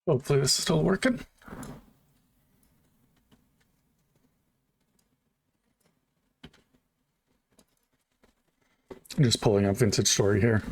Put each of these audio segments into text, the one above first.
Hopefully this is still working. I'm just pulling up Vintage Story here.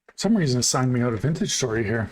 For some reason it signed me out of Vintage Story here.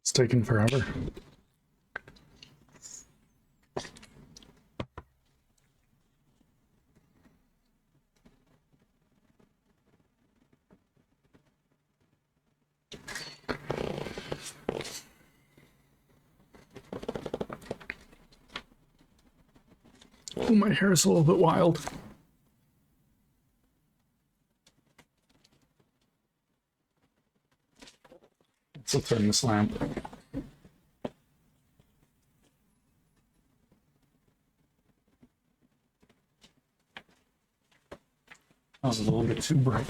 It's taking forever. Oh, my hair is a little bit wild. Let's turn this lamp. That was a little bit too bright.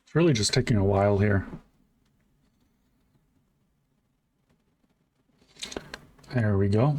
It's really just taking a while here. There we go.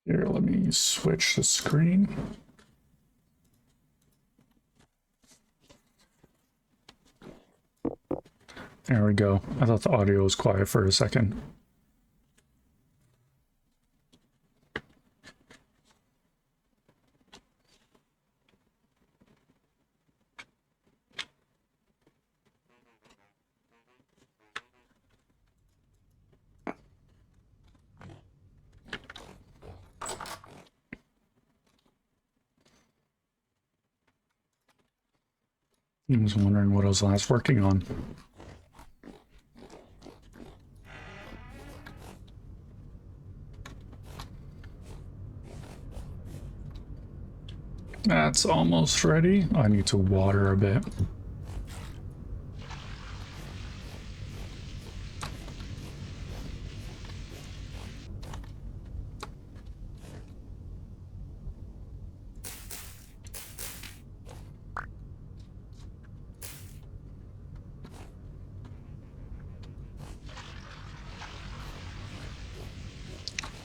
Here, let me switch the screen. There we go. I thought the audio was quiet for a second. I was wondering what I was last working on. That's almost ready. I need to water a bit.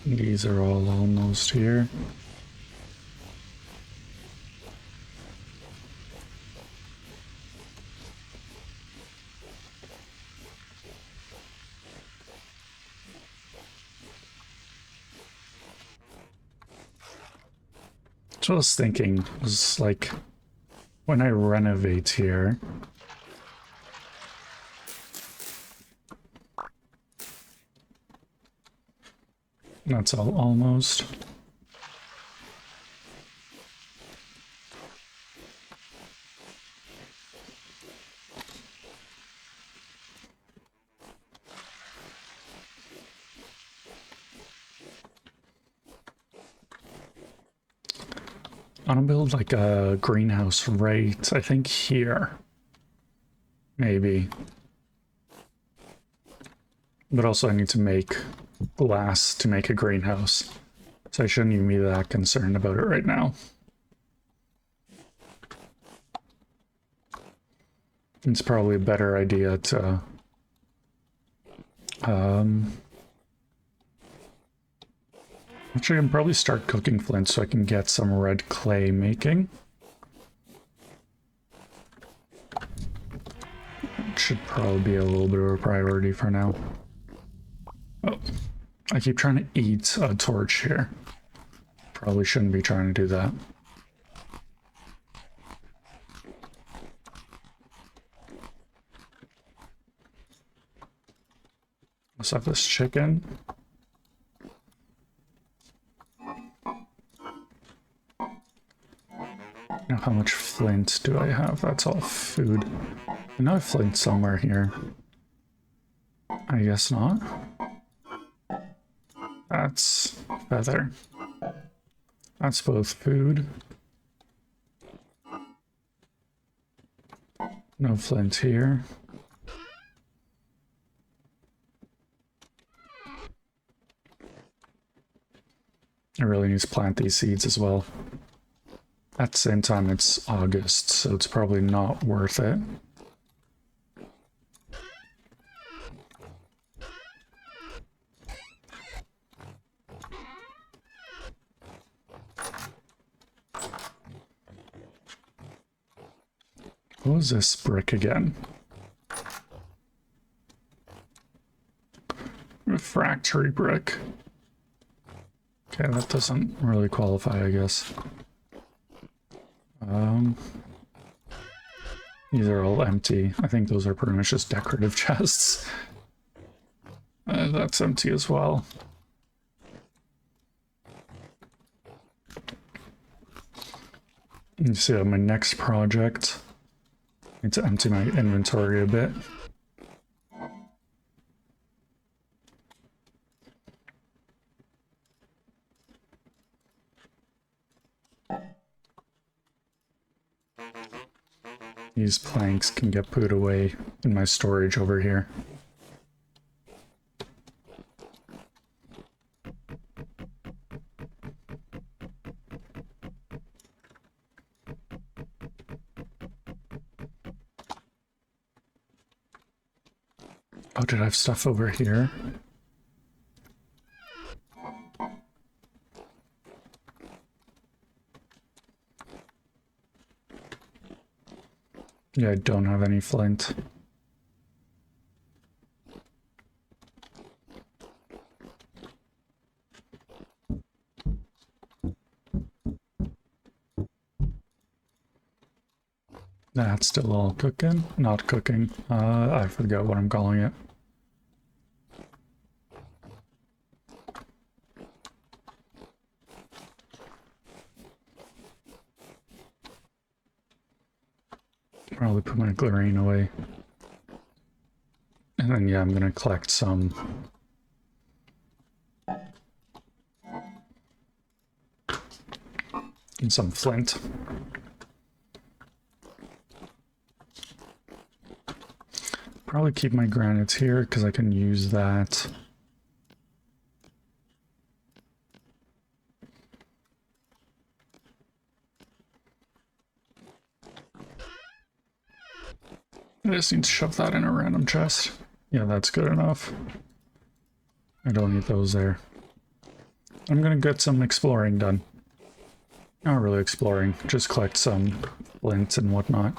These are all almost here. So I was thinking, was like, when I renovate here, that's all almost. I want to build like a greenhouse right, I think here. Maybe. But also I need to make glass to make a greenhouse. So I shouldn't even be that concerned about it right now. It's probably a better idea to actually, I can probably start cooking flint so I can get some red clay making. It should probably be a little bit of a priority for now. Oh, I keep trying to eat a torch here. Probably shouldn't be trying to do that. Let's have this chicken. Now, how much flint do I have? That's all food. I know I have flint somewhere here. I guess not. That's feather. That's both food. No flint here. I really need to plant these seeds as well. At the same time, it's August, so it's probably not worth it. What was this brick again? Refractory brick. Okay, that doesn't really qualify, I guess. These are all empty. I think those are pretty much just decorative chests. That's empty as well. You see, my next project, I need to empty my inventory a bit. These planks can get put away in my storage over here. Oh, did I have stuff over here? Yeah, I don't have any flint. That's still all cooking? Not cooking. I forgot what I'm calling it. Probably put my glarine away. And then, yeah, I'm gonna collect some. And some flint. Probably keep my granites here because I can use that. I just need to shove that in a random chest. Yeah, that's good enough. I don't need those there. I'm gonna get some exploring done. Not really exploring, just collect some flint and whatnot.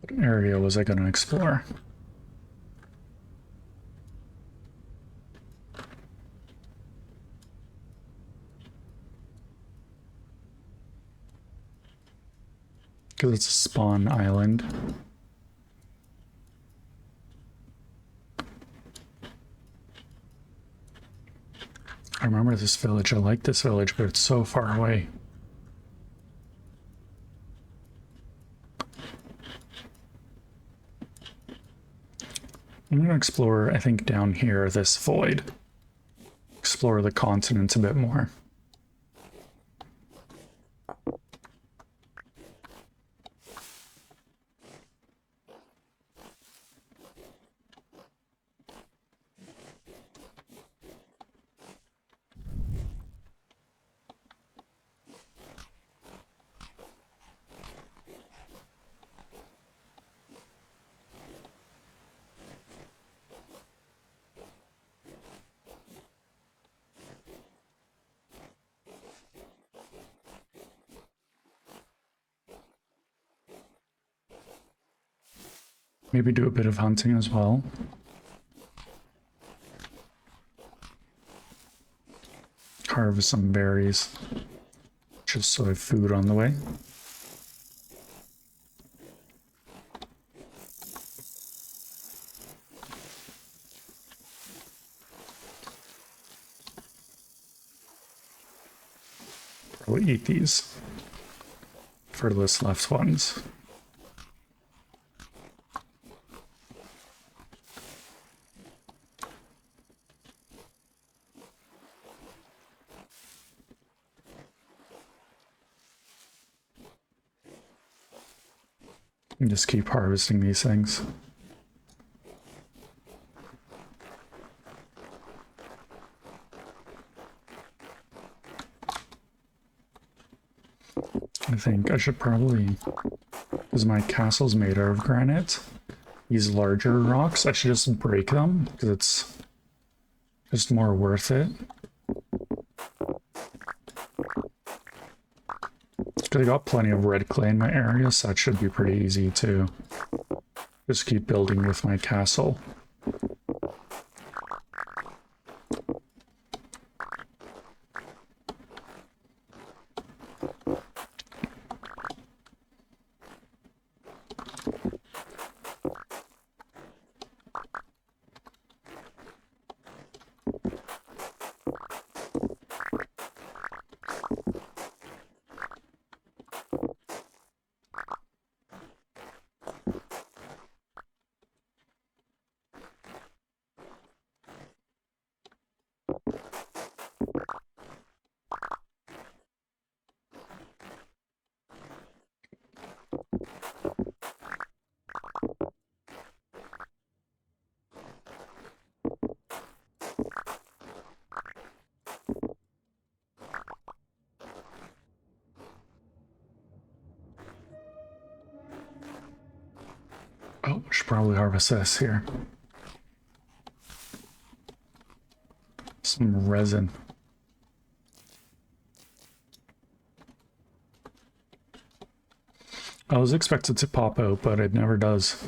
What area was I going to explore? Because it's a spawn island. I remember this village. I like this village, but it's so far away. I'm going to explore, I think, down here, this void. Explore the continent a bit more. Maybe do a bit of hunting as well. Harvest some berries, just so I have food on the way. Probably eat these for this left ones. And just keep harvesting these things. I think I should probably, because my castle's made out of granite, these larger rocks, I should just break them because it's just more worth it. I got plenty of red clay in my area, so that should be pretty easy to just keep building with my castle. Oh, I should probably harvest this here. Some resin. I was expected to pop out, but it never does.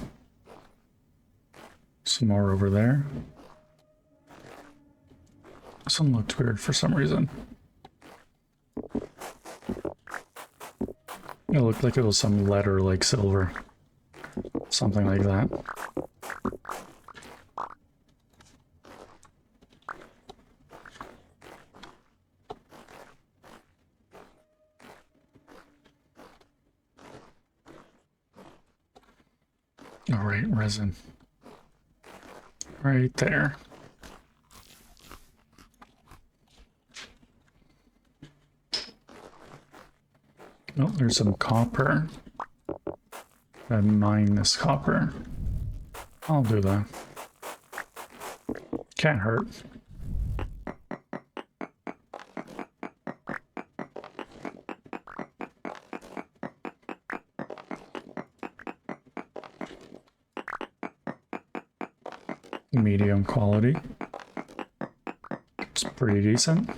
Some more over there. This one looked weird for some reason. It looked like it was some letter like silver. Something like that. All right, resin. Right there. Oh, there's some copper. I mine this copper. I'll do that. Can't hurt. Medium quality. It's pretty decent.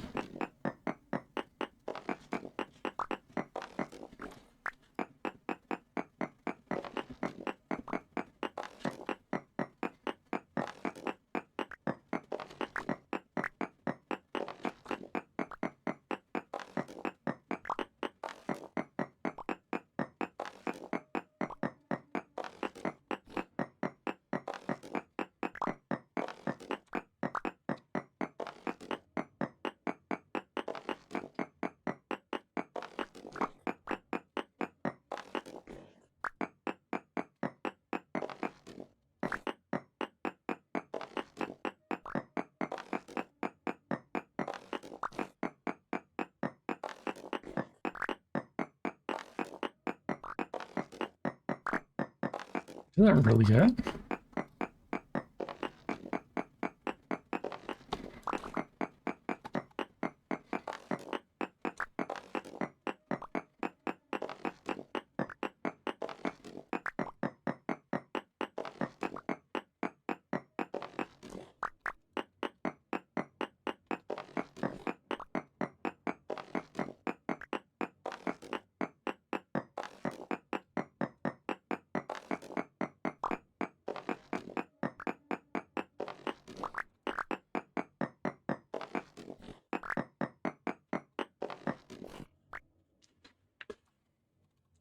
Is that really it?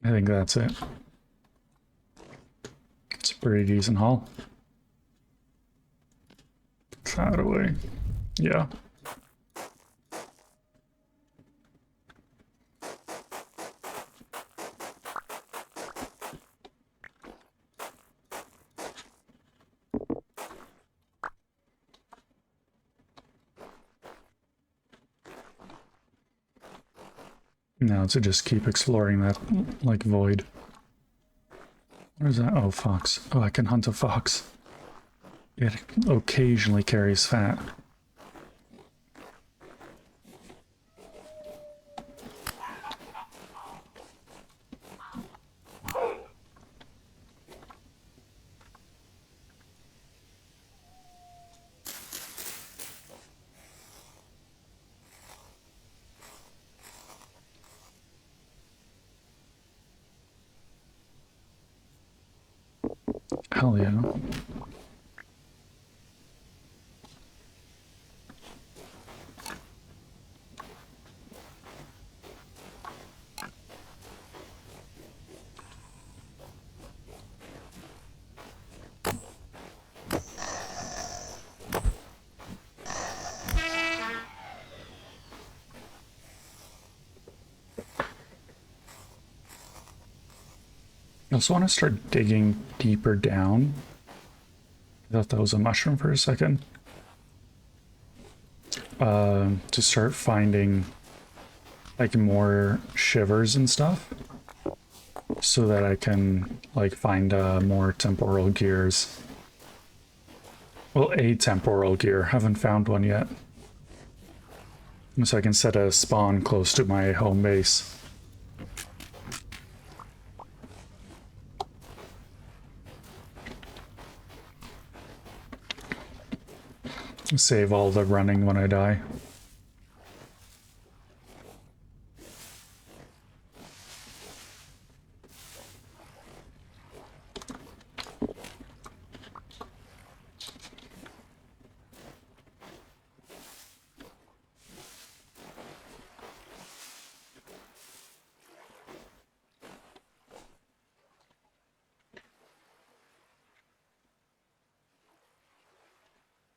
I think that's it. It's a pretty decent haul. That away. Yeah. Now to just keep exploring that, like, void. Where's that? Oh, fox. Oh, I can hunt a fox. It occasionally carries fat. Hell yeah. I also want to start digging deeper down. I thought that was a mushroom for a second. To start finding like more shivers and stuff, so that I can like find more temporal gears. Well, a temporal gear. Haven't found one yet. So I can set a spawn close to my home base. Save all the running when I die.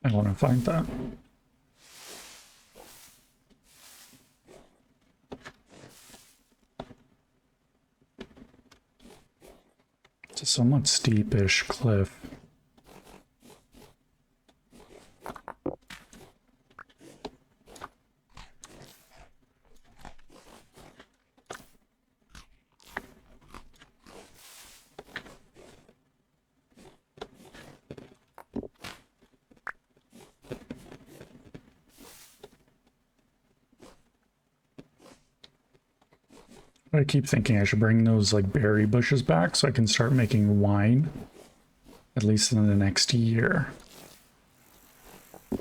I want to find that. It's a somewhat steepish cliff. I keep thinking I should bring those like berry bushes back so I can start making wine, at least in the next year. I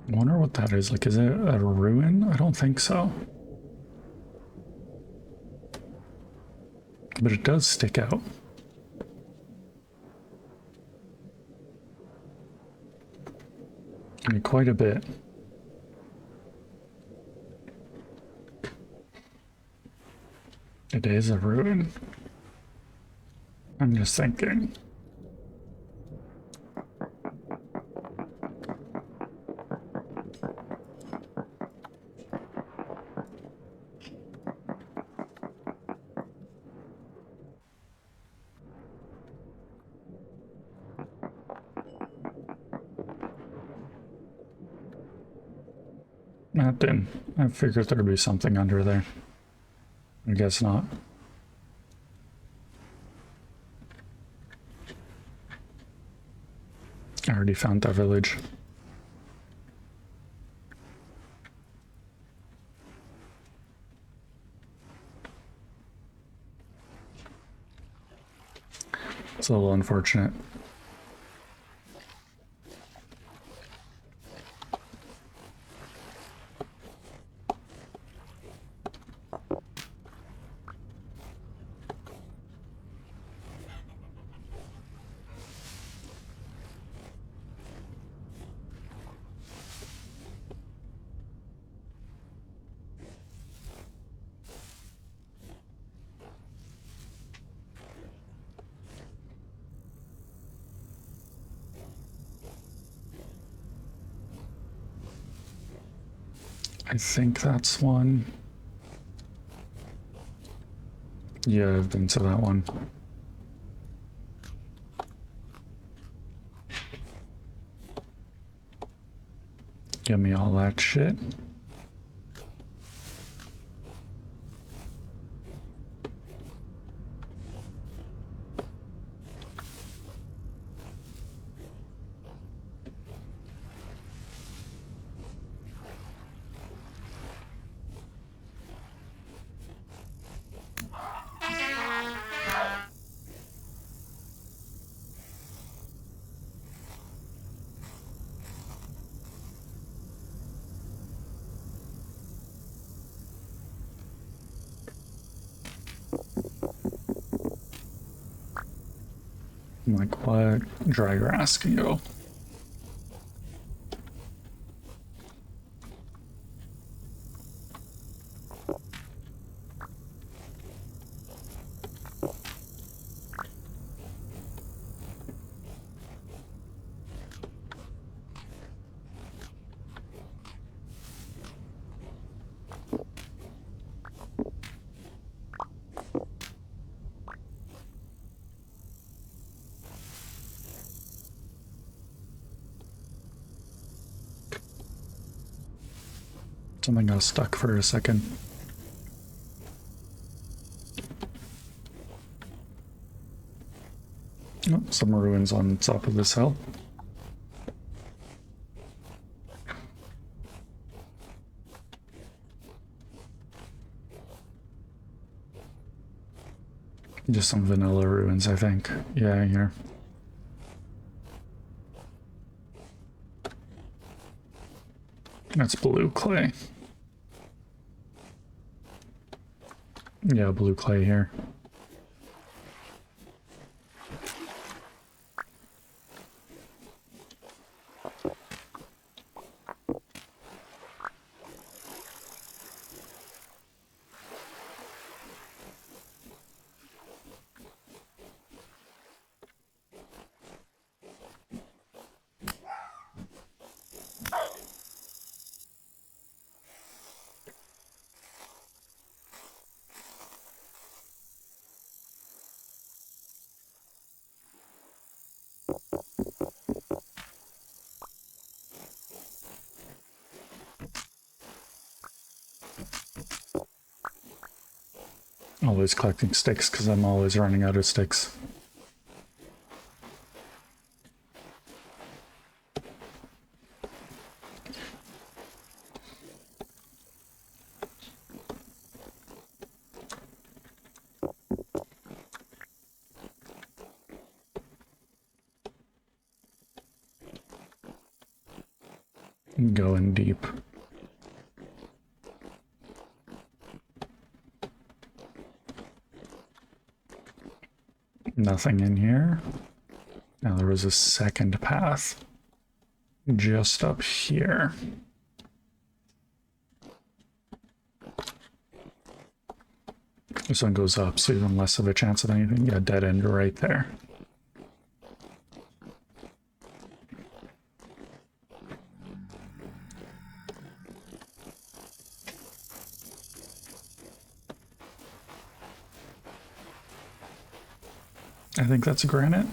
wonder what that is. Like, is it a ruin? I don't think so. But it does stick out. I mean, quite a bit. It is a ruin. I'm just thinking. That didn't. I figured there'd be something under there. I guess not. I already found that village. It's a little unfortunate. I think that's one. Yeah, I've been to that one. Give me all that shit. I'm like, what? Dry grass can go. Something got stuck for a second. Oh, some ruins on top of this hill. Just some vanilla ruins, I think. Yeah, here. That's blue clay. Yeah, blue clay here. Always collecting sticks because I'm always running out of sticks. Going deep. Nothing in here. Now there was a second path just up here. This one goes up, so even less of a chance of anything. Yeah, dead end right there. I think that's granite.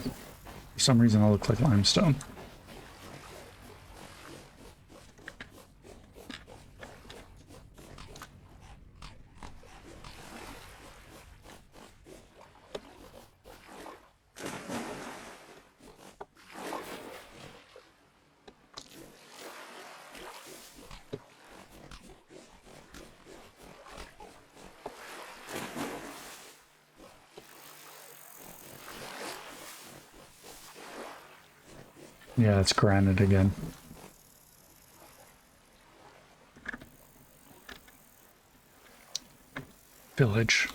For some reason, it looks like limestone. Yeah, it's granite again. Village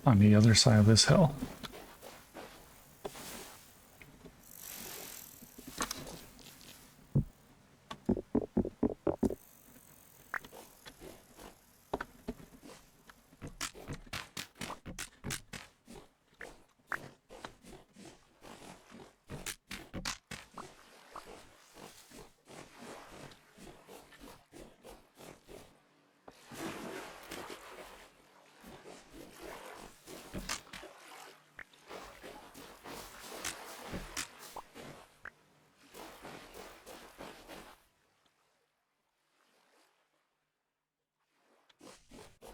on the other side of this hill.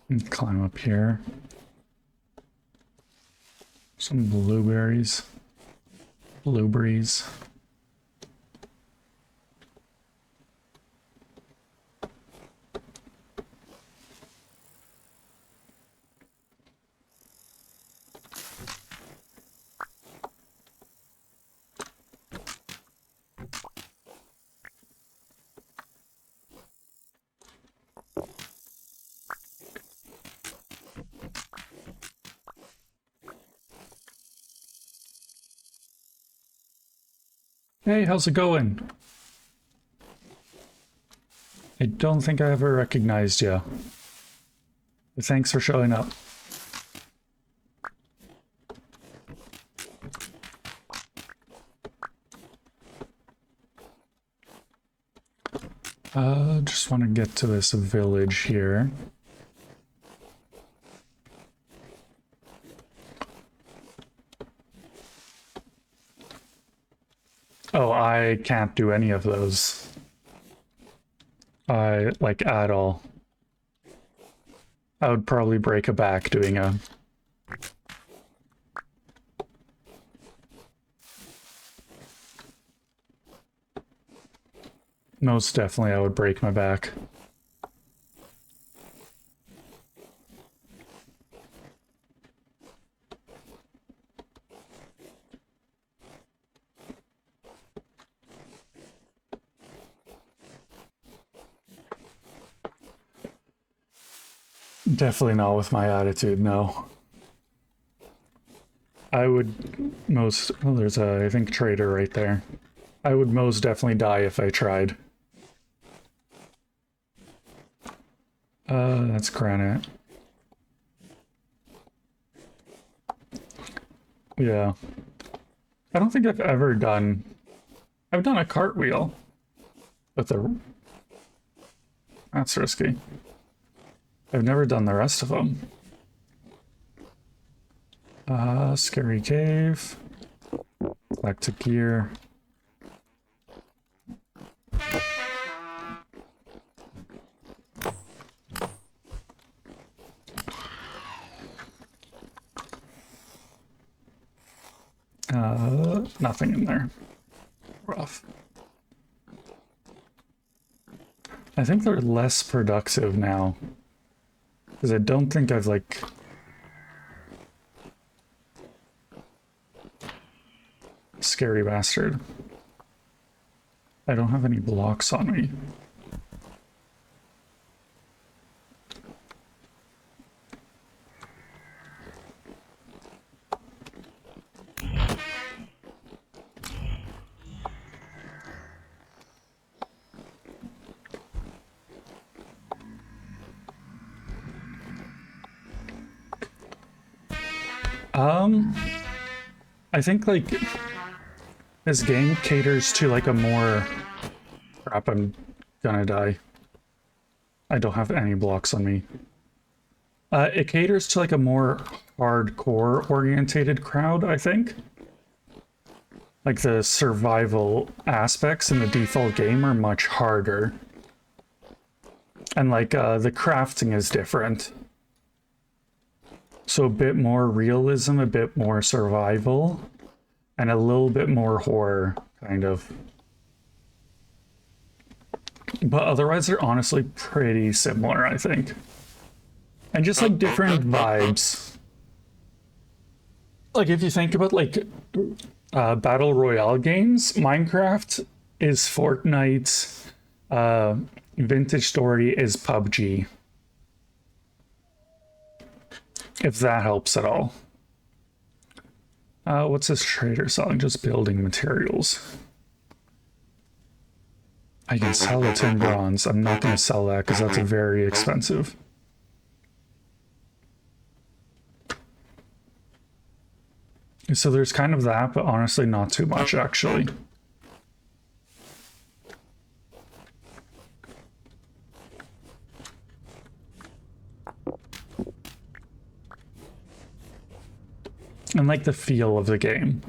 And climb up here. Some blueberries. Blueberries. Hey, how's it going? I don't think I ever recognized you. Thanks for showing up. Just want to get to this village here. Oh, I can't do any of those. Like, at all. I would probably break a back doing a... Most definitely I would break my back. Definitely not with my attitude, no. I would most... Oh, there's a, I think, trader right there. I would most definitely die if I tried. That's granite. Yeah. I don't think I've ever done... I've done a cartwheel. But that's risky. I've never done the rest of them. Scary cave. Back to gear. Nothing in there. Rough. I think they're less productive now. Because I don't think I've, like... Scary bastard. I don't have any blocks on me. I think, like, this game caters to, like, a more... Crap, I'm gonna die. I don't have any blocks on me. It caters to, like, a more hardcore-orientated crowd, I think. Like, the survival aspects in the default game are much harder. And, like, the crafting is different. So a bit more realism, a bit more survival, and a little bit more horror, kind of. But otherwise, they're honestly pretty similar, I think. And just, like, different vibes. Like, if you think about, like, Battle Royale games, Minecraft is Fortnite, Vintage Story is PUBG. If that helps at all. What's this trader selling? Just building materials. I can sell the tin bronze. I'm not going to sell that because that's very expensive. So there's kind of that, but honestly not too much, actually. And like the feel of the game,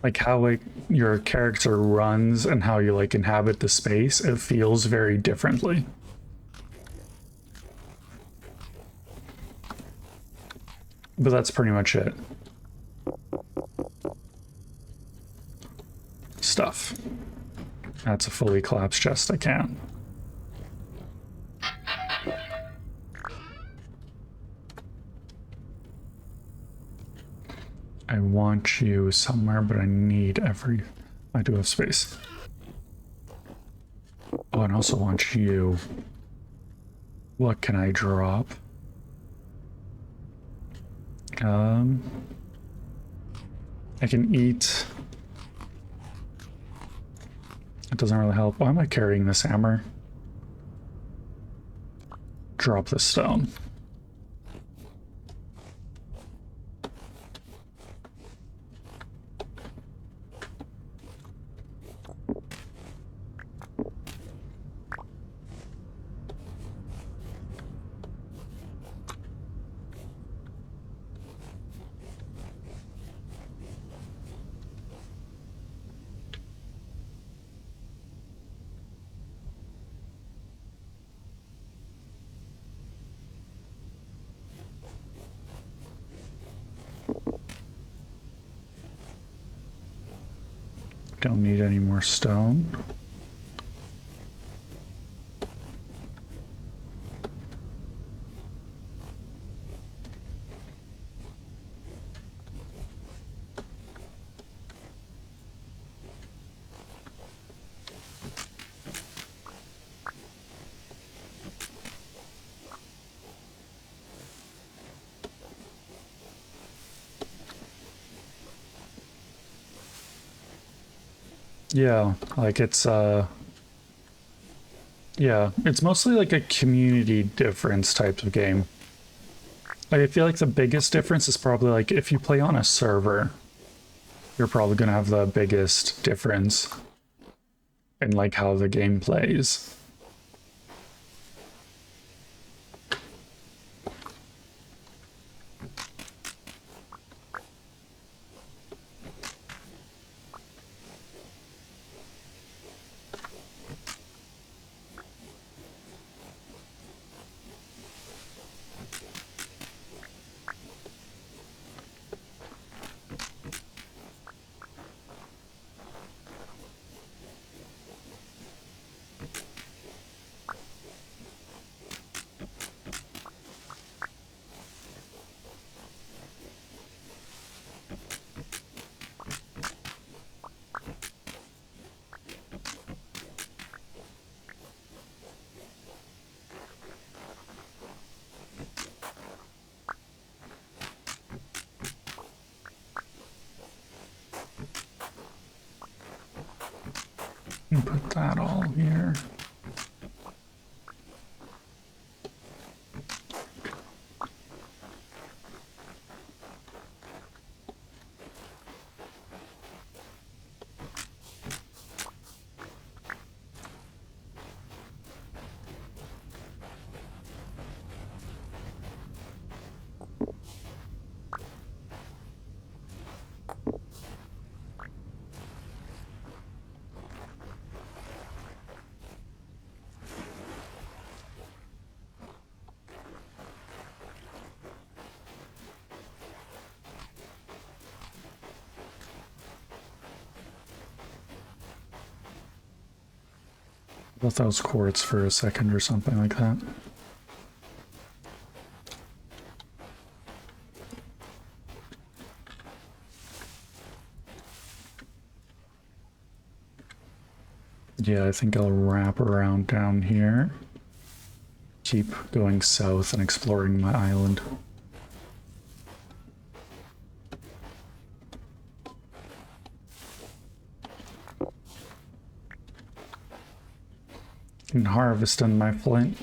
like how like your character runs and how you like inhabit the space, it feels very differently. But that's pretty much it. Stuff. That's a fully collapsed chest. I can't. I want you somewhere, but I need every... I do have space. Oh, and I also want you. What can I drop? I can eat. It doesn't really help. Why am I carrying this hammer? Drop the stone. Don't need any more stone. Yeah, like it's yeah, it's mostly like a community difference type of game. Like, I feel like the biggest difference is probably like if you play on a server, you're probably gonna have the biggest difference in like how the game plays. And put that all here. I thought that was quartz for a second or something like that. Yeah, I think I'll wrap around down here. Keep going south and exploring my island. And harvest on my flint.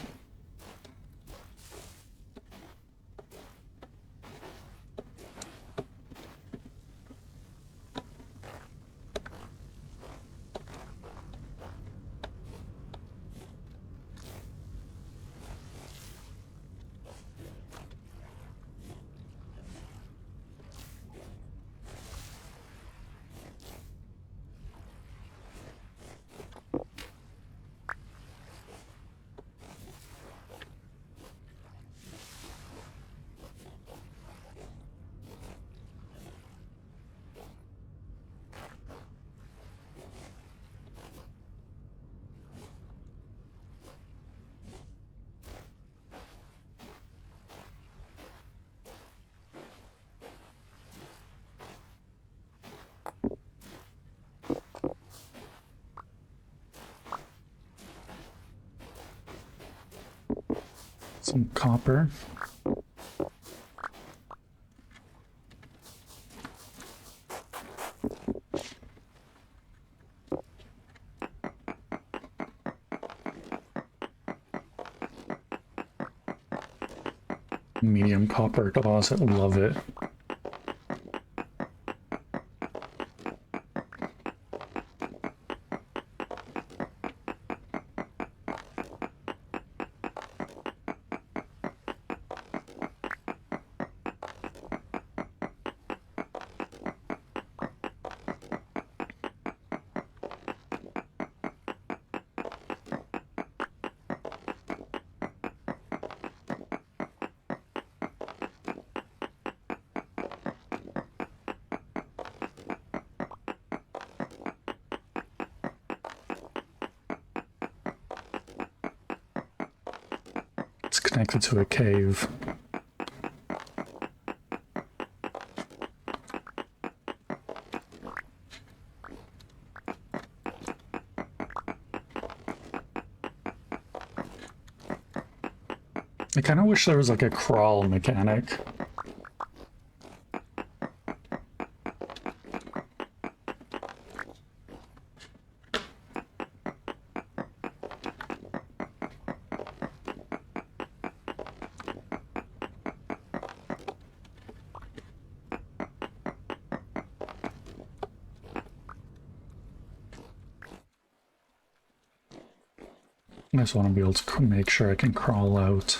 Some copper. Medium copper deposit, love it. It's connected to a cave. I kind of wish there was like a crawl mechanic. I just want to be able to make sure I can crawl out.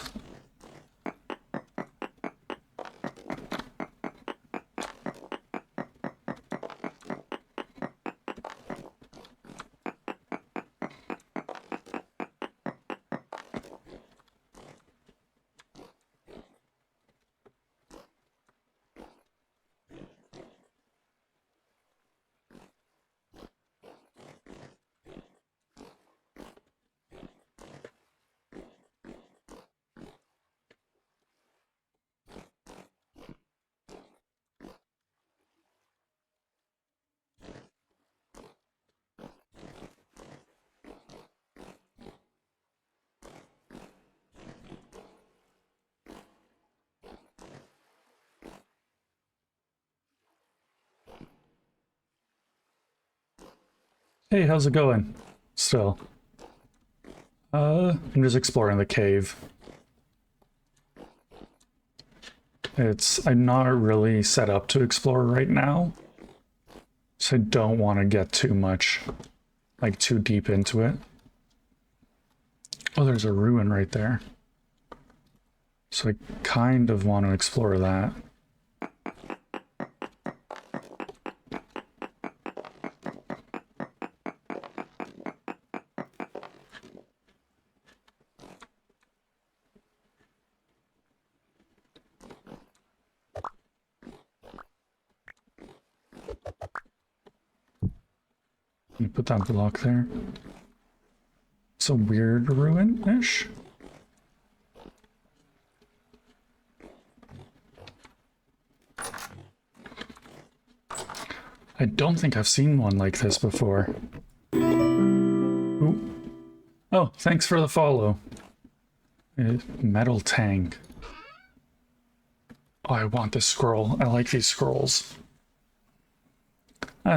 Hey, how's it going? Still. I'm just exploring the cave. I'm not really set up to explore right now. So I don't want to get too much, like too deep into it. Oh, there's a ruin right there. So I kind of want to explore that. Let me put that block there. It's a weird ruin-ish. I don't think I've seen one like this before. Ooh. Oh, thanks for the follow. Metal tank. Oh, I want this scroll. I like these scrolls.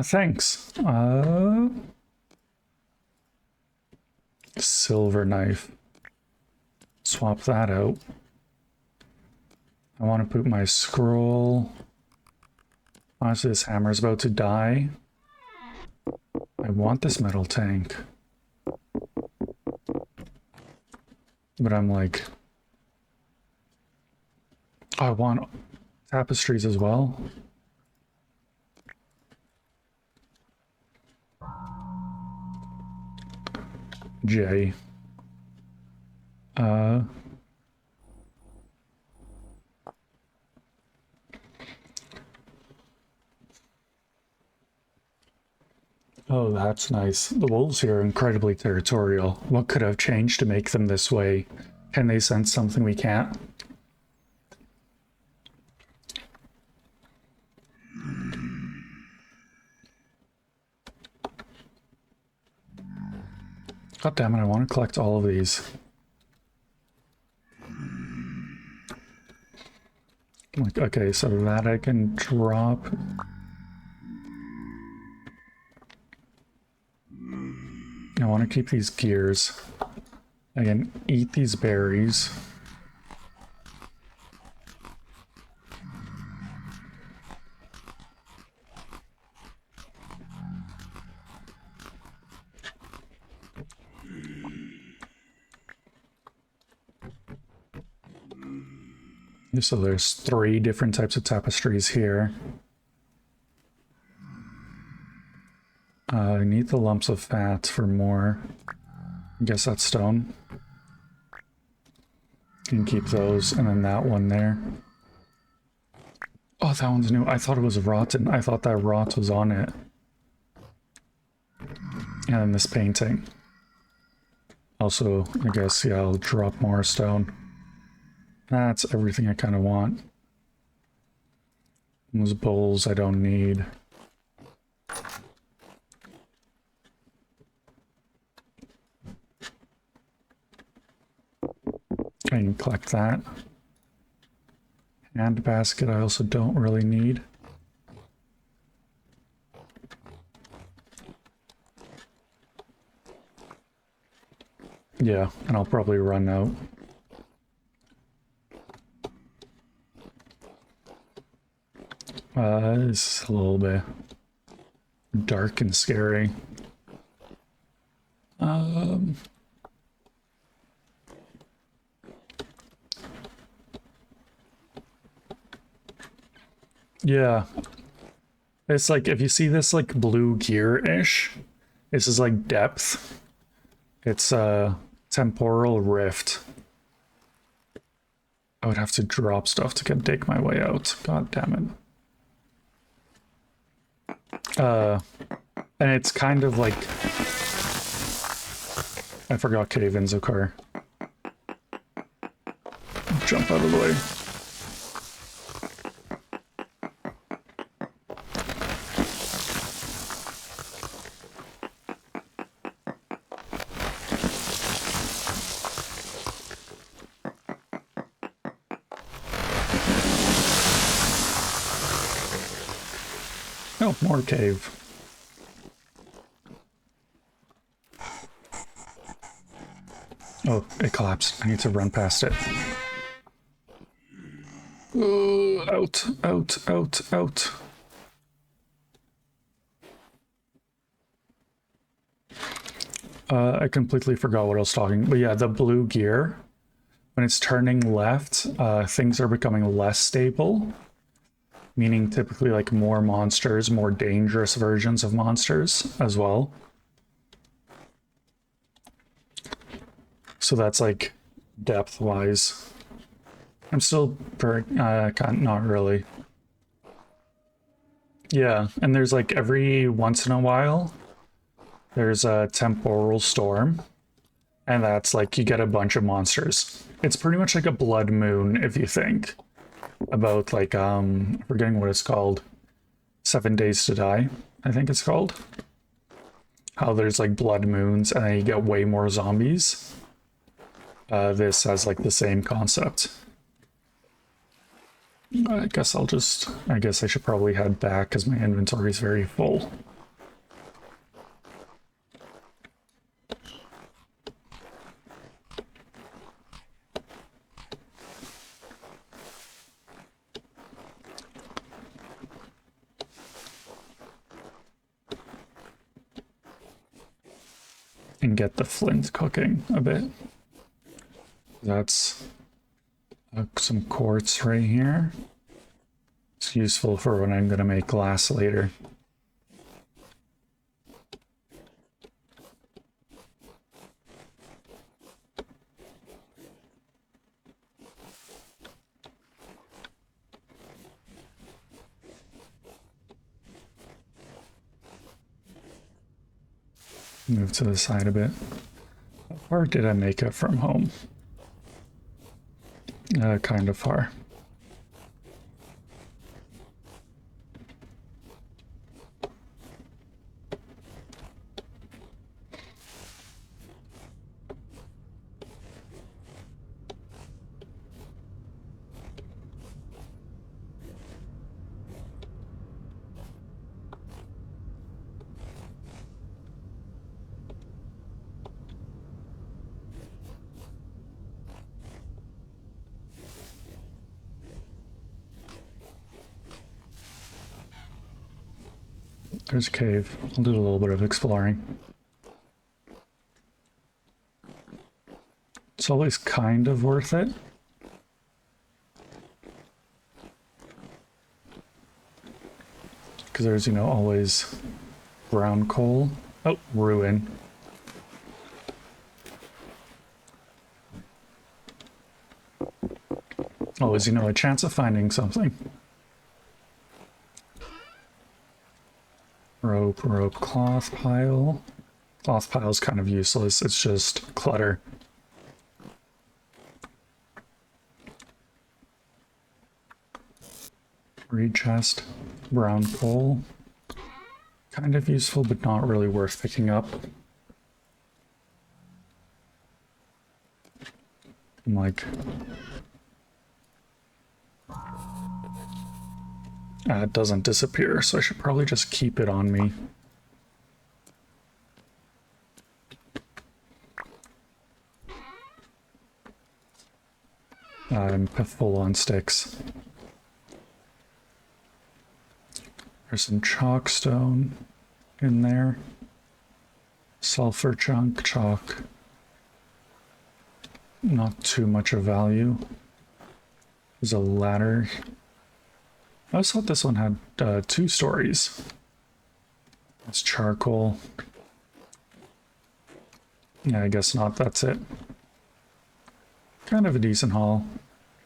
Thanks. Silver knife. Swap that out. I want to put my scroll. Honestly, this hammer's about to die. I want this metal tank. But I'm like... I want tapestries as well. J. Oh, that's nice. The wolves here are incredibly territorial. What could have changed to make them this way? Can they sense something we can't? God damn it, I want to collect all of these. Like, okay, so that I can drop. I want to keep these gears. I can eat these berries. So there's 3 different types of tapestries here. I need the lumps of fat for more. I guess that's stone. Can keep those, and then that one there. Oh, that one's new. I thought it was rotten. I thought that rot was on it. And then this painting. Also, I guess, yeah, I'll drop more stone. That's everything I kind of want. Those bowls I don't need. I can collect that. Hand basket I also don't really need. Yeah, and I'll probably run out. It's a little bit dark and scary. Yeah. It's like, if you see this like blue gear-ish, this is like depth. It's a temporal rift. I would have to drop stuff to dig my way out. God damn it. And it's kind of like... I forgot cave-ins occur. Jump out of the way. Oh, more cave. Oh, it collapsed. I need to run past it. Out, out, out, out. I completely forgot what I was talking. But yeah, the blue gear, when it's turning left, things are becoming less stable. Meaning typically like more monsters, more dangerous versions of monsters as well. So that's like depth-wise. I'm still not really. Yeah, and there's like every once in a while, there's a temporal storm, and that's like you get a bunch of monsters. It's pretty much like a blood moon if you think about like forgetting what it's called. 7 Days to Die, I think it's called. How there's like blood moons and then you get way more zombies. This has like the same concept. I guess I should probably head back because my inventory is very full. And get the flint cooking a bit. That's some quartz right here. It's useful for when I'm going to make glass later. Move to the side a bit. How far did I make it from home? Kind of far. There's a cave. I'll do a little bit of exploring. It's always kind of worth it. Because there's, always brown coal. Oh, ruin. Always, a chance of finding something. Rope, cloth pile. Cloth pile's kind of useless. It's just clutter. Reed chest. Brown coal. Kind of useful, but not really worth picking up. I'm like... it doesn't disappear, so I should probably just keep it on me. I'm full on sticks. There's some chalkstone in there. Sulfur chunk, chalk. Not too much of value. There's a ladder. I always thought this one had 2 stories. It's charcoal. Yeah, I guess not. That's it. Kind of a decent haul.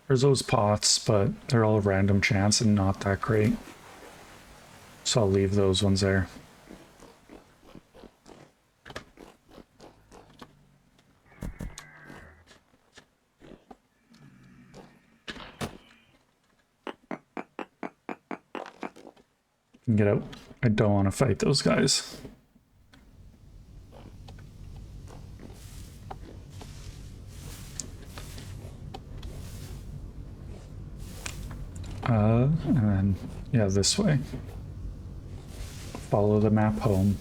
There's those pots, but they're all random chance and not that great. So I'll leave those ones there. Get out. I don't want to fight those guys. And then, yeah, this way. Follow the map home.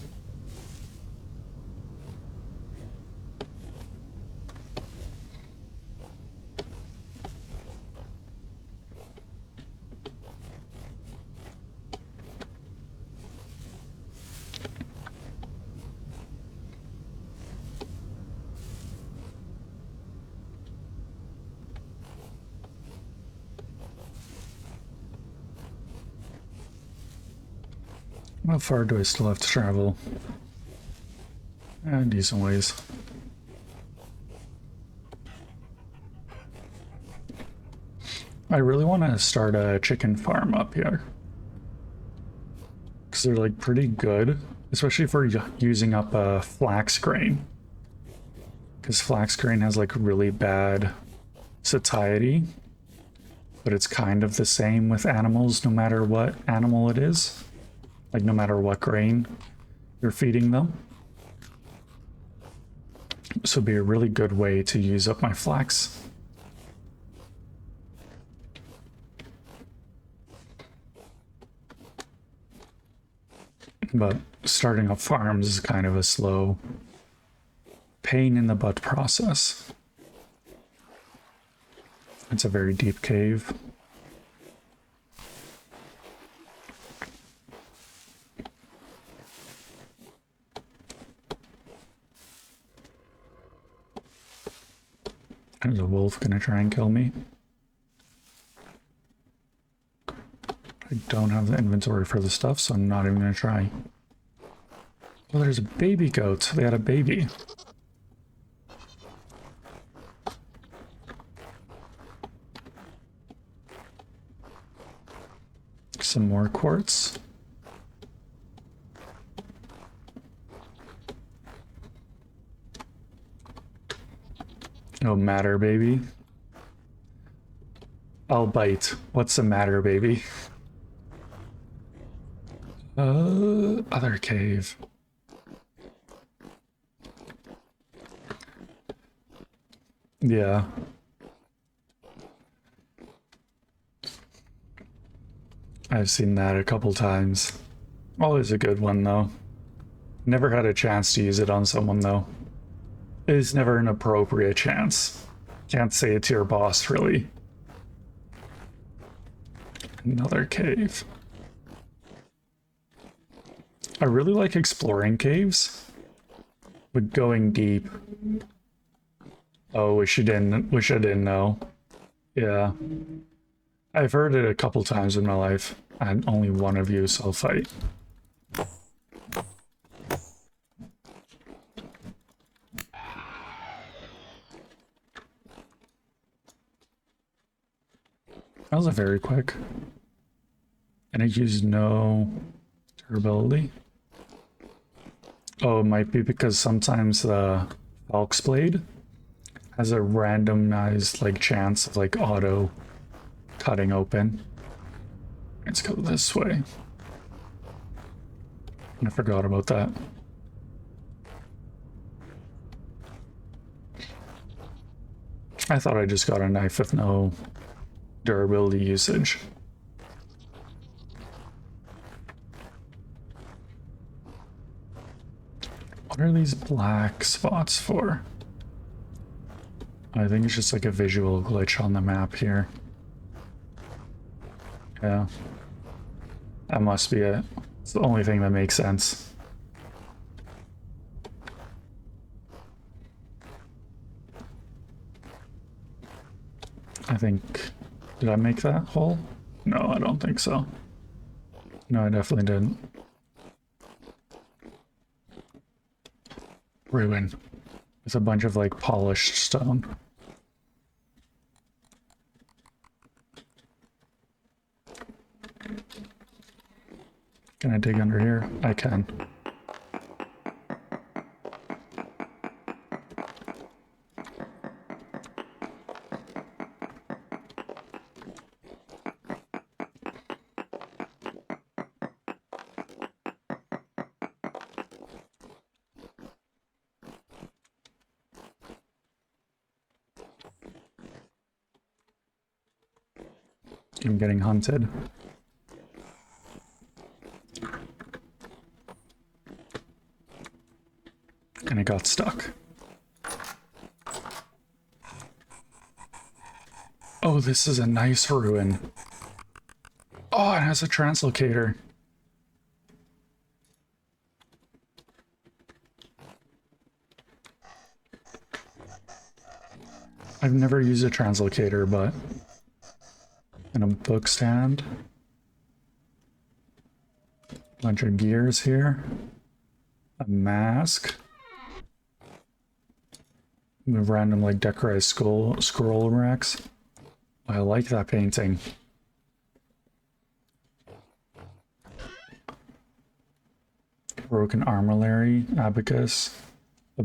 How far do I still have to travel? Decent ways. I really want to start a chicken farm up here. Because they're like pretty good, especially for using up flax grain. Because flax grain has like really bad satiety, but it's kind of the same with animals no matter what animal it is. Like no matter what grain you're feeding them. So it'd be a really good way to use up my flax. But starting up farms is kind of a slow, pain in the butt process. It's a very deep cave. There's a wolf gonna try and kill me. I don't have the inventory for the stuff, so I'm not even gonna try. Oh, there's a baby goat. They had a baby. Some more quartz. No matter, baby. I'll bite. What's the matter, baby? Other cave. Yeah. I've seen that a couple times. Always a good one, though. Never had a chance to use it on someone, though. It is never an appropriate chance. Can't say it to your boss, really. Another cave. I really like exploring caves, but going deep. Oh, wish I didn't know. Yeah. I've heard it a couple times in my life, and only one of you, so I'll fight. That was a very quick. And it used no durability. Oh, it might be because sometimes the Falx Blade has a randomized like chance of like auto cutting open. Let's go this way. I forgot about that. I thought I just got a knife with no durability usage. What are these black spots for? I think it's just like a visual glitch on the map here. Yeah. That must be it. It's the only thing that makes sense. I think... Did I make that hole? No, I don't think so. No, I definitely didn't. Ruin. It's a bunch of like polished stone. Can I dig under here? I can. I'm getting hunted. And it got stuck. Oh, this is a nice ruin. Oh, it has a translocator. I've never used a translocator, but... And a book stand. Bunch of gears here. A mask. The random like decorated scroll racks. I like that painting. Broken armillary, abacus, a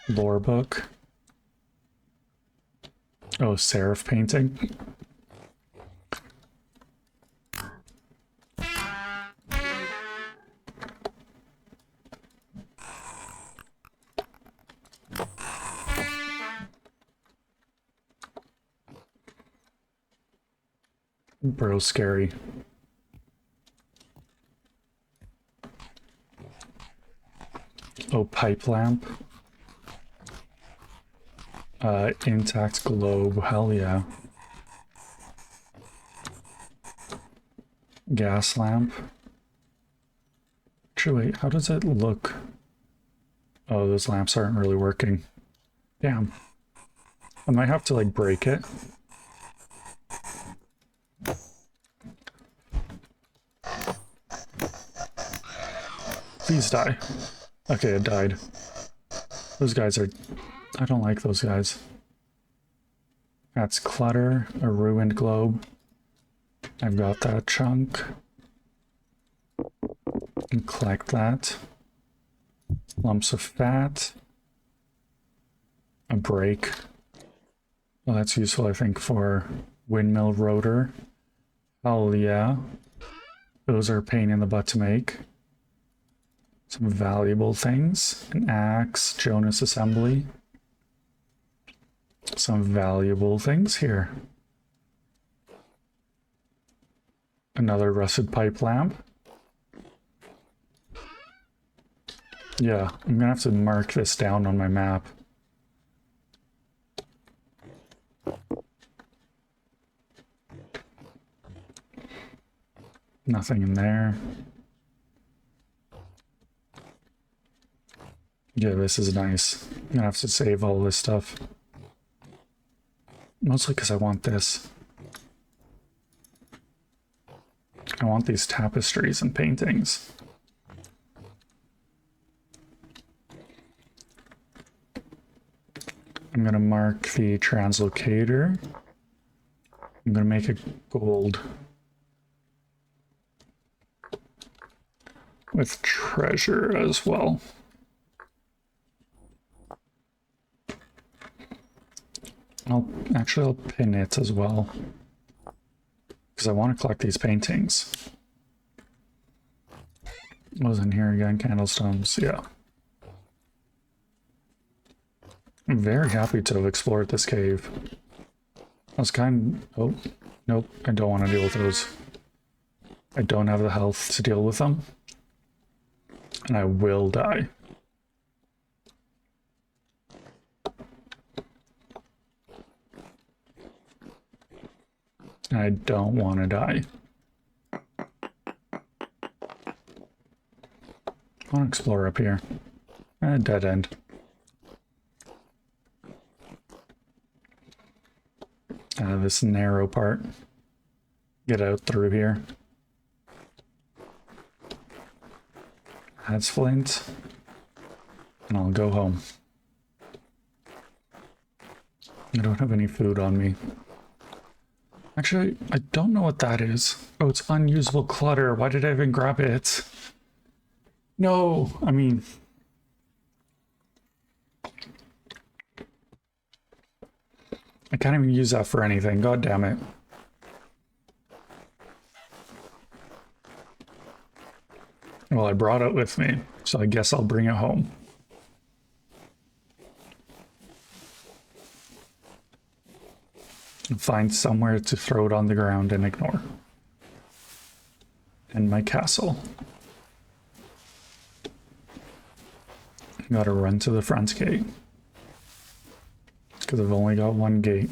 lore book. Oh, serif painting. Bro, scary. Oh, pipe lamp. Intact globe. Hell yeah. Gas lamp. Actually, wait, how does it look? Oh, those lamps aren't really working. Damn. I might have to, like, break it. Please die. Okay, it died. Those guys are... I don't like those guys. That's clutter, a ruined globe. I've got that chunk. And collect that. Lumps of fat. A brake. Well, that's useful, I think, for windmill rotor. Hell yeah. Those are a pain in the butt to make. Some valuable things. An axe, Jonas assembly. Some valuable things here. Another rusted pipe lamp. Yeah, I'm gonna have to mark this down on my map. Nothing in there. Yeah, this is nice. I'm gonna have to save all this stuff. Mostly because I want this. I want these tapestries and paintings. I'm gonna mark the translocator. I'm gonna make it gold. With treasure as well. I'll pin it as well. Because I want to collect these paintings. What was in here again? Candlestones, yeah. I'm very happy to have explored this cave. I was oh, nope, I don't want to deal with those. I don't have the health to deal with them. And I will die. I don't want to die. I want to explore up here. Dead end. This narrow part. Get out through here. That's flint. And I'll go home. I don't have any food on me. Actually, I don't know what that is. Oh, it's unusable clutter. Why did I even grab it? No, I mean... I can't even use that for anything. God damn it. Well, I brought it with me, so I guess I'll bring it home. And find somewhere to throw it on the ground and ignore. And my castle. Gotta run to the front gate. Because I've only got one gate.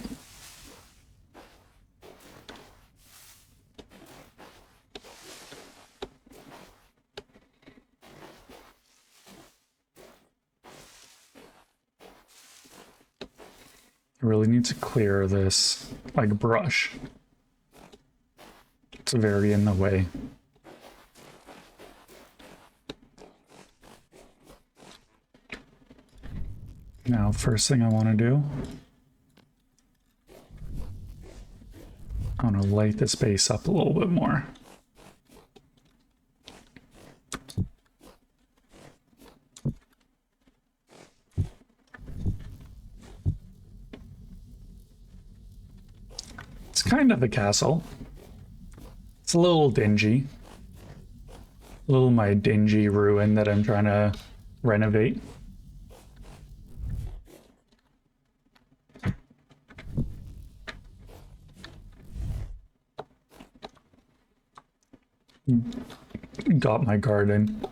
I really need to clear this, like, brush. It's very in the way. Now, first thing I want to do, I want to light this base up a little bit more. It's kind of a castle. It's a little dingy. A little my dingy ruin that I'm trying to renovate. Got my garden.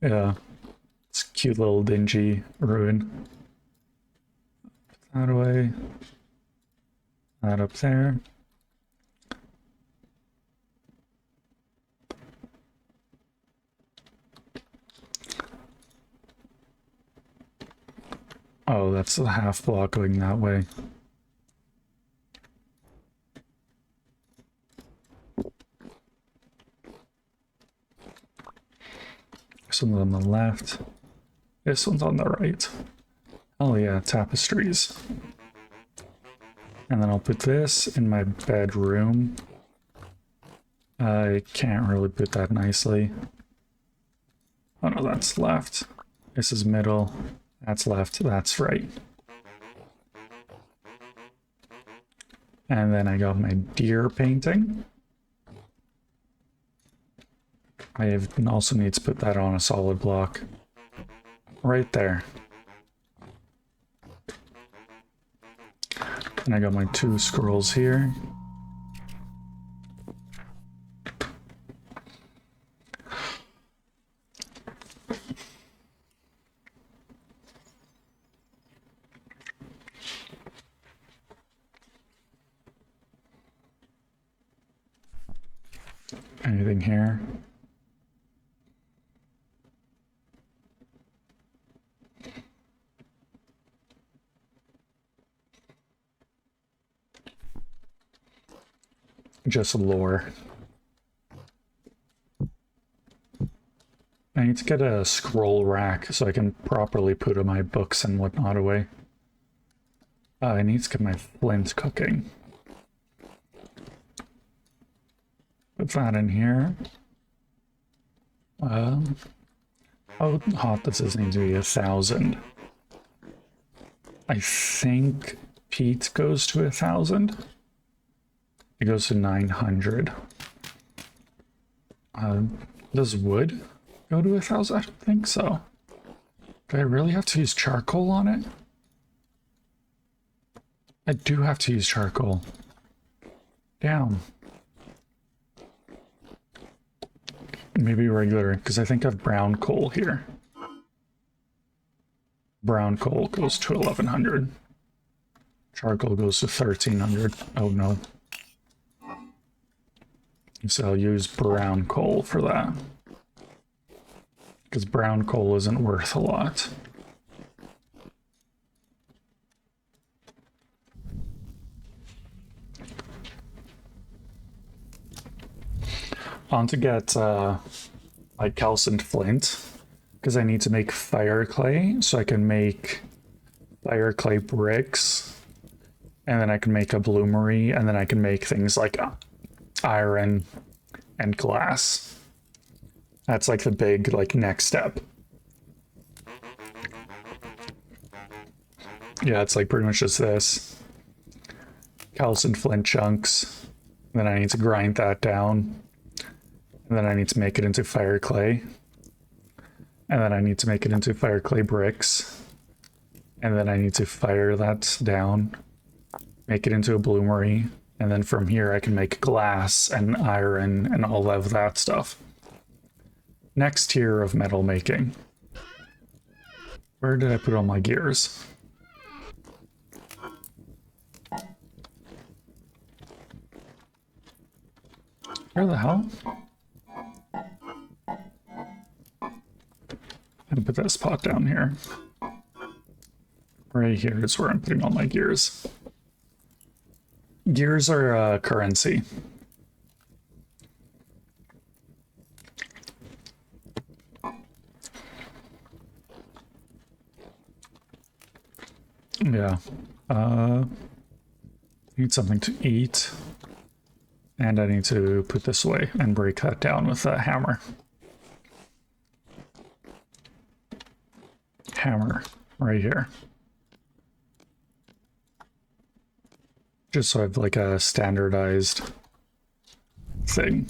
Yeah. It's a cute little dingy ruin. Put that away. That up there. Oh, that's the half block going that way. This one's on the left. This one's on the right. Oh yeah, tapestries. And then I'll put this in my bedroom. I can't really put that nicely. Oh no, that's left. This is middle. That's left. That's right. And then I got my deer painting. I also need to put that on a solid block. Right there. And I got my 2 scrolls here. Anything here? Just lore. I need to get a scroll rack so I can properly put my books and whatnot away. I need to get my flint cooking. Put that in here. How hot does this need to be? 1,000. I think peat goes to 1,000. It goes to 900. Does wood go to 1,000? I don't think so. Do I really have to use charcoal on it? I do have to use charcoal. Damn. Maybe regular, because I think I have brown coal here. Brown coal goes to 1,100. Charcoal goes to 1,300. Oh no. So I'll use brown coal for that. Because brown coal isn't worth a lot. On to get like calcined flint, because I need to make fire clay, so I can make fire clay bricks, and then I can make a bloomery, and then I can make things like iron and glass. That's like the big next step. Yeah, it's like pretty much just this. Calcined flint chunks. Then I need to grind that down. And then I need to make it into fire clay. And then I need to make it into fire clay bricks. And then I need to fire that down. Make it into a bloomery. And then from here I can make glass and iron and all of that stuff. Next tier of metal making. Where did I put all my gears? Where the hell? I'm gonna put this pot down here. Right here is where I'm putting all my gears. Gears are currency. Yeah. Need something to eat. And I need to put this away and break that down with a hammer. Hammer right here. Just so I have like a standardized thing.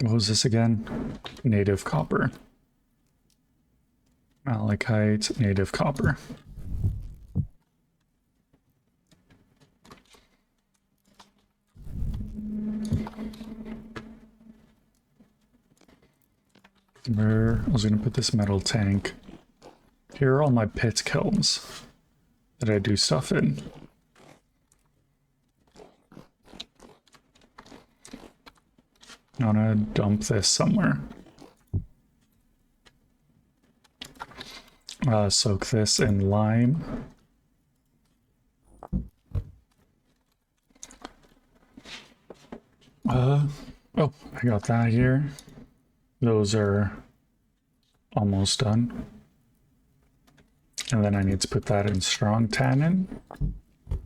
What was this again? Native copper. Malachite, native copper. Where I was going to put this metal tank. Here are all my pit kilns that I do stuff in. I want to dump this somewhere. Soak this in lime. Oh, I got that here. Those are almost done. And then I need to put that in strong tannin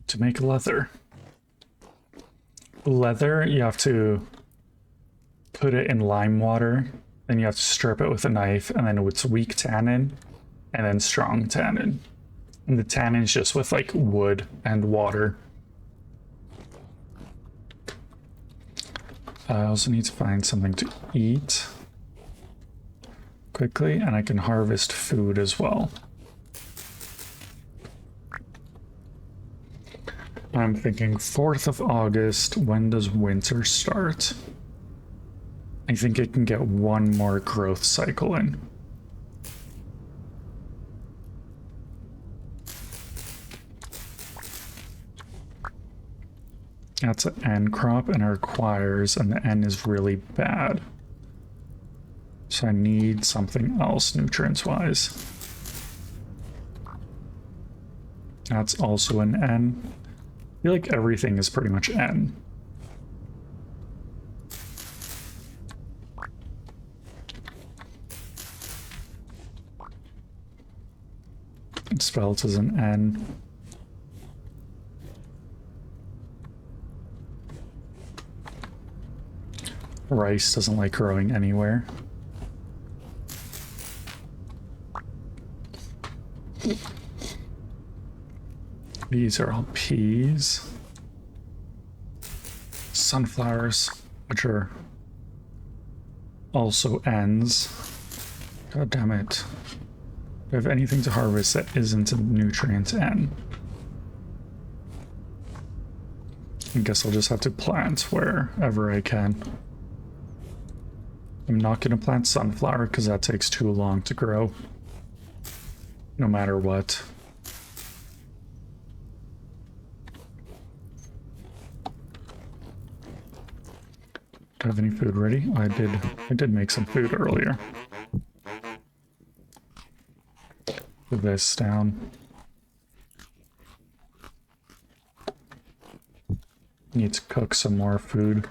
to make leather. Leather, you have to put it in lime water, then you have to strip it with a knife, and then it's weak tannin, and then strong tannin. And the tannin is just with like wood and water. I also need to find something to eat quickly, and I can harvest food as well. I'm thinking 4th of August, when does winter start? I think it can get one more growth cycle in. That's an N crop and it requires, and the N is really bad. So I need something else nutrients-wise. That's also an N. I feel like everything is pretty much N. Spelt is an N. Rice doesn't like growing anywhere. These are all peas. Sunflowers, which are also N's. God damn it. Do I have anything to harvest that isn't a nutrient N? I guess I'll just have to plant wherever I can. I'm not going to plant sunflower because that takes too long to grow. No matter what. Do I have any food ready? I did make some food earlier. Put this down. Need to cook some more food.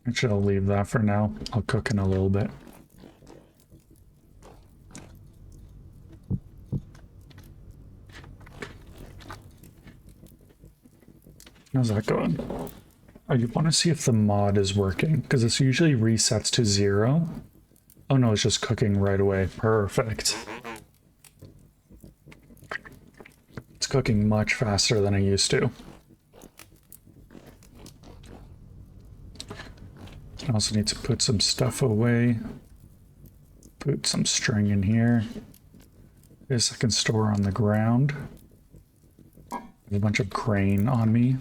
Actually, I'll leave that for now. I'll cook in a little bit. How's that going? Oh, you want to see if the mod is working, because this usually resets to 0. Oh no, it's just cooking right away. Perfect. It's cooking much faster than I used to. I also need to put some stuff away. Put some string in here. This I can store on the ground. I have a bunch of grain on me.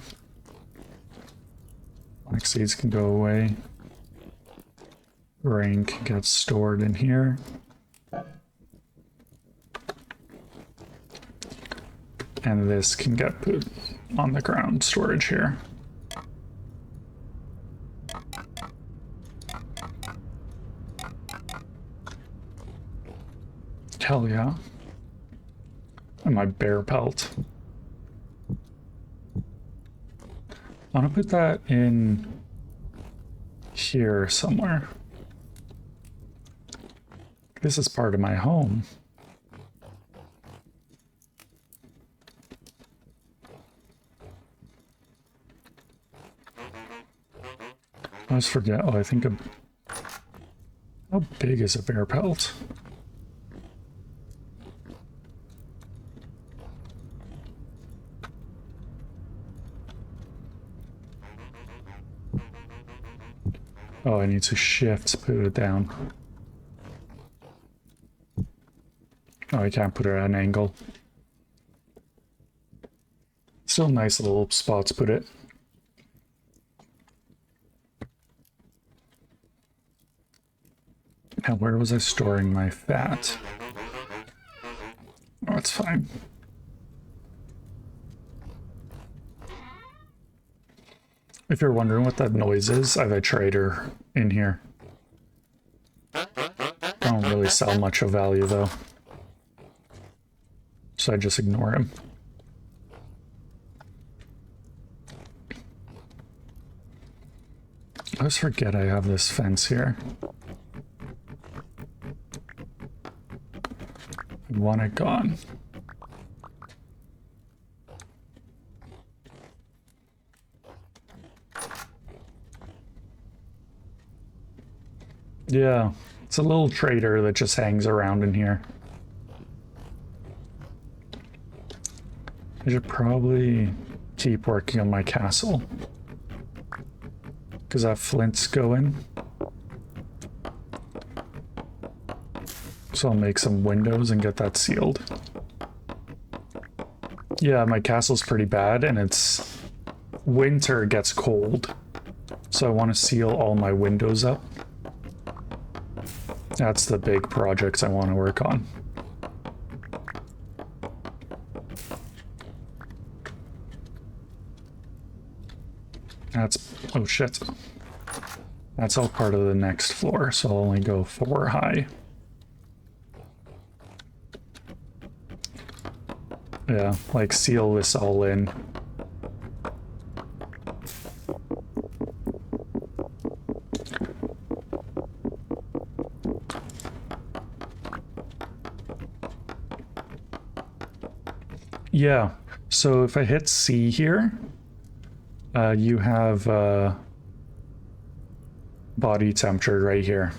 Black seeds can go away. Grain can get stored in here. And this can get put on the ground storage here. Hell yeah. And my bear pelt. I want to put that in here somewhere. This is part of my home. I always forget. Oh, I think how big is a bear pelt? Oh, I need to shift to put it down. Oh, I can't put it at an angle. Still nice little spot to put it. Now, where was I storing my fat? Oh, it's fine. If you're wondering what that noise is, I have a trader in here. Don't really sell much of value, though. So I just ignore him. I always forget I have this fence here. I want it gone. Yeah, it's a little trader that just hangs around in here. I should probably keep working on my castle. Because that flint's going. So I'll make some windows and get that sealed. Yeah, my castle's pretty bad and it's winter gets cold. So I want to seal all my windows up. That's the big projects I want to work on. That's, oh shit. That's all part of the next floor, so I'll only go 4 high. Yeah, like seal this all in. Yeah, so if I hit C here, you have body temperature right here.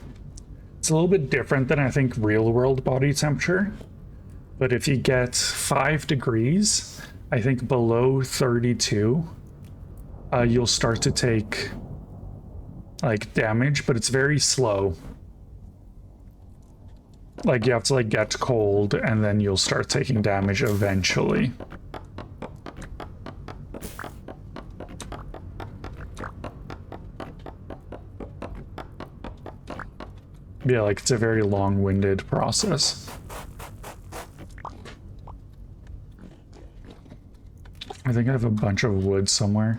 It's a little bit different than I think real world body temperature, but if you get 5 degrees, I think below 32, you'll start to take like damage, but it's very slow. Like you have to like get cold and then you'll start taking damage eventually. Yeah, like it's a very long-winded process. I think I have a bunch of wood somewhere.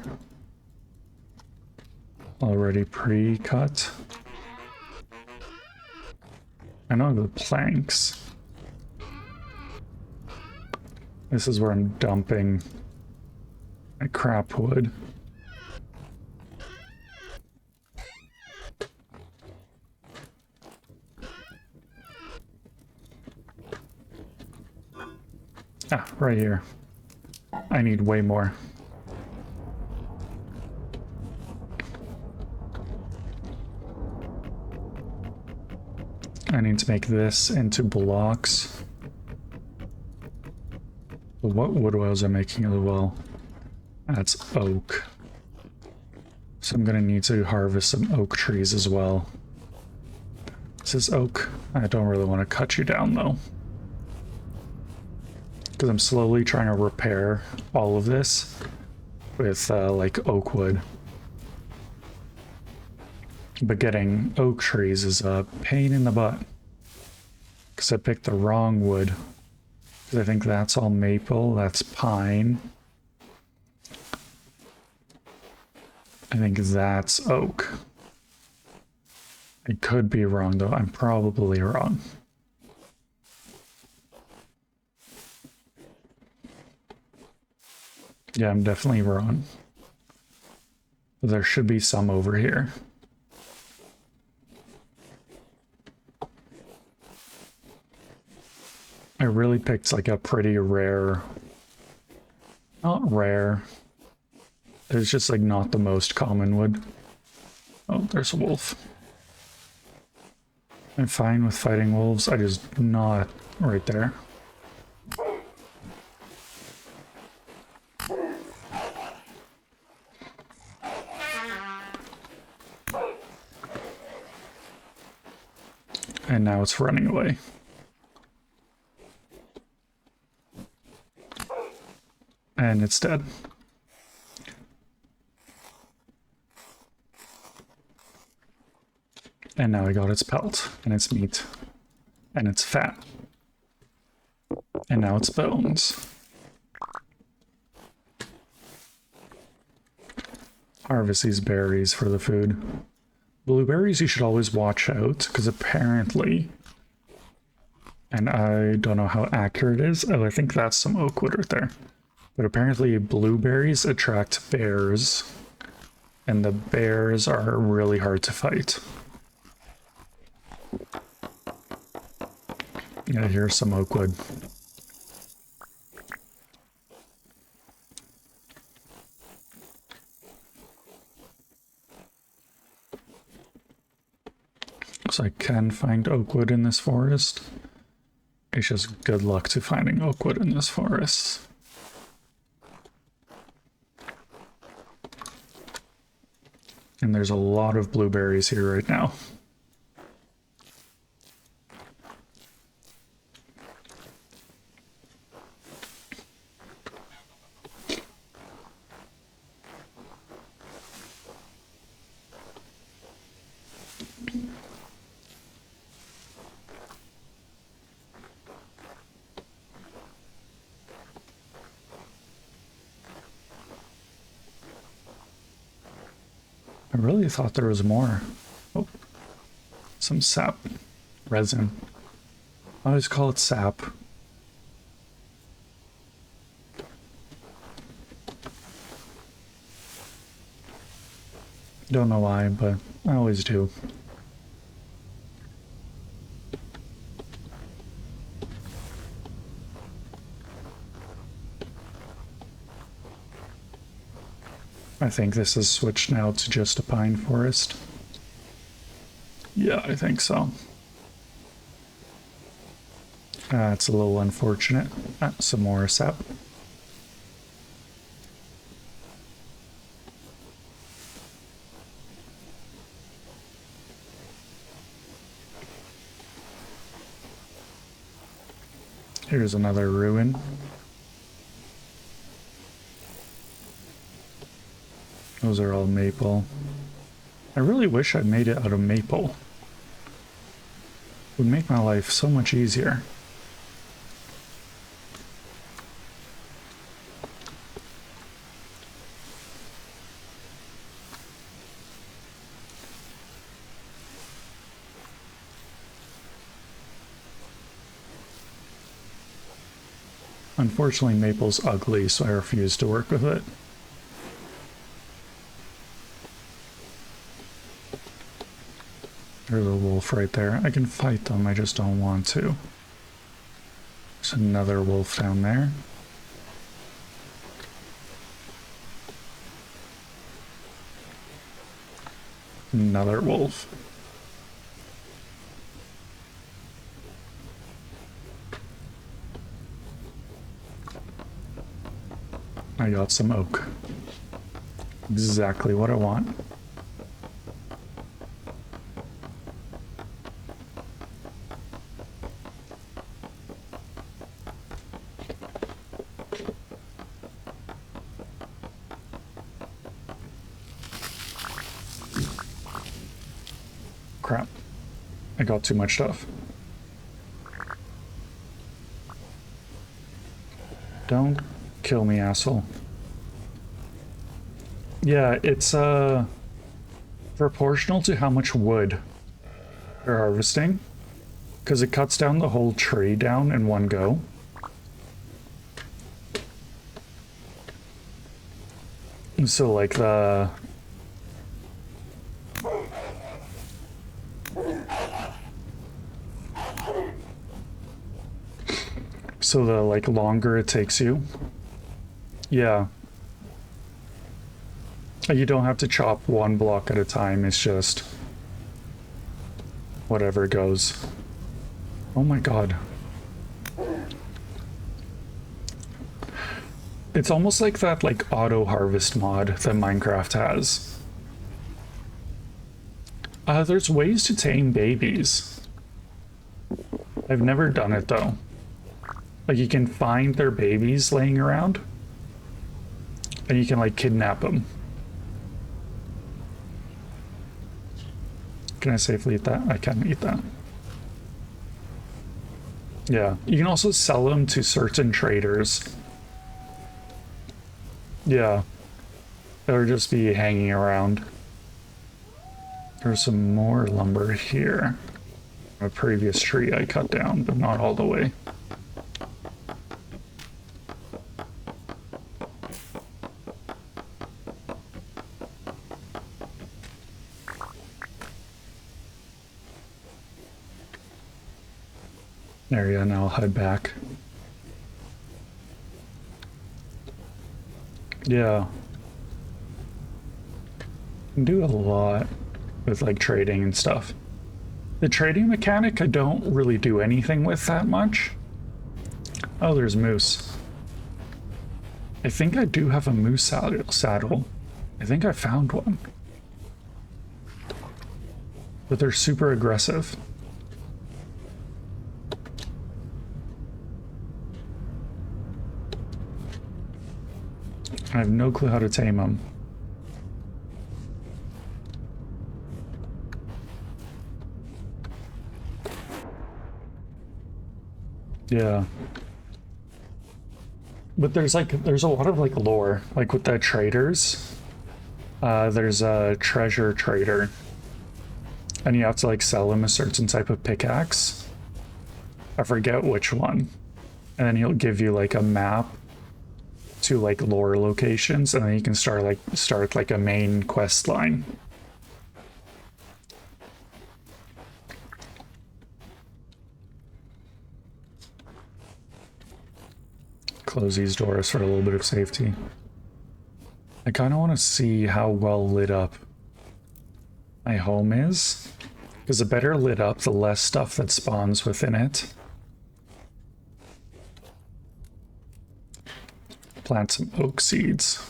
Already pre-cut. I know the planks. This is where I'm dumping my crap wood. Ah, right here. I need way more. I need to make this into blocks. But what wood was I making as well? That's oak. So I'm gonna need to harvest some oak trees as well. This is oak. I don't really want to cut you down though, because I'm slowly trying to repair all of this with like oak wood. But getting oak trees is a pain in the butt, because I picked the wrong wood. Because I think that's all maple, that's pine. I think that's oak. I could be wrong though, I'm probably wrong. Yeah, I'm definitely wrong. There should be some over here. I really picked like a pretty rare, not rare, it's just like not the most common wood. Oh, there's a wolf. I'm fine with fighting wolves, I just not right there. And now it's running away. And it's dead. And now I got its pelt, and its meat, and its fat. And now it's bones. Harvest these berries for the food. Blueberries you should always watch out, because apparently, and I don't know how accurate it is, oh, I think that's some oak wood right there. But apparently blueberries attract bears, and the bears are really hard to fight. Yeah, here's some oak wood. So I can find oak wood in this forest. It's just good luck to finding oak wood in this forest. And there's a lot of blueberries here right now. I really thought there was more. Oh, some sap. Resin. I always call it sap. Don't know why, but I always do. I think this is switched now to just a pine forest. Yeah, I think so. It's a little unfortunate. Some more sap. Here's another ruin. Those are all maple. I really wish I made it out of maple. It would make my life so much easier. Unfortunately, maple's ugly, so I refuse to work with it. There's a wolf right there. I can fight them, I just don't want to. There's another wolf down there. Another wolf. I got some oak. Exactly what I want. Crap. I got too much stuff. Don't kill me, asshole. Yeah, it's proportional to how much wood they're harvesting, because it cuts down the whole tree down in one go. So like the So the like longer it takes you. Yeah. You don't have to chop one block at a time, it's just whatever goes. Oh my god. It's almost like that like auto harvest mod that Minecraft has. There's ways to tame babies. I've never done it though. Like you can find their babies laying around and you can like kidnap them. Can I safely eat that? I can eat that. Yeah, you can also sell them to certain traders. Yeah, they'll just be hanging around. There's some more lumber here. A previous tree I cut down, but not all the way. There, yeah, now I'll head back. Yeah. Can do a lot with like trading and stuff. The trading mechanic I don't really do anything with that much. Oh, there's moose. I think I do have a moose saddle. I think I found one. But they're super aggressive. I have no clue how to tame them. Yeah. But there's a lot of like lore, like with the traders. There's a treasure trader. And you have to like sell him a certain type of pickaxe. I forget which one. And then he'll give you like a map to like lore locations, and then you can start like a main quest line. Close these doors for a little bit of safety. I kind of want to see how well lit up my home is, because the better lit up, the less stuff that spawns within it. Plant some oak seeds.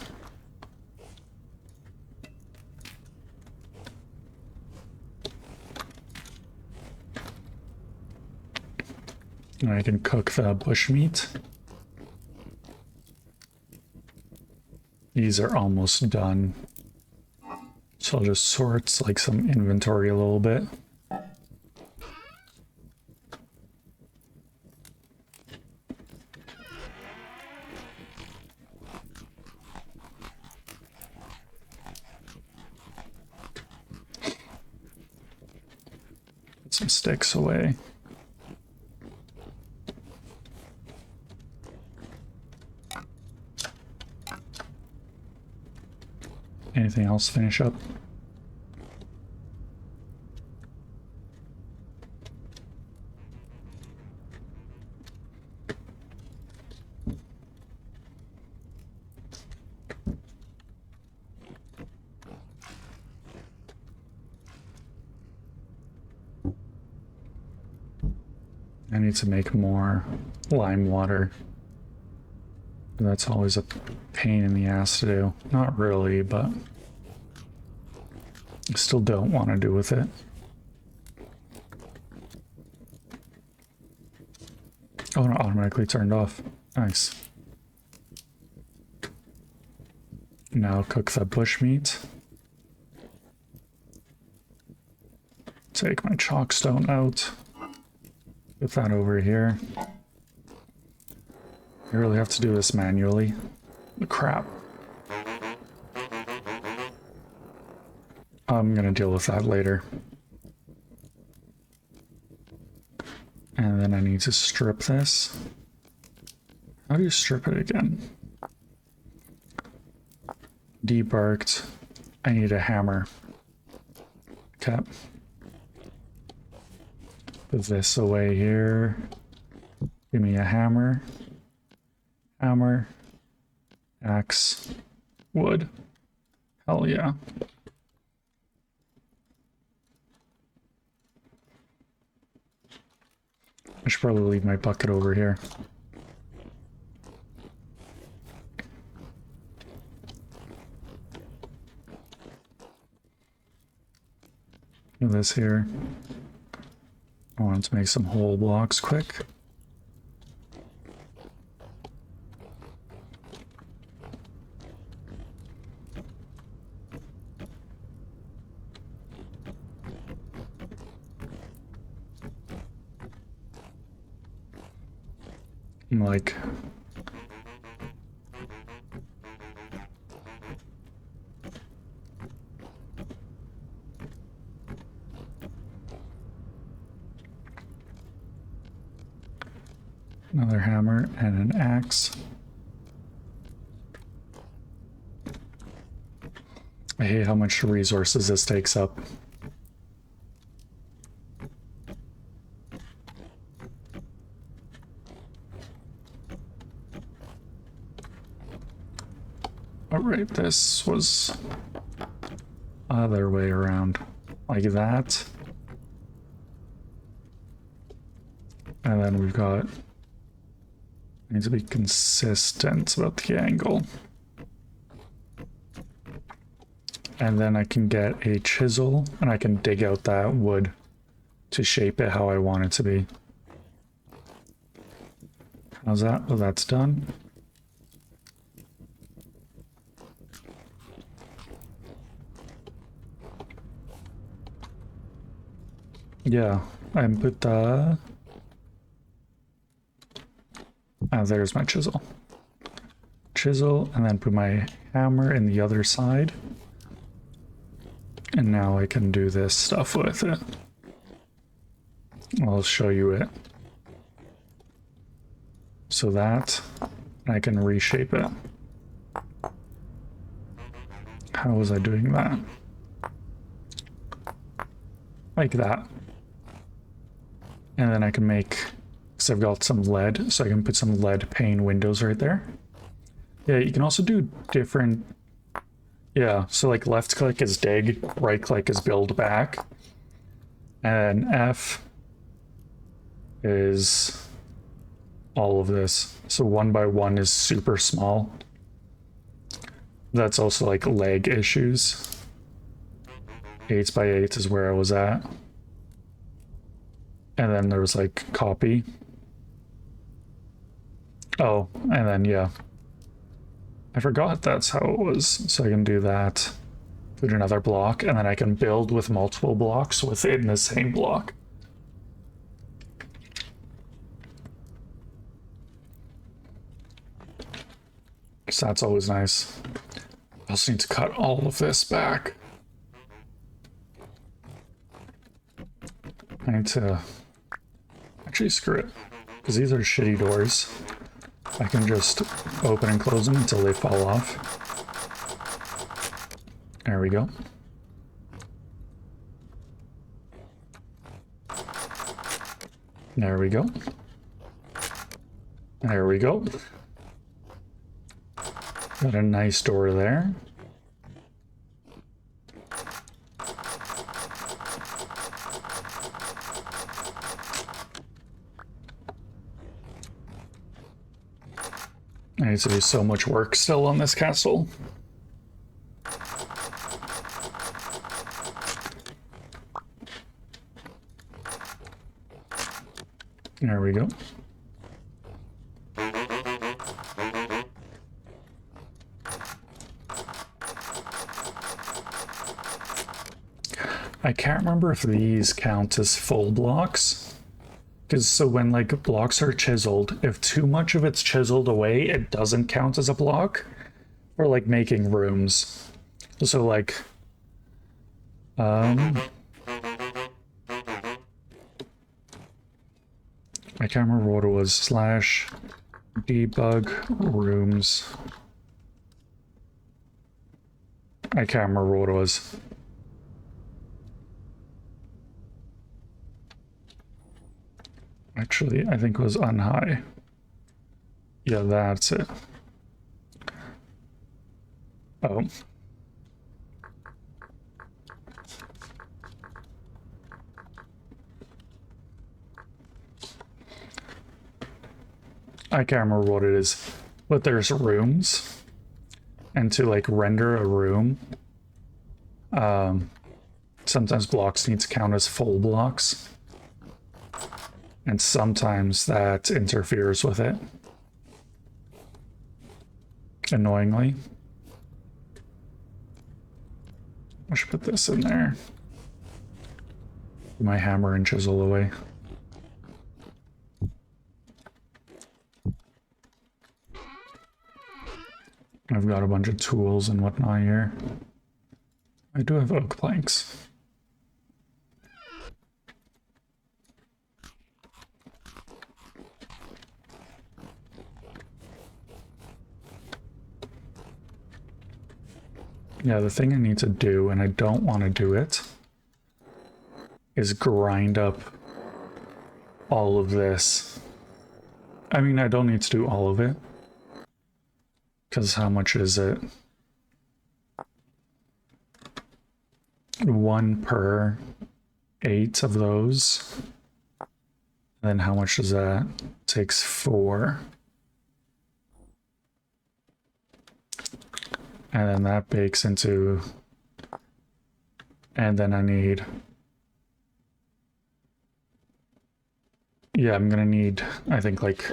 And I can cook the bushmeat. These are almost done. So I'll just sort like some inventory a little bit. Put some sticks away. Anything else finish up? I need to make more lime water. That's always a pain in the ass to do. Not really, but I still don't want to do with it. Oh, no, automatically turned off. Nice. Now cook the bushmeat. Take my chalkstone out. Put that over here. I really have to do this manually. Crap. I'm gonna deal with that later. And then I need to strip this. How do you strip it again? Debarked. I need a hammer. Okay. Put this away here. Give me a hammer, hammer, axe, wood. Hell yeah. I should probably leave my bucket over here. Do this here. I want to make some whole blocks quick. Like another hammer and an axe. I hate how much resources this takes up. Alright, this was other way around, like that. And then we've got, needs to be consistent about the angle. And then I can get a chisel and I can dig out that wood to shape it how I want it to be. How's that? Oh, that's done. Yeah, I put the... there's my chisel. Chisel, and then put my hammer in the other side. And now I can do this stuff with it. I'll show you it. So that, I can reshape it. How was I doing that? Like that. And then I can make, because I've got some lead, so I can put some lead pane windows right there. Yeah, you can also do different, yeah, so like left click is dig, right click is build back, and F is all of this. So 1 by 1 is super small. That's also like lag issues. 8 by 8 is where I was at. And then there was like copy. Oh, and then yeah. I forgot that's how it was. So I can do that, put another block, and then I can build with multiple blocks within the same block. So that's always nice. I also need to cut all of this back. I need to... Actually, screw it. Because these are shitty doors. I can just open and close them until they fall off. There we go. There we go. There we go. Got a nice door there. I need to do so much work still on this castle. There we go. I can't remember if these count as full blocks. Because so when like blocks are chiseled, if too much of it's chiseled away, it doesn't count as a block. Or like making rooms. So like I can't remember what it was. Slash debug rooms. I can't remember what it was. Actually, I think it was unhigh. Yeah, that's it. Oh. I can't remember what it is, but there's rooms, and to like render a room, sometimes blocks need to count as full blocks, and sometimes that interferes with it, annoyingly. I should put this in there. Put my hammer and chisel away. I've got a bunch of tools and whatnot here. I do have oak planks. Yeah, the thing I need to do, and I don't want to do it, is grind up all of this. I mean, I don't need to do all of it, because how much is it? 1 per 8 of those. And then how much does that? Takes 4. And then that bakes into, and then I need, yeah, I'm gonna need, I think like,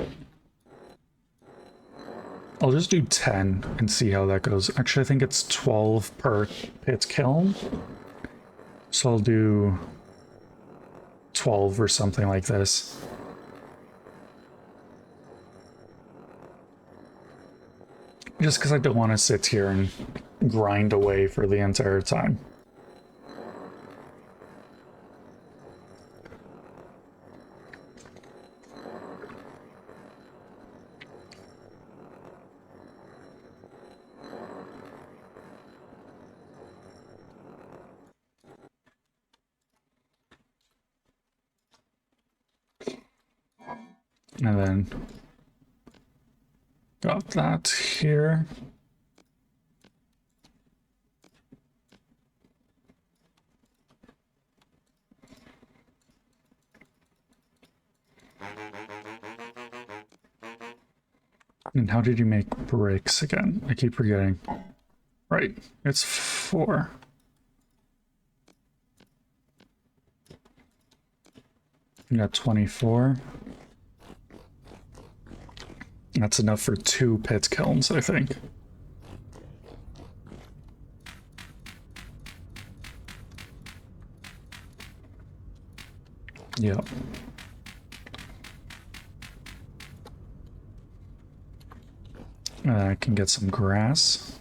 I'll just do 10 and see how that goes. Actually, I think it's 12 per pit kiln. So I'll do 12 or something like this. Just because I don't want to sit here and grind away for the entire time. And then got that here. And how did you make bricks again? I keep forgetting. Right, it's 4. You got 24. That's enough for 2 pit kilns, I think. Yep. I can get some grass.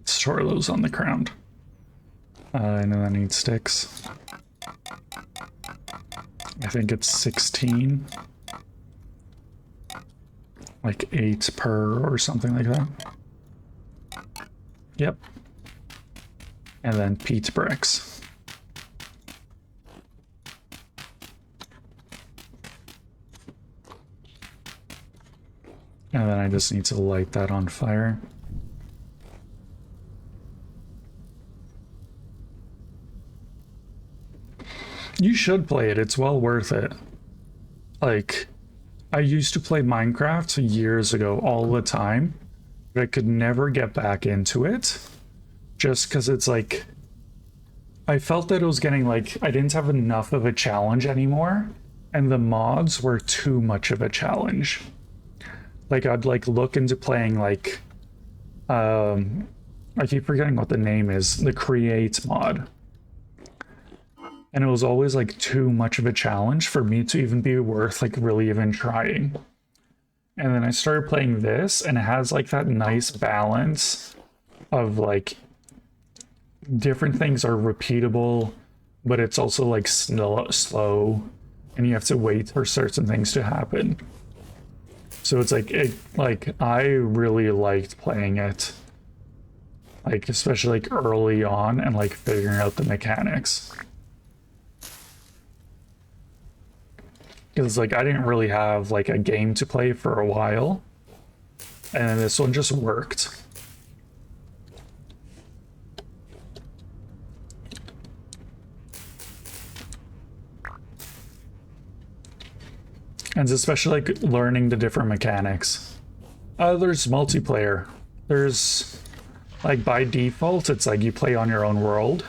Store those on the ground. I know I need sticks. I think it's 16. Like 8 per or something like that. Yep. And then peat bricks. And then I just need to light that on fire. You should play it, it's well worth it. Like, I used to play Minecraft years ago all the time, but I could never get back into it. Just because it's like, I felt that it was getting like, I didn't have enough of a challenge anymore, and the mods were too much of a challenge. Like, I'd like look into playing like, I keep forgetting what the name is, the create mod. And it was always like too much of a challenge for me to even be worth like really even trying. And then I started playing this, and it has like that nice balance of like different things are repeatable, but it's also like slow, and you have to wait for certain things to happen. So it's like I really liked playing it, like especially like early on and like figuring out the mechanics. Because like I didn't really have like a game to play for a while, and this one just worked. And it's especially like learning the different mechanics. There's multiplayer. There's like by default, it's like you play on your own world,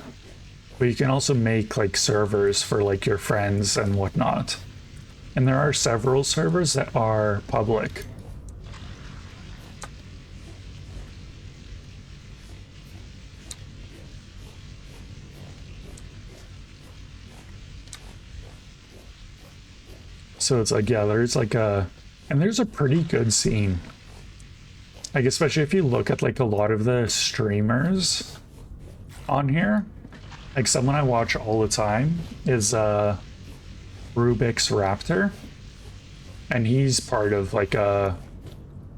but you can also make like servers for like your friends and whatnot. And there are several servers that are public. So it's like, yeah, there's like and there's a pretty good scene. Like, especially if you look at like a lot of the streamers on here, like someone I watch all the time is Rubik's Raptor, and he's part of like a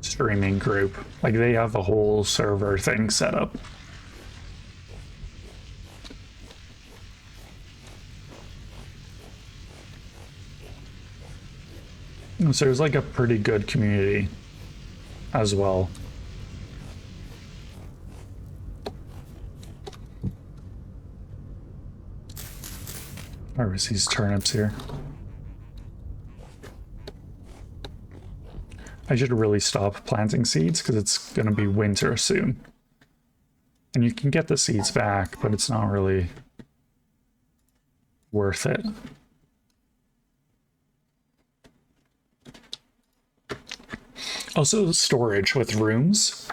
streaming group. Like they have a whole server thing set up. So there's like a pretty good community as well. Harvest these turnips here. I should really stop planting seeds because it's going to be winter soon. And you can get the seeds back, but it's not really worth it. Also, storage with rooms.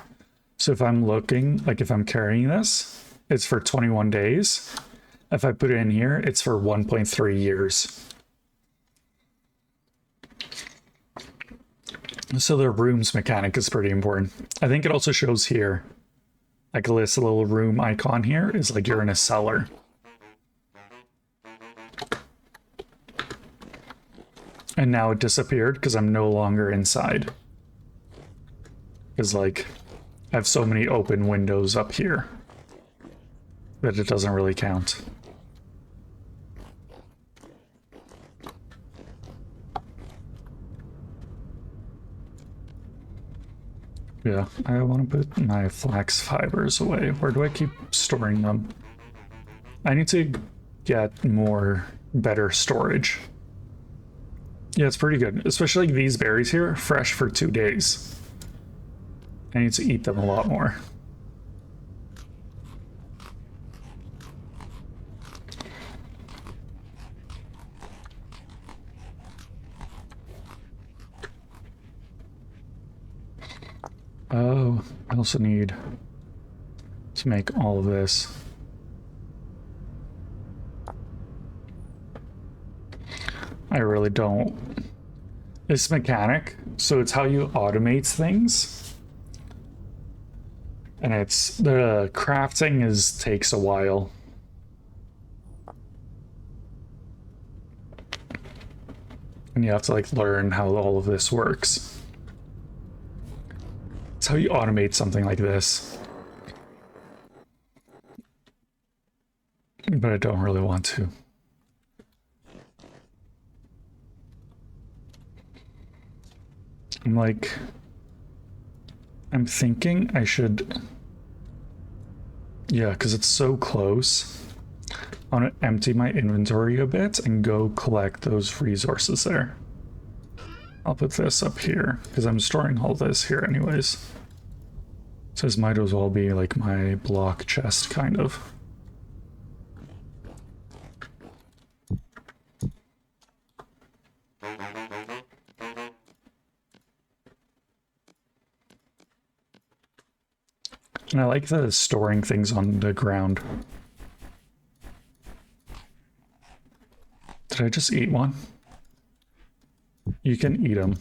So if I'm looking, like if I'm carrying this, it's for 21 days. If I put it in here, it's for 1.3 years. So the rooms mechanic is pretty important. I think it also shows here, like this little room icon here is like you're in a cellar. And now it disappeared because I'm no longer inside. Because like I have so many open windows up here that it doesn't really count. Yeah, I want to put my flax fibers away. Where do I keep storing them? I need to get better storage. Yeah, it's pretty good. Especially like these berries here, fresh for 2 days. I need to eat them a lot more. Oh, I also need to make all of this. I really don't. It's mechanic, so it's how you automate things. And it's the crafting takes a while. And you have to like learn how all of this works. It's how you automate something like this. But I don't really want to. I'm thinking I should, yeah, because it's so close. I want to empty my inventory a bit and go collect those resources there. I'll put this up here because I'm storing all this here anyways. So this might as well be like my block chest kind of. And I like the storing things on the ground. Did I just eat one? You can eat them.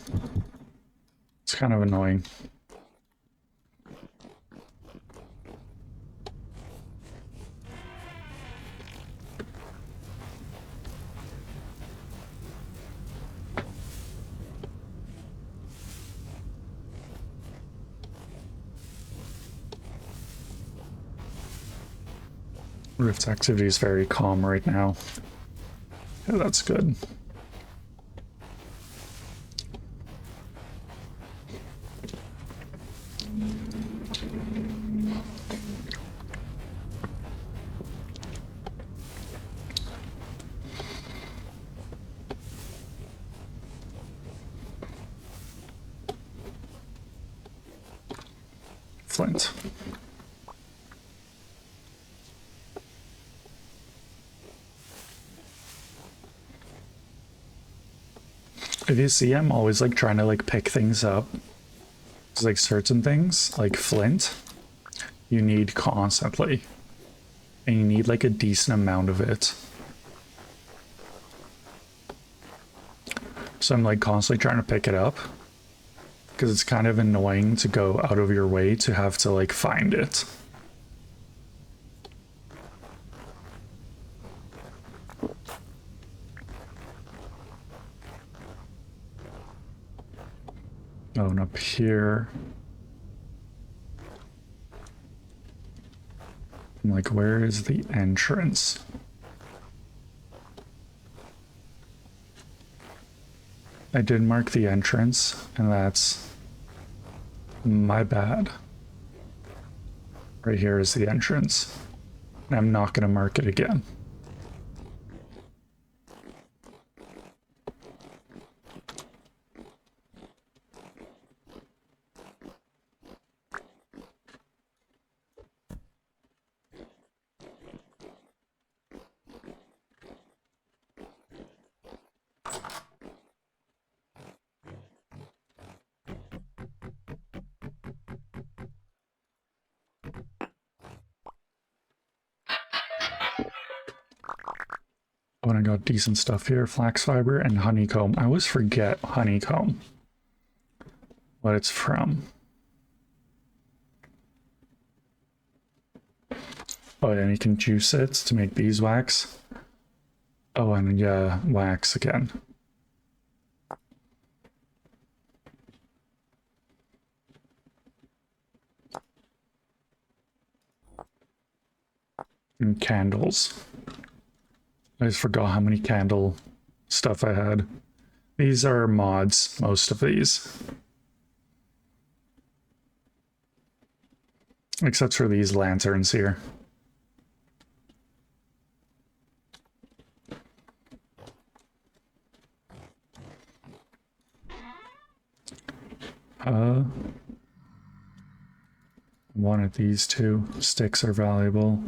It's kind of annoying. Rift's activity is very calm right now. Yeah, that's good. Flint. If you see, I'm always like trying to like pick things up. It's like certain things, like flint, you need constantly. And you need like a decent amount of it. So I'm like constantly trying to pick it up. Because it's kind of annoying to go out of your way to have to like find it. Oh, and up here. I'm like, where is the entrance? I did mark the entrance, and that's my bad. Right here is the entrance. And I'm not going to mark it again. Oh, and I got decent stuff here. Flax fiber and honeycomb. I always forget honeycomb. What it's from. Oh, and you can juice it to make beeswax. Oh, and yeah, wax again. And candles. I just forgot how many candle stuff I had. These are mods, most of these. Except for these lanterns here. One of these two sticks are valuable.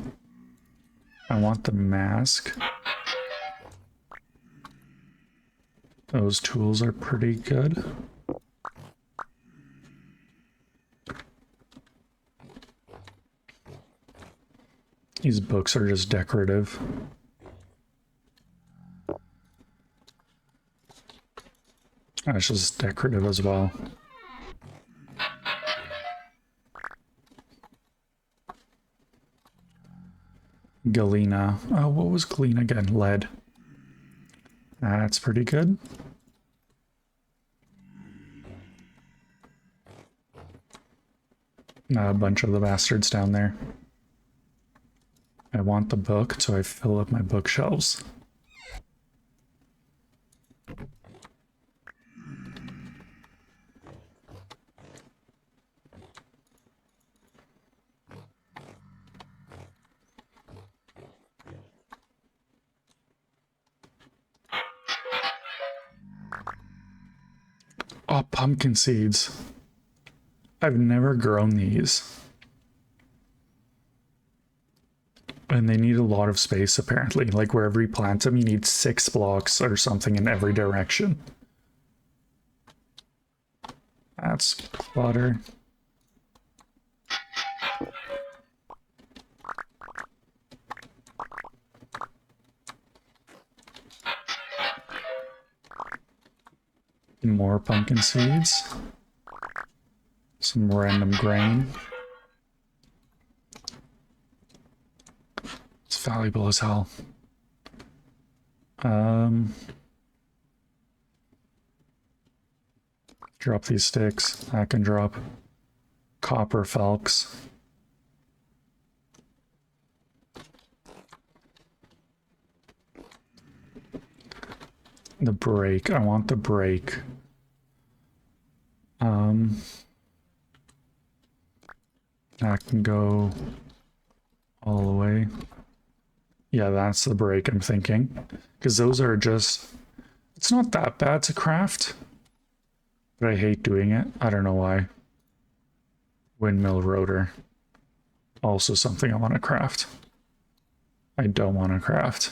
I want the mask. Those tools are pretty good. These books are just decorative. It's just decorative as well. Galena. Oh, what was Galena again? Lead. That's pretty good. A bunch of the bastards down there. I want the book, so I fill up my bookshelves. Oh, pumpkin seeds. I've never grown these. And they need a lot of space, apparently. Like, wherever you plant them, you need 6 blocks or something in every direction. That's clutter. More pumpkin seeds. Some random grain. It's valuable as hell. Drop these sticks. I can drop copper felks. The brake. I want the brake. That can go all the way. Yeah, that's the brake I'm thinking. Because those are just... It's not that bad to craft. But I hate doing it. I don't know why. Windmill rotor. Also something I want to craft. I don't want to craft.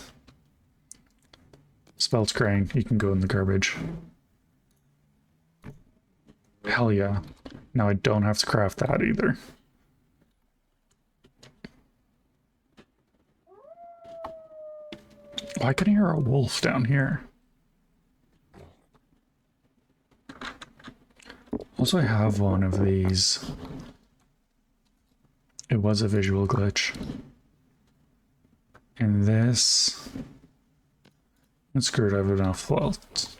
Spelt crane, you can go in the garbage. Hell yeah. Now I don't have to craft that either. Oh, I can hear a wolf down here. Also, I have one of these. It was a visual glitch. And this... It's screwed, I have enough fault.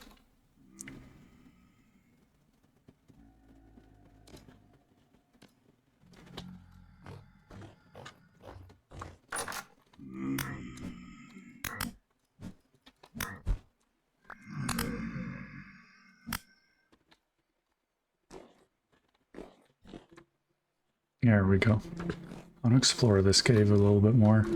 There we go. I want to explore this cave a little bit more.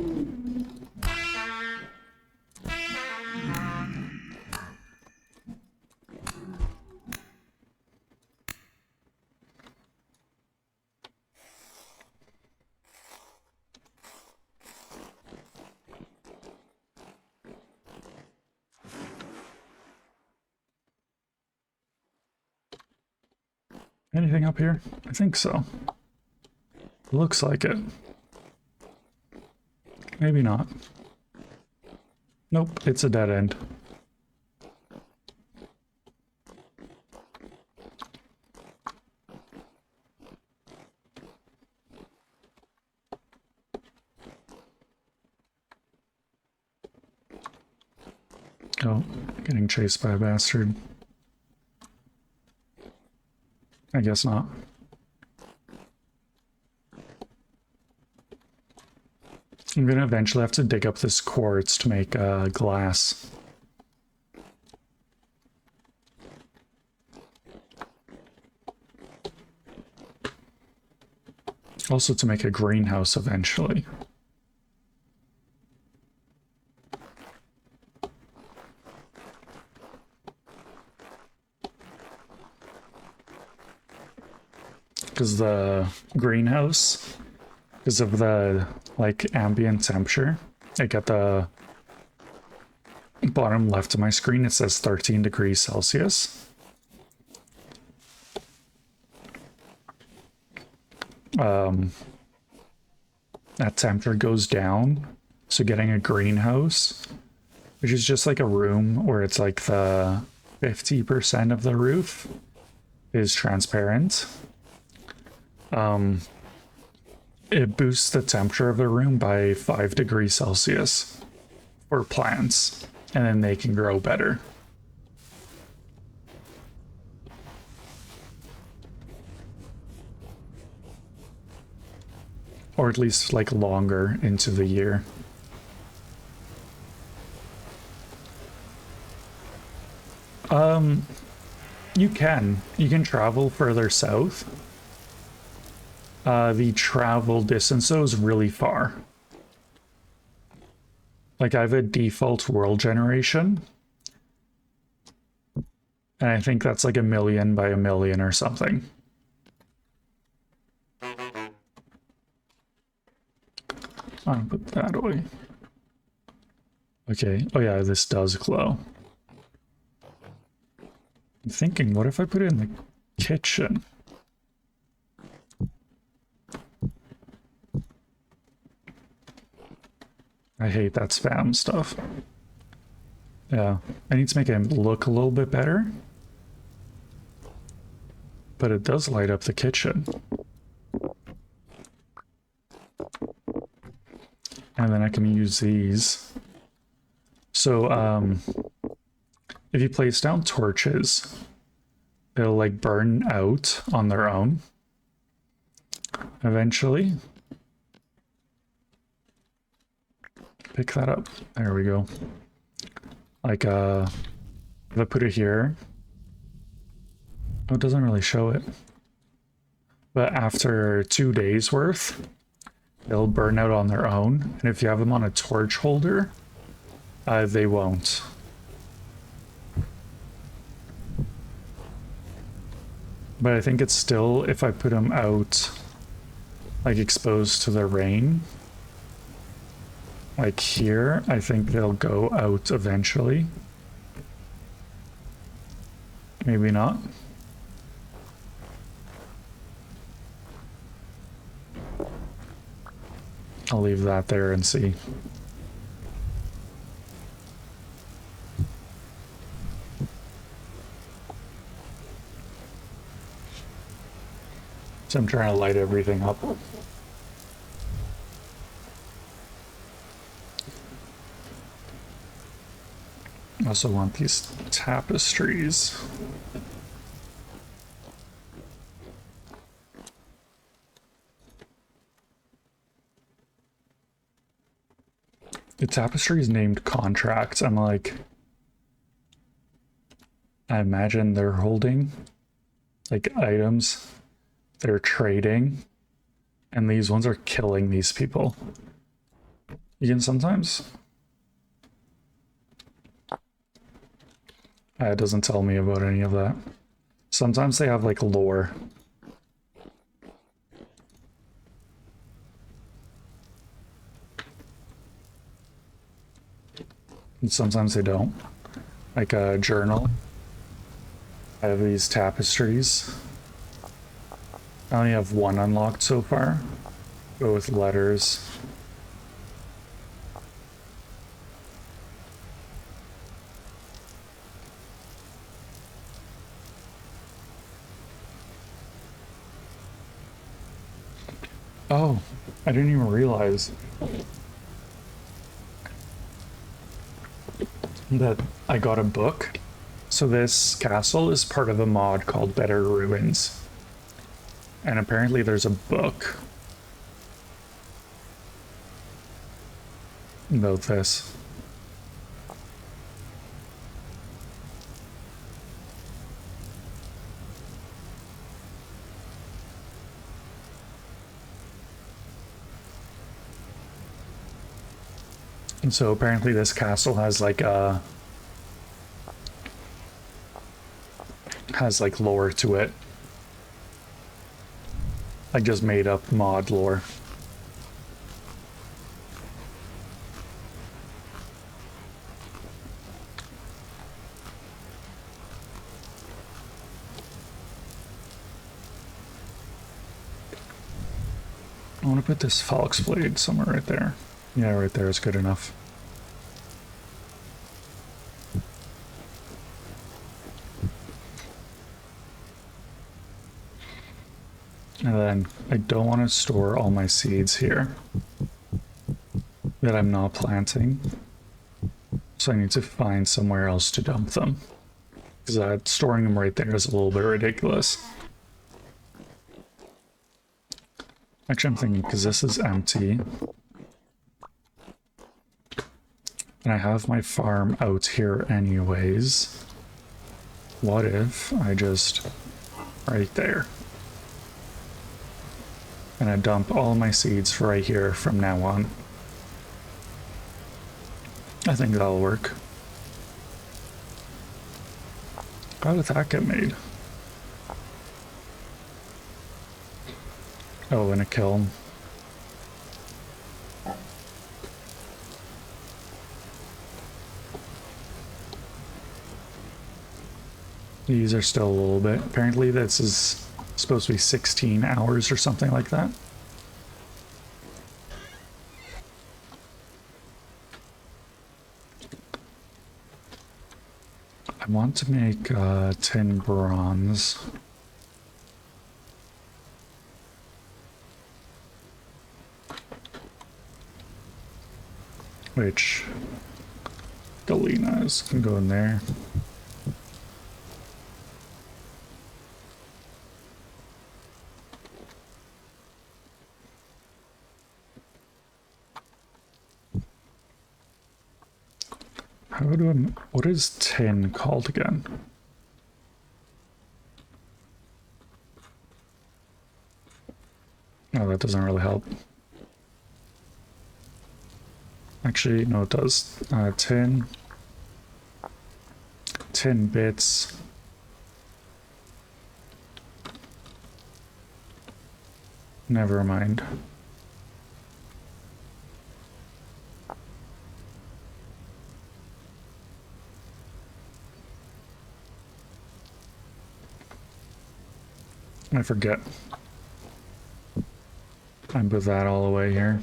Anything up here? I think so. Looks like it. Maybe not. Nope, it's a dead end. Oh, getting chased by a bastard. I guess not. I'm gonna eventually have to dig up this quartz to make glass. Also to make a greenhouse eventually. Because the greenhouse, because of the like ambient temperature, I get the bottom left of my screen, it says 13 degrees Celsius. That temperature goes down, so getting a greenhouse, which is just like a room where it's like the 50% of the roof is transparent. It boosts the temperature of the room by 5 degrees Celsius for plants, and then they can grow better. Or at least like longer into the year. You can travel further south. The travel distance though is really far. Like I have a default world generation. And I think that's like 1,000,000 by 1,000,000 or something. I'll put that away. Okay. Oh yeah, this does glow. I'm thinking, what if I put it in the kitchen? I hate that spam stuff. Yeah, I need to make it look a little bit better. but it does light up the kitchen. And then I can use these. So, if you place down torches, they'll like burn out on their own eventually. Pick that up. There we go. Like, if I put it here, oh, it doesn't really show it. But after 2 days worth, they'll burn out on their own. And if you have them on a torch holder, they won't. But I think it's still, if I put them out, like exposed to the rain, like here, I think they'll go out eventually. Maybe not. I'll leave that there and see. So I'm trying to light everything up. I also want these tapestries. The tapestry is named contracts. I'm like, I imagine they're holding like items, they're trading, and these ones are killing these people. You can sometimes. It doesn't tell me about any of that. Sometimes they have like lore. And sometimes they don't. Like a journal. I have these tapestries. I only have one unlocked so far. Go with letters. Oh, I didn't even realize that I got a book. So this castle is part of a mod called Better Ruins. And apparently there's a book about this. And so apparently this castle has like a lore to it. I just made up mod lore. I want to put this Falx blade somewhere right there. Yeah, right there is good enough. And then I don't want to store all my seeds here that I'm not planting. So I need to find somewhere else to dump them. Because storing them right there is a little bit ridiculous. Actually, I'm thinking because this is empty. And I have my farm out here anyways. What if I just... right there. And I dump all my seeds right here from now on. I think that'll work. How did that get made? Oh, in a kiln. These are still a little bit. Apparently this is supposed to be 16 hours or something like that. I want to make tin bronze. which Galenas can go in there. What is tin called again? Oh, that doesn't really help. Actually, no, it does. Tin bits. Never mind. I forget. I put that all away here.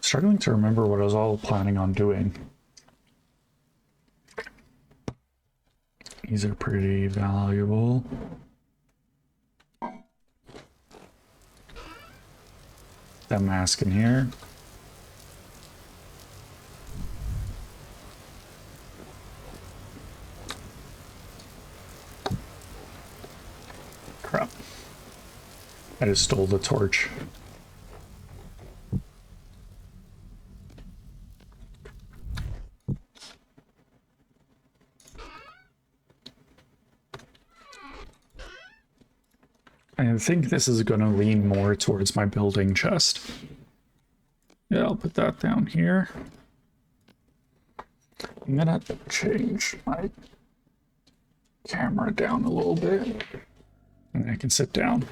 Struggling to remember what I was all planning on doing. These are pretty valuable. That mask in here. Crap. I just stole the torch. I think this is going to lean more towards my building chest. Yeah, I'll put that down here. I'm going to change my camera down a little bit. And I can sit down.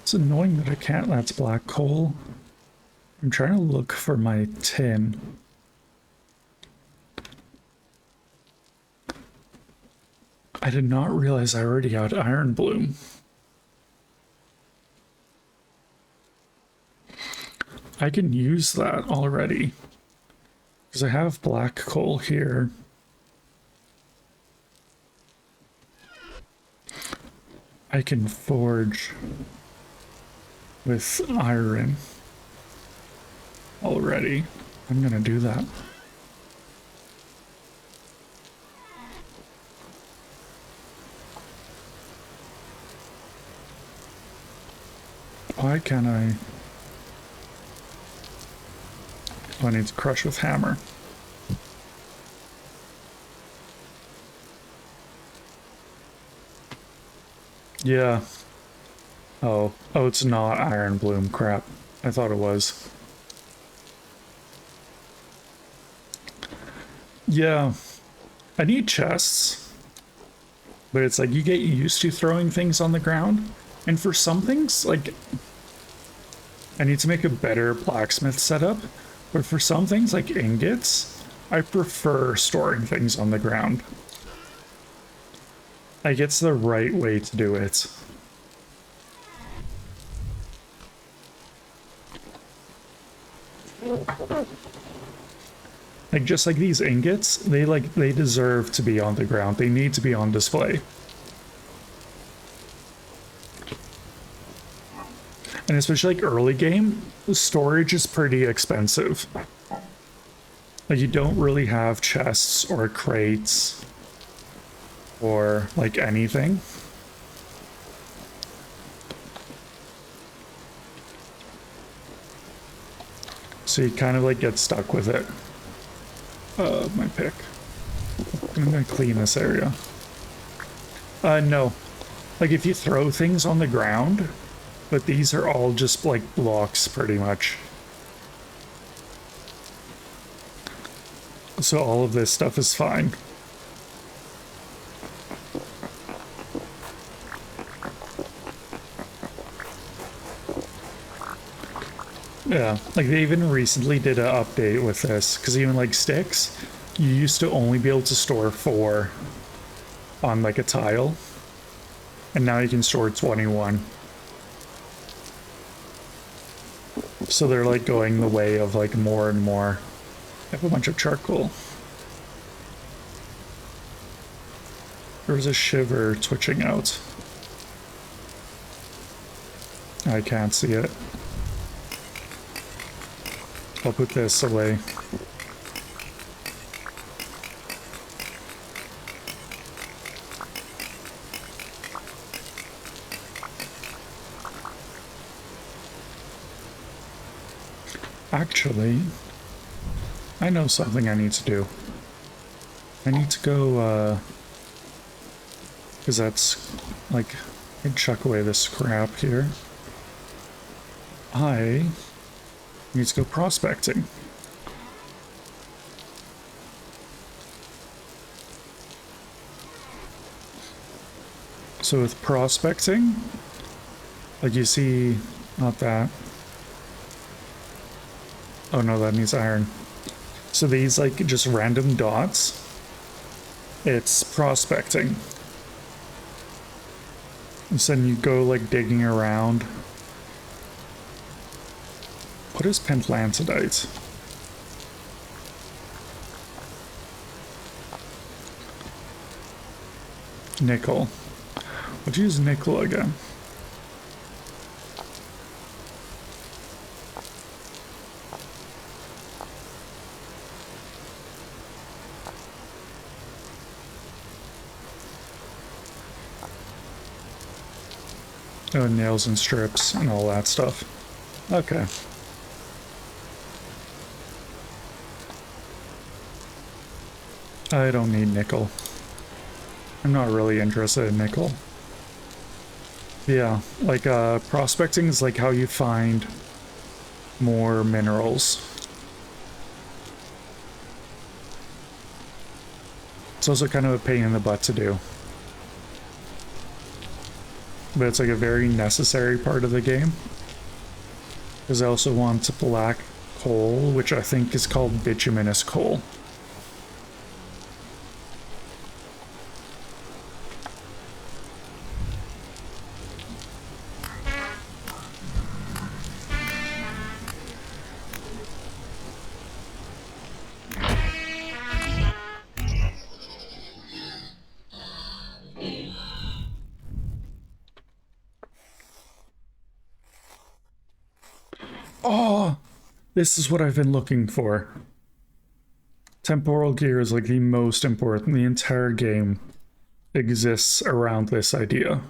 It's annoying that I can't. That's black coal. I'm trying to look for my tin. I did not realize I already had iron bloom. I can use that already because I have black coal here. I can forge with iron already. I'm gonna do that. Why can't I? Oh, I need to crush with hammer. Yeah. Oh, it's not iron bloom. Crap. I thought it was. Yeah. I need chests. But it's like you get used to throwing things on the ground. And for some things, like, I need to make a better blacksmith setup. But for some things, like ingots, I prefer storing things on the ground. Like, it's the right way to do it. Like, just like these ingots, they deserve to be on the ground. They need to be on display. And especially like early game, storage is pretty expensive. Like, you don't really have chests or crates or like anything. So you kind of like get stuck with it. My pick. I'm gonna clean this area. No. Like, if you throw things on the ground, but these are all just like blocks pretty much. So all of this stuff is fine. Yeah, like they even recently did an update with this, because even like sticks, you used to only be able to store 4 on like a tile, and now you can store 21. So they're like going the way of like more and more. I have a bunch of charcoal. There's a shiver twitching out. I can't see it. I'll put this away. Actually, I know something I need to do. I need to go, because that's, like, I chuck away this crap here. I need to go prospecting. So with prospecting, like you see, not that. Oh no, that needs iron. So these like just random dots, it's prospecting. So then you go like digging around. What is pentlantidite? Nickel. What is nickel again? Oh, nails and strips and all that stuff. Okay. I don't need nickel. I'm not really interested in nickel. Yeah, like prospecting is like how you find more minerals. It's also kind of a pain in the butt to do. But it's like a very necessary part of the game. Because I also want black coal, which I think is called bituminous coal. Oh, this is what I've been looking for. Temporal gear is like the most important. The entire game exists around this idea.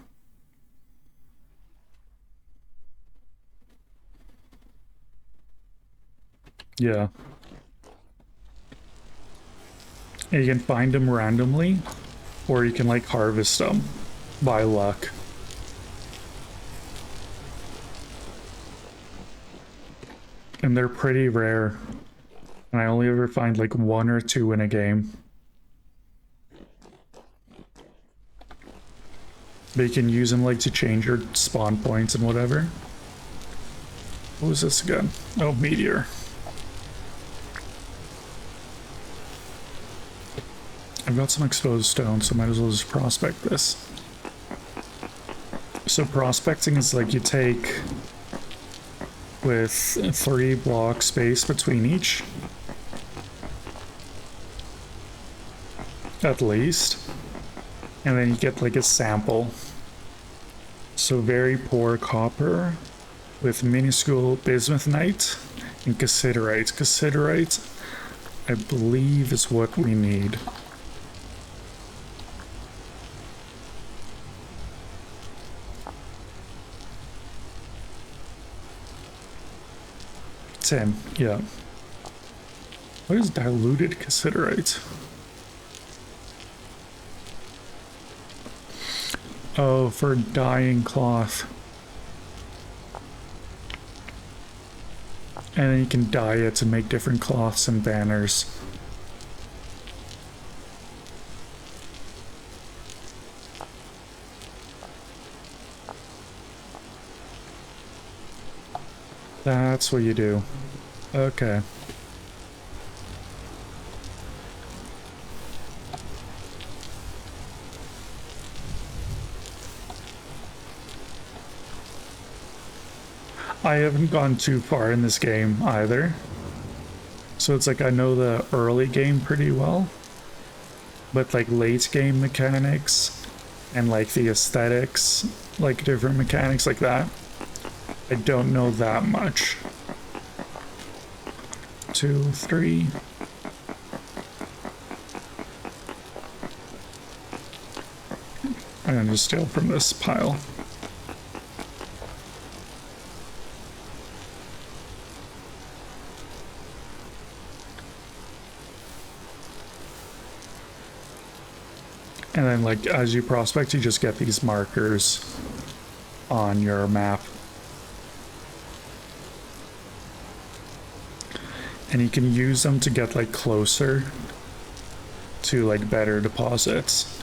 Yeah. And you can find them randomly, or you can like harvest them by luck. And they're pretty rare. And I only ever find like 1 or 2 in a game. But you can use them like to change your spawn points and whatever. What was this again? Oh, meteor. I've got some exposed stone, so might as well just prospect this. So prospecting is like you take with 3 block space between each. At least. And then you get like a sample. So very poor copper with minuscule bismuthnite and cassiterite. Cassiterite, I believe, is what we need. Tin, yeah. What is diluted cassiterite? Oh, for dyeing cloth. And then you can dye it to make different cloths and banners. That's what you do. Okay. I haven't gone too far in this game either. So it's like I know the early game pretty well, but like late game mechanics and like the aesthetics, like different mechanics like that, I don't know that much. 2, 3. I'm gonna just steal from this pile. And then, like, as you prospect, you just get these markers on your map. And you can use them to get, like, closer to, like, better deposits.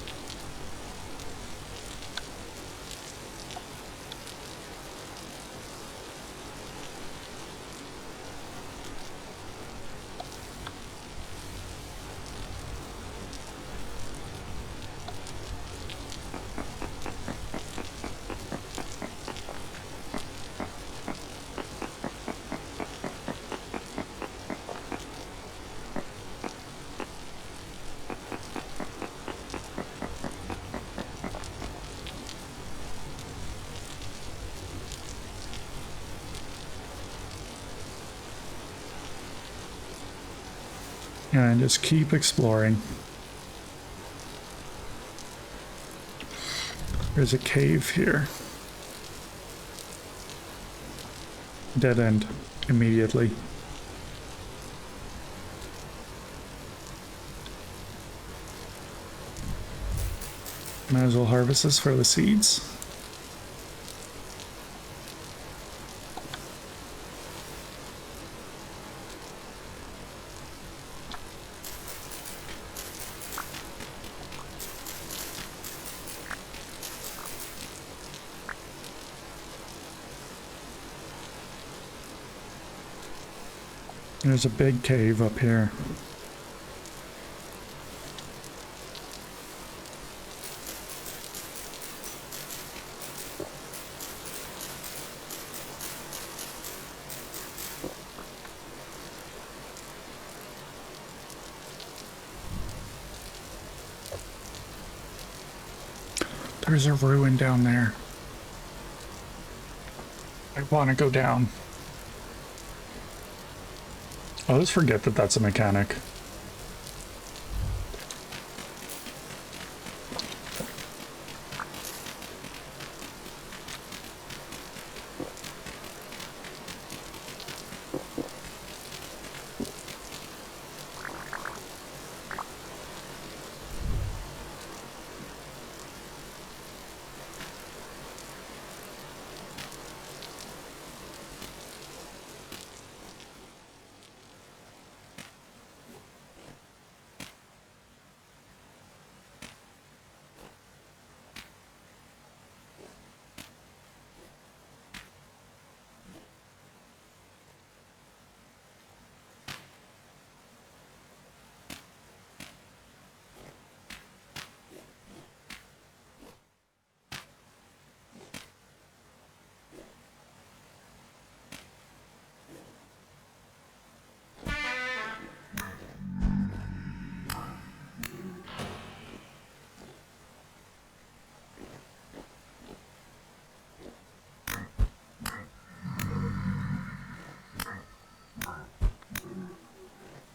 And just keep exploring. There's a cave here. Dead end immediately. Might as well harvest this for the seeds. There's a big cave up here. There's a ruin down there. I want to go down. I always forget that that's a mechanic.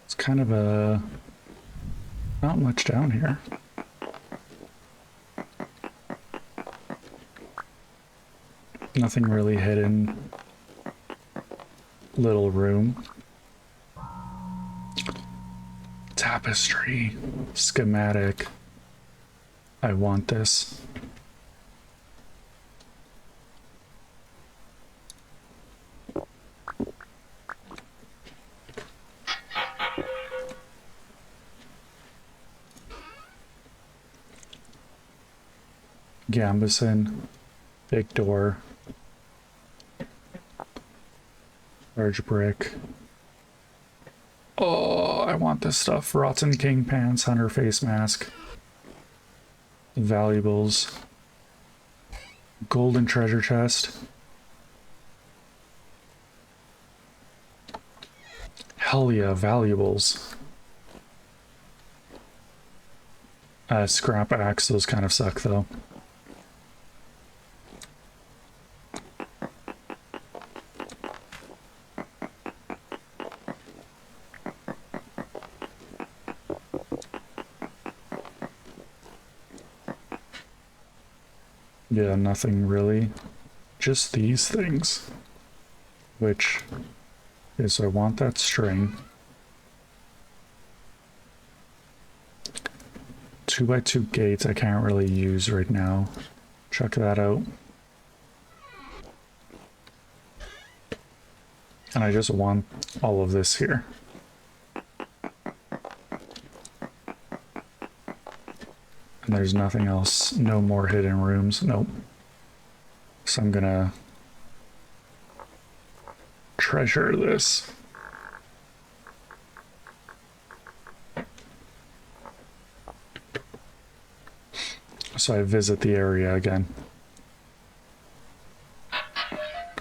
It's kind of a... not much down here. Nothing really hidden. Little room. Tapestry. Schematic. I want this. Gambison. Big door. Large brick. Oh, I want this stuff. Rotten king pants, hunter face mask. Valuables. Golden treasure chest. Hell yeah, valuables. Scrap axe, those kind of suck though. Yeah, nothing really. Just these things. Which is, so I want that string. 2x2 gates I can't really use right now. Check that out. And I just want all of this here. And there's nothing else. No more hidden rooms. Nope. So I'm gonna treasure this. So I visit the area again.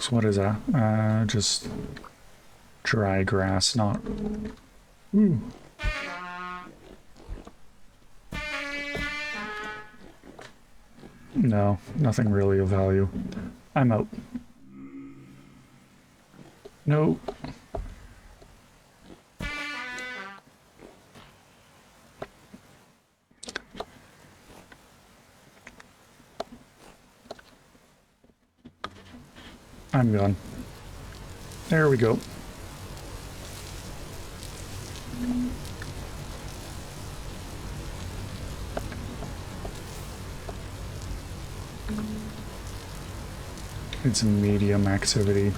So what is that? Just dry grass, not... Ooh. No, nothing really of value. I'm out. No. I'm gone. There we go. It's medium activity.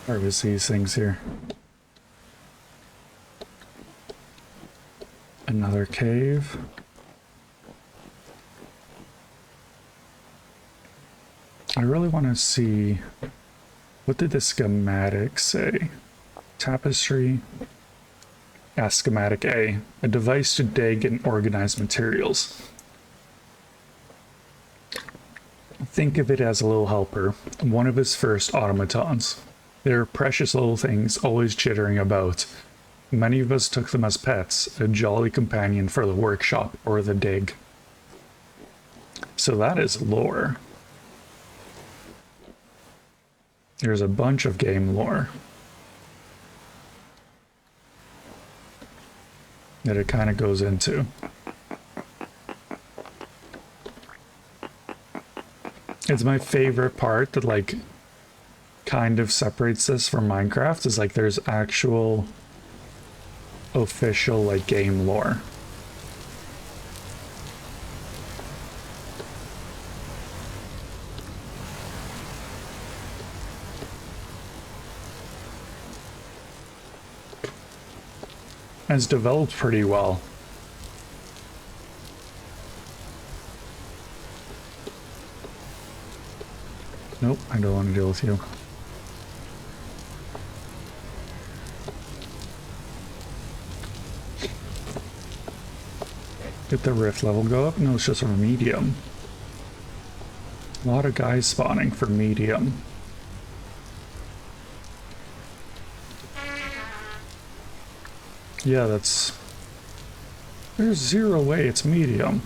Harvest these things here. Another cave. I really want to see, what did the schematic say? Tapestry. Yeah, schematic A. A device to dig and organize materials. Think of it as a little helper, one of his first automatons. They're precious little things, always chittering about. Many of us took them as pets, a jolly companion for the workshop or the dig. So that is lore. There's a bunch of game lore that it kind of goes into. It's my favorite part that like kind of separates this from Minecraft is like there's actual official like game lore. And it's developed pretty well. Nope, I don't want to deal with you. Did the rift level go up? No, it's just for medium. A lot of guys spawning for medium. Yeah, that's... There's zero way it's medium.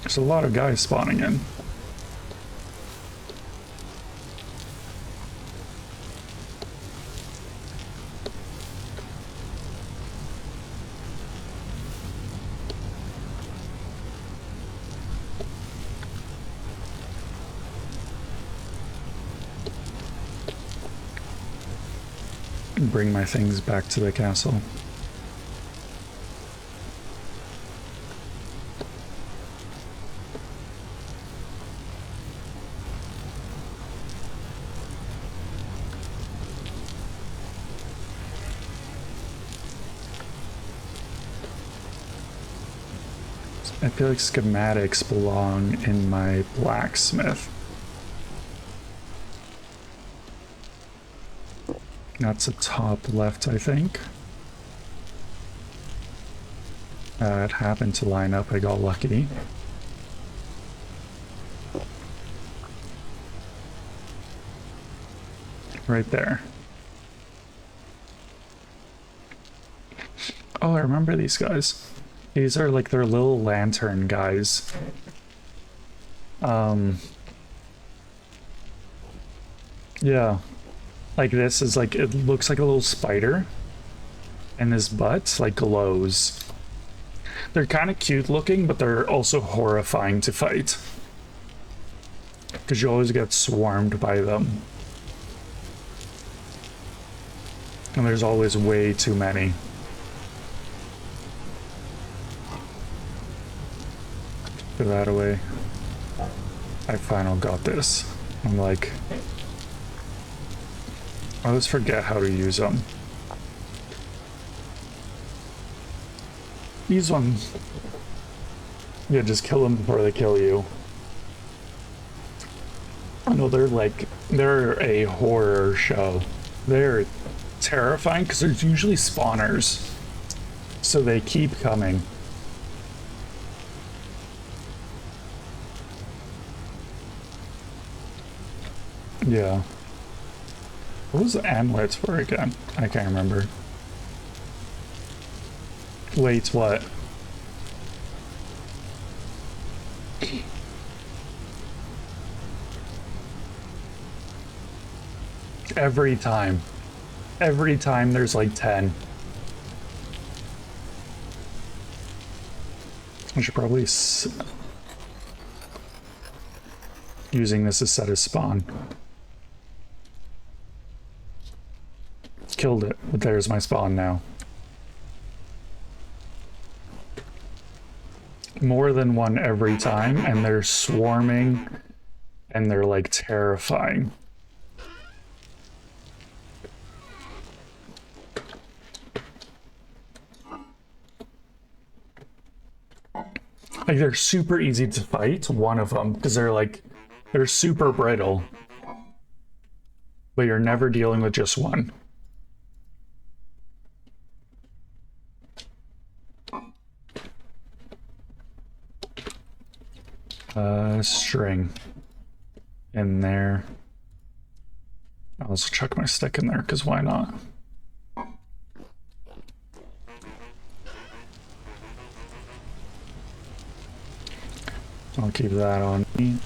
There's a lot of guys spawning in. Bring my things back to the castle. I feel like schematics belong in my blacksmith. That's a top left, I think. It happened to line up, I got lucky. Right there. Oh, I remember these guys. These are like their little lantern guys. Yeah. Like this is like, it looks like a little spider. And his butt like glows. They're kind of cute looking, but they're also horrifying to fight. Because you always get swarmed by them. And there's always way too many. Put that away. I finally got this. I'm like, I always forget how to use them. These ones, yeah, just kill them before they kill you. I know they're a horror show. They're terrifying because there's usually spawners, so they keep coming. Yeah. What was the amulets for again? I can't remember. Wait, what? Every time. Every time there's like 10. I should probably using this as set as spawn. Killed it, but there's my spawn now. More than one every time, and they're swarming, and they're like terrifying. Like they're super easy to fight, one of them, because they're super brittle. But you're never dealing with just one. String in there. I'll also chuck my stick in there, because why not? I'll keep that on me.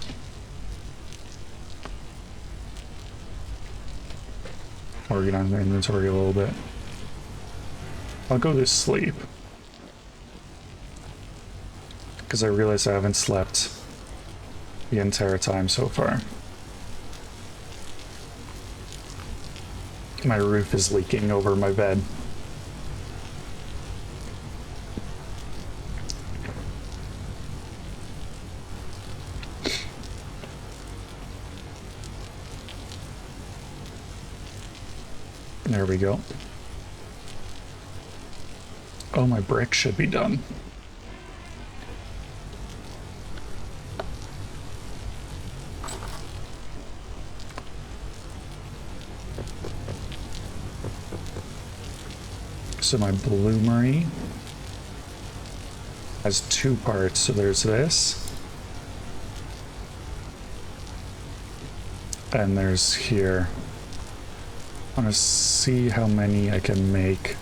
Organize my inventory a little bit. I'll go to sleep. Because I realize I haven't slept the entire time so far. My roof is leaking over my bed. There we go. Oh, my brick should be done. So my bloomery has two parts. So there's this. And there's here. I want to see how many I can make.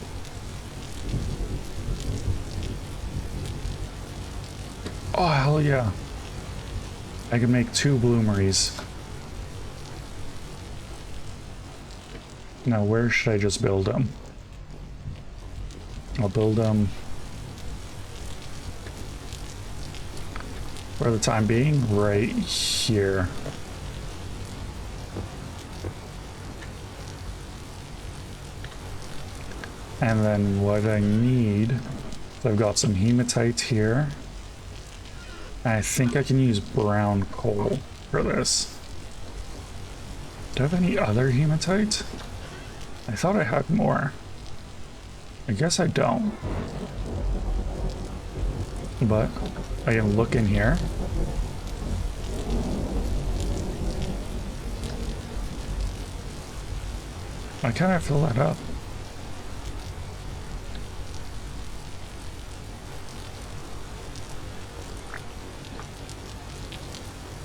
Oh, hell yeah. I can make 2 bloomeries. Now, where should I just build them? I'll build them for the time being right here. And then what I need, I've got some hematite here. I think I can use brown coal for this. Do I have any other hematite? I thought I had more. I guess I don't. But I can look in here. I kind of fill that up.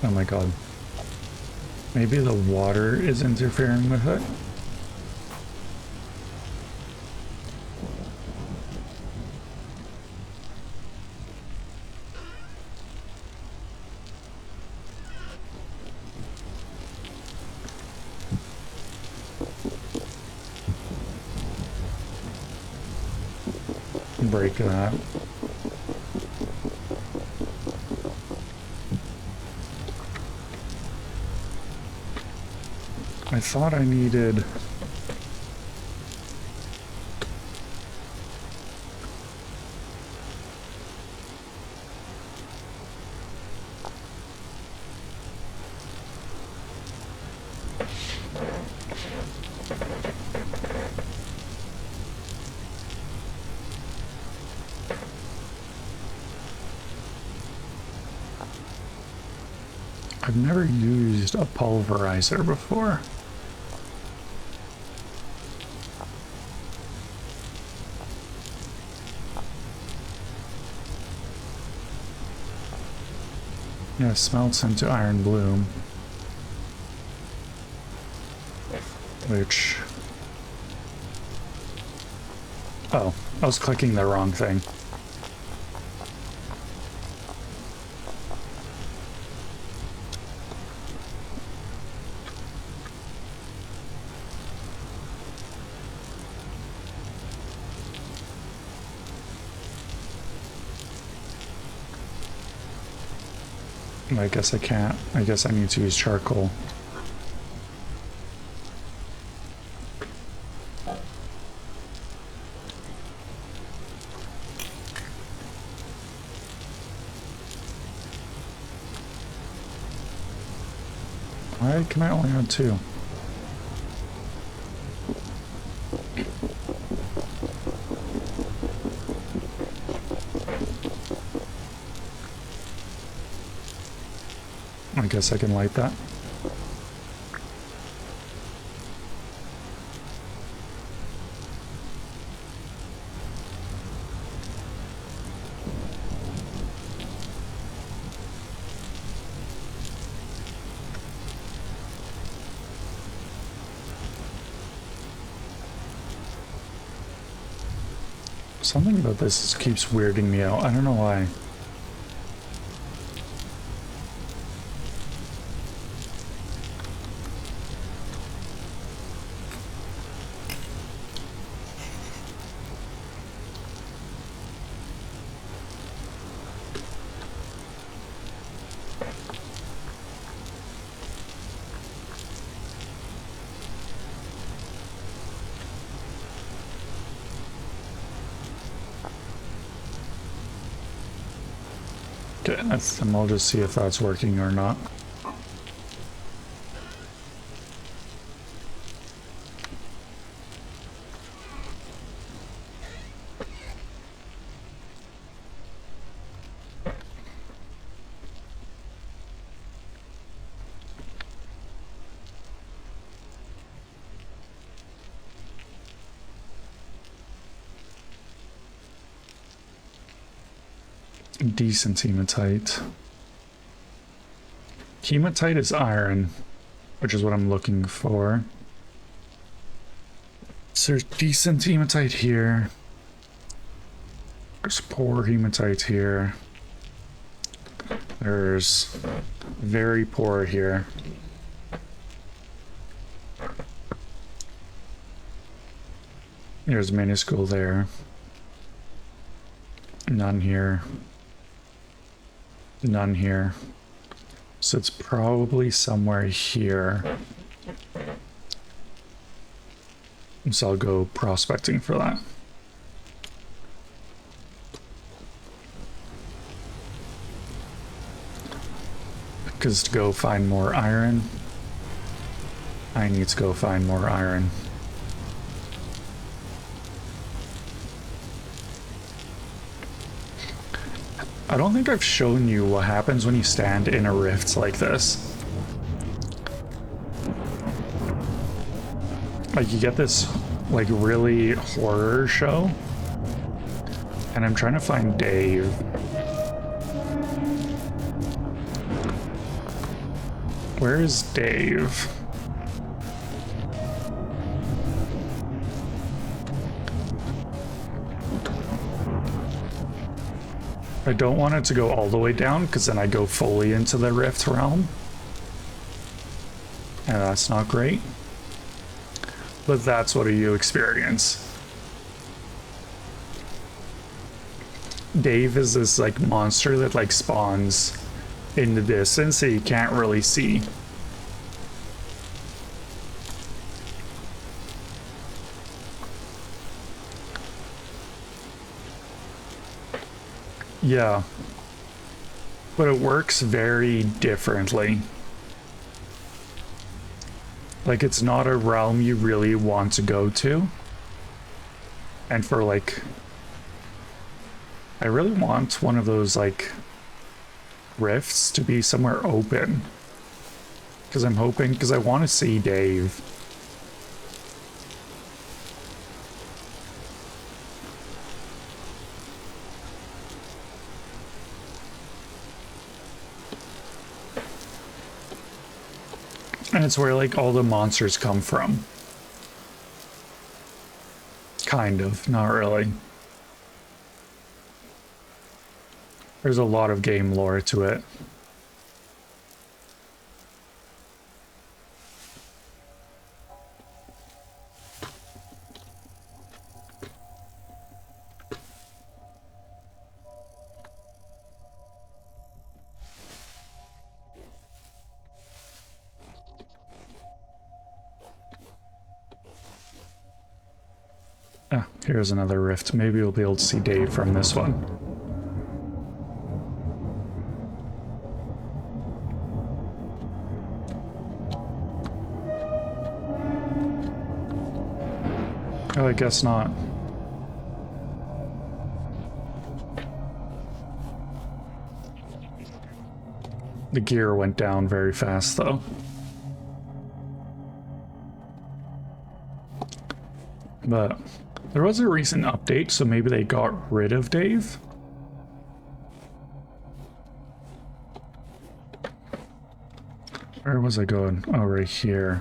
Oh my god. Maybe the water is interfering with it. Break that. I thought I needed... I've never used a pulverizer before. Yeah, it smelts into iron bloom. Which... Oh, I was clicking the wrong thing. I guess I can't. I guess I need to use charcoal. Why can I only add 2? I guess I can light that. Something about this keeps weirding me out. I don't know why. Okay, and I'll just see if that's working or not. Decent hematite. Hematite is iron, which is what I'm looking for. So there's decent hematite here. There's poor hematite here. There's very poor here. There's minuscule there. None here. None here. So it's probably somewhere here. So I'll go prospecting for that. Because to go find more iron, I need to go find more iron. I don't think I've shown you what happens when you stand in a rift like this. Like, you get this, like, really horror show. And I'm trying to find Dave. Where is Dave? I don't want it to go all the way down, because then I go fully into the Rift realm. And that's not great. But that's what you experience. Dave is this, like, monster that, like, spawns in the distance that you can't really see. Yeah. But it works very differently. Like, it's not a realm you really want to go to. And for, like... I really want one of those, like, rifts to be somewhere open. Because I'm hoping... Because I want to see Dave. And it's where, like, all the monsters come from. Kind of, not really. There's a lot of game lore to it. Ah, here's another rift. Maybe we'll be able to see Dave from this one. Oh, I guess not. The gear went down very fast, though. But there was a recent update, so maybe they got rid of Dave. Where was I going? Oh, right here.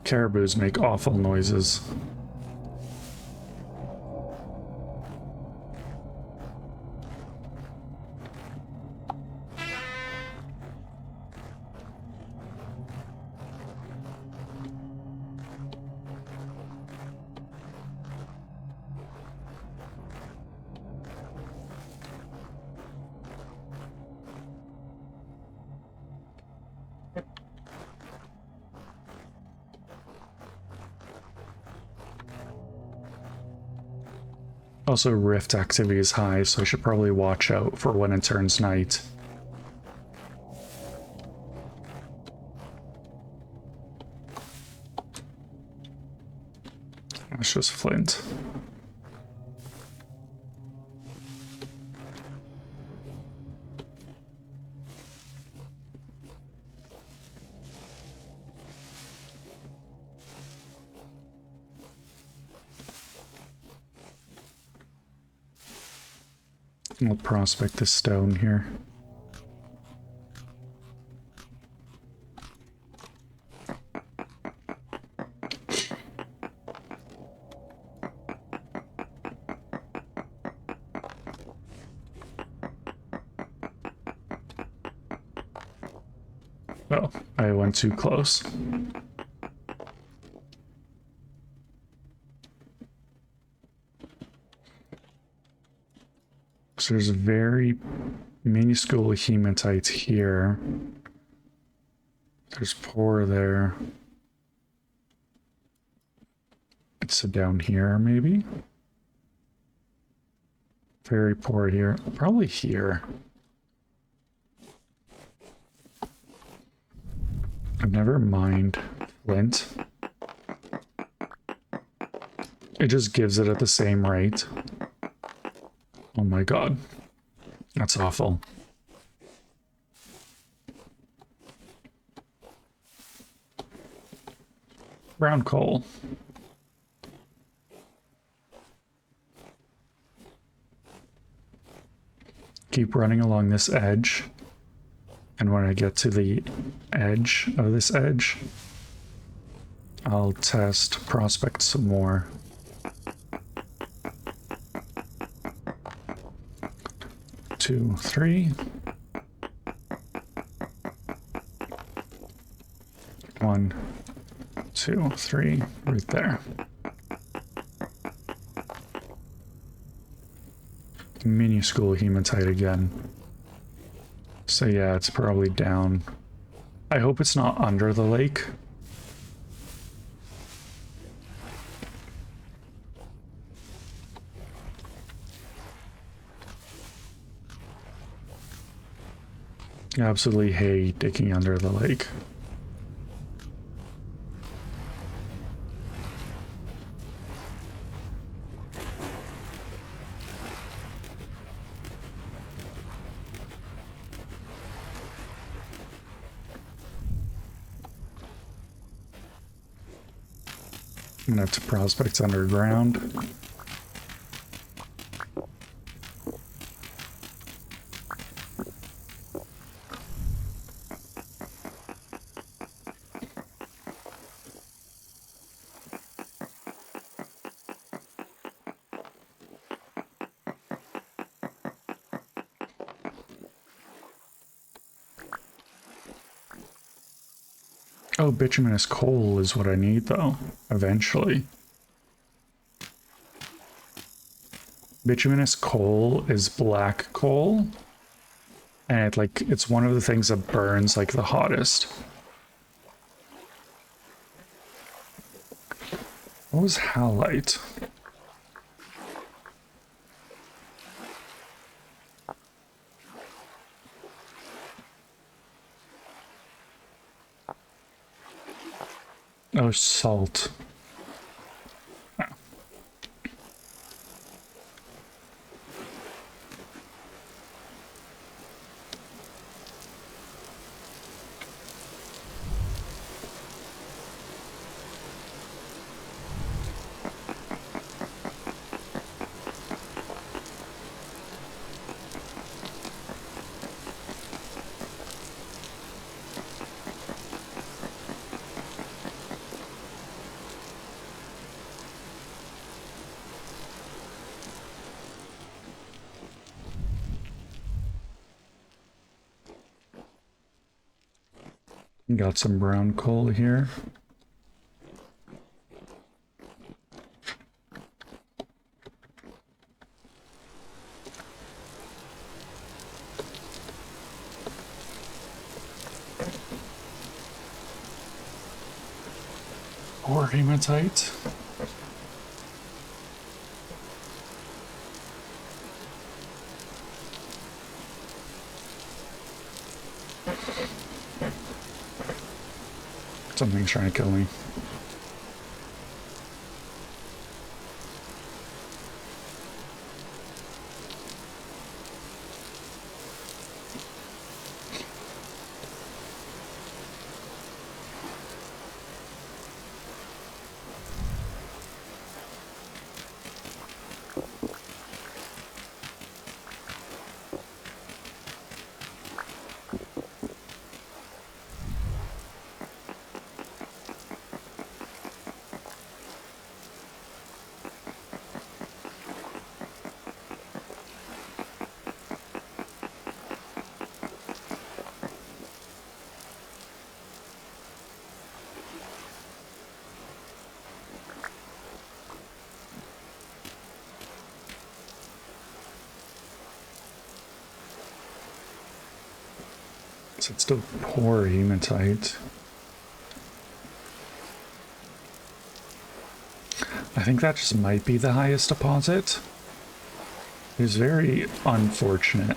Caribous make awful noises. Also, rift activity is high, so I should probably watch out for when it turns night. That's just flint. We'll prospect this stone here. Oh, I went too close. So there's a very minuscule hematite here. There's pore there. It's down here, maybe? Very poor here. Probably here. Never mind flint. It just gives it at the same rate. Oh my god. That's awful. Brown coal. Keep running along this edge. And when I get to the edge of this edge, I'll test prospect some more. Two, three. 1, 2, 3, right there. Minuscule hematite again. So yeah, it's probably down. I hope it's not under the lake. I absolutely hate digging under the lake. I'm gonna have to prospect underground. Oh, bituminous coal is what I need, though, eventually. Bituminous coal is black coal, and it's one of the things that burns like the hottest. What was halite? Oh, salt. Got some brown coal here. Or hematite. Something's trying to kill me. So it's still poor hematite. I think that just might be the highest deposit. It's very unfortunate.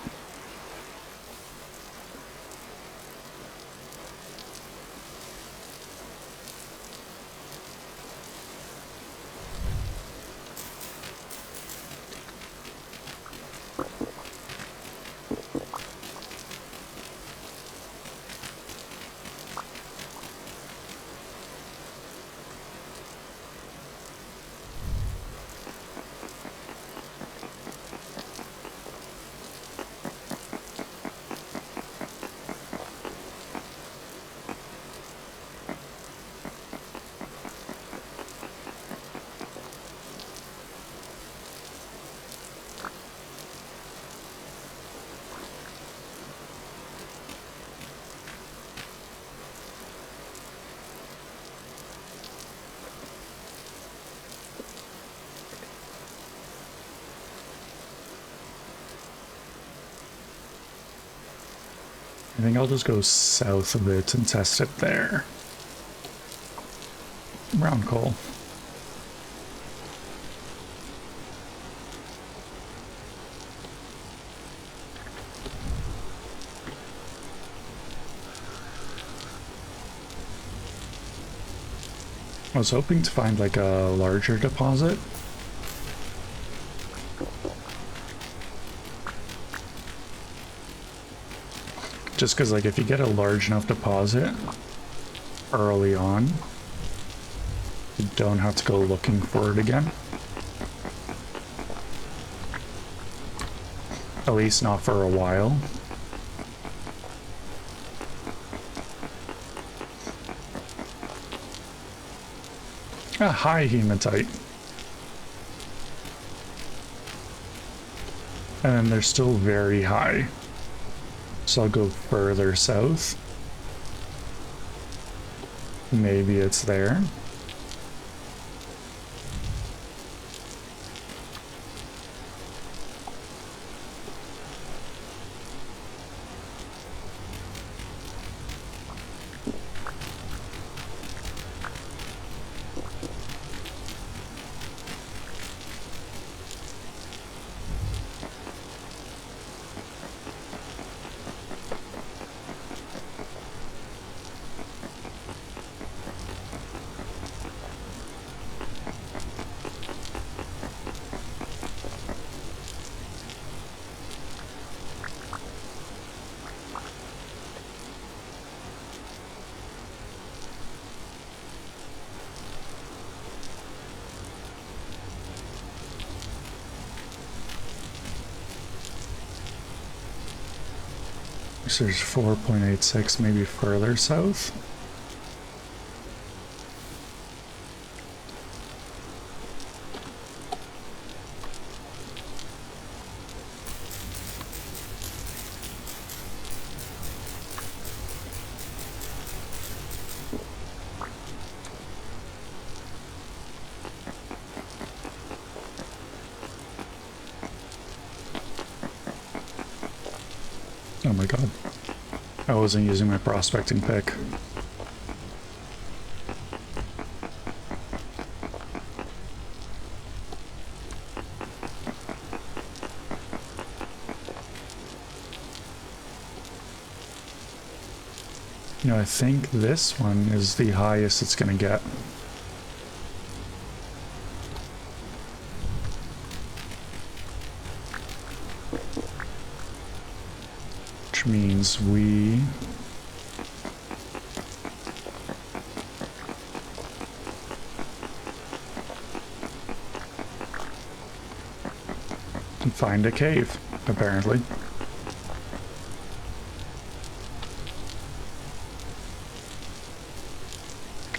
I think I'll just go south of it and test it there. Brown coal. I was hoping to find like a larger deposit. Just because, like, if you get a large enough deposit early on, you don't have to go looking for it again. At least not for a while. Ah, high hematite. And then they're still very high. So I'll go further south. Maybe it's there. So there's 4.86, maybe further south. Oh my god. I wasn't using my prospecting pick. You know, I think this one is the highest it's gonna get. Which means we can find a cave, apparently.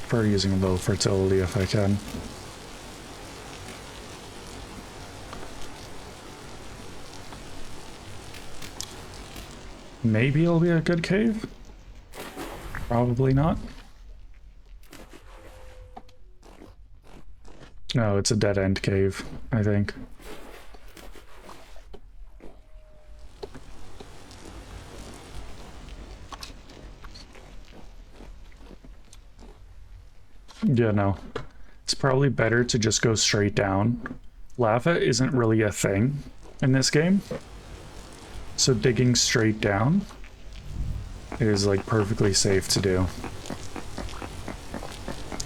For using low fertility if I can. Maybe it'll be a good cave. Probably not. No, it's a dead-end cave, I think. Yeah, no. It's probably better to just go straight down. Lava isn't really a thing in this game. So digging straight down is like perfectly safe to do.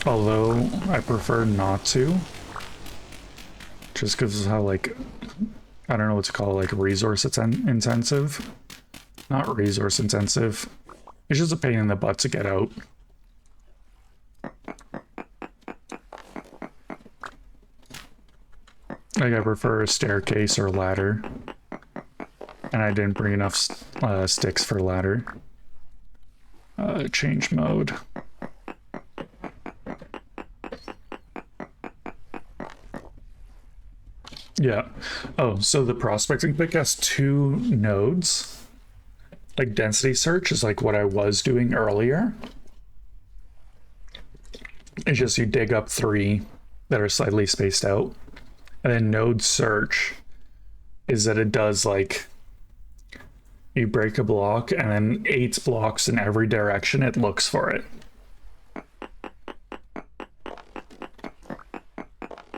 Although I prefer not to. Just because of how, like, I don't know what to call it, like resource intensive. Not resource intensive. It's just a pain in the butt to get out. Like, I prefer a staircase or ladder. And I didn't bring enough sticks for ladder. Change mode. Yeah. Oh, so the prospecting pick has 2 nodes. Like density search is like what I was doing earlier. It's just you dig up 3 that are slightly spaced out. And then node search is that it does like you break a block and then 8 blocks in every direction it looks for it.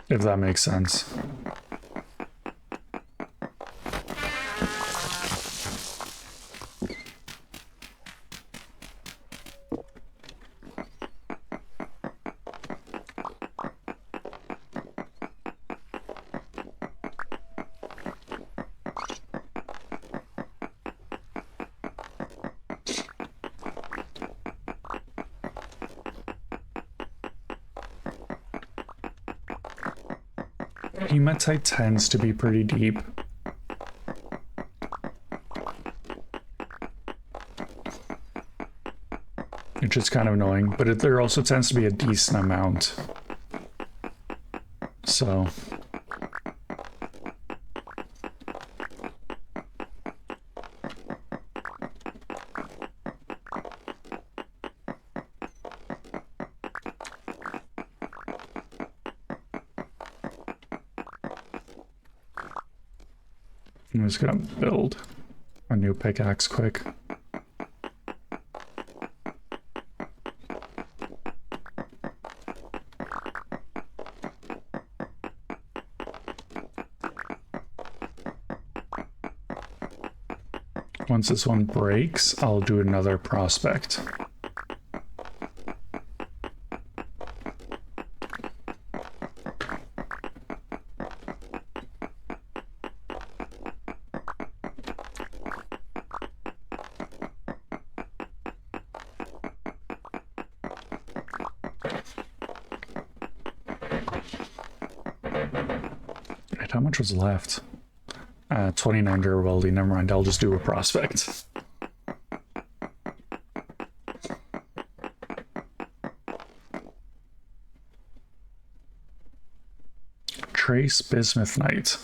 If that makes sense. Hematite tends to be pretty deep. Which is kind of annoying, but there also tends to be a decent amount. So... I'm just gonna build a new pickaxe quick. Once this one breaks, I'll do another prospect. How much was left? 29 durability, never mind, I'll just do a prospect. Trace bismuthnite.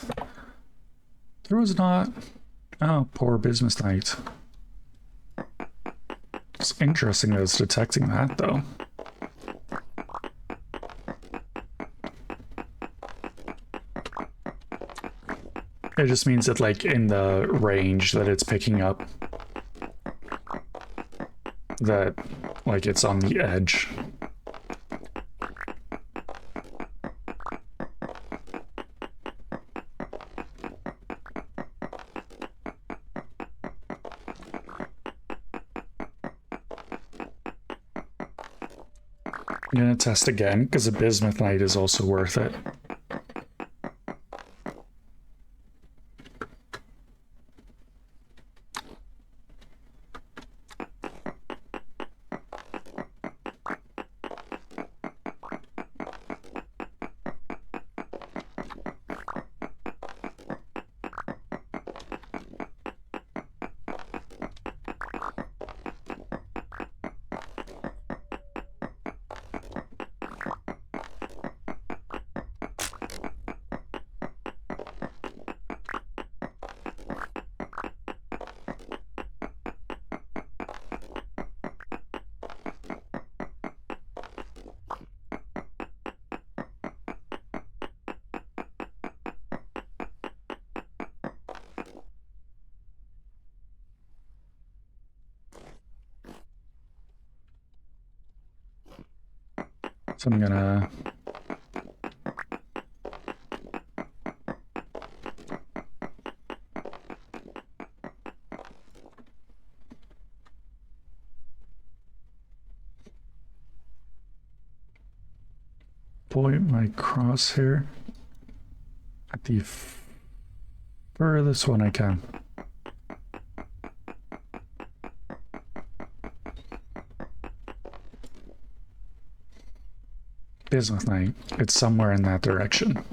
There was not... Oh, poor bismuthnite. It's interesting that it's detecting that, though. It just means that, like, in the range that it's picking up, that, like, it's on the edge. I'm gonna test again, because the bismuthnite is also worth it. So I'm gonna... point my crosshair at the furthest one I can. Bismuth night. It's somewhere in that direction.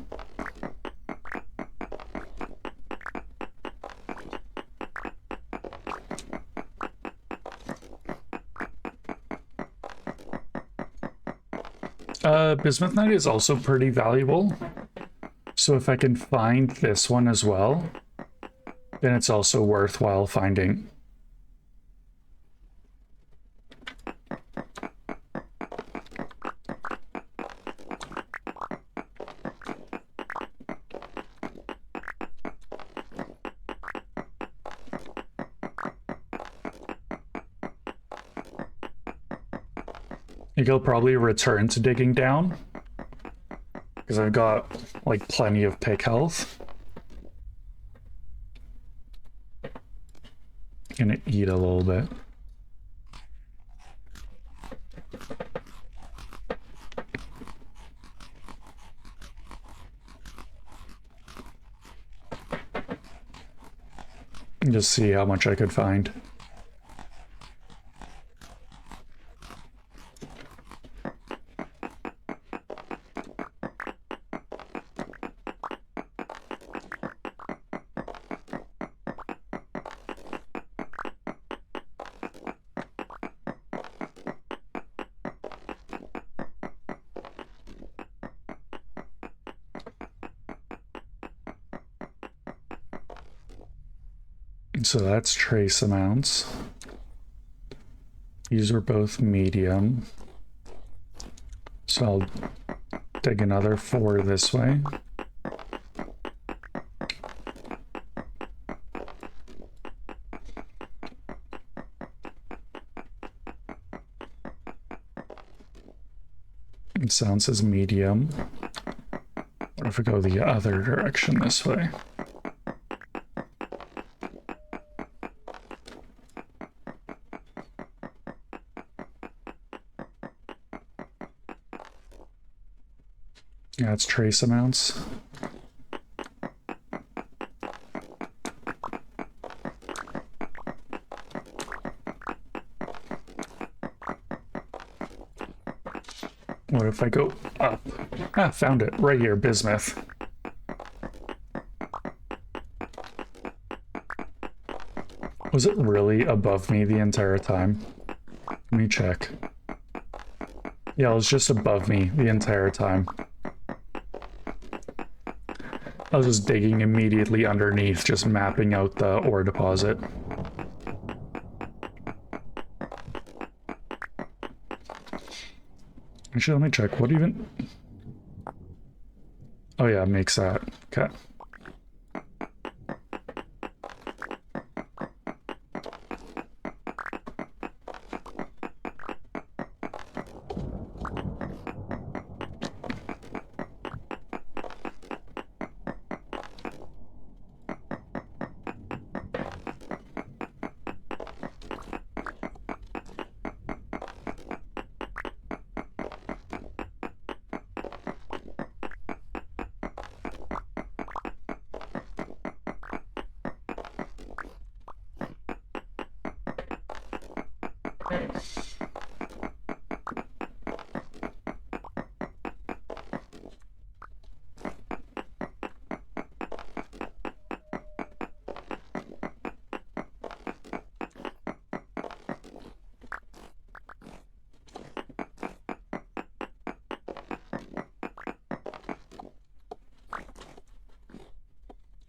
Bismuth night is also pretty valuable. So if I can find this one as well, then it's also worthwhile finding. I think I'll probably return to digging down because I've got like plenty of pick health. Gonna eat a little bit. And just see how much I could find. So that's trace amounts. These are both medium. So I'll dig another 4 this way. It sounds as medium. What if I go the other direction this way? Yeah, it's trace amounts. What if I go up? Ah, found it. Right here, bismuth. Was it really above me the entire time? Let me check. Yeah, it was just above me the entire time. I was just digging immediately underneath, just mapping out the ore deposit. Actually, let me check. What even... Oh yeah, it makes that. Okay.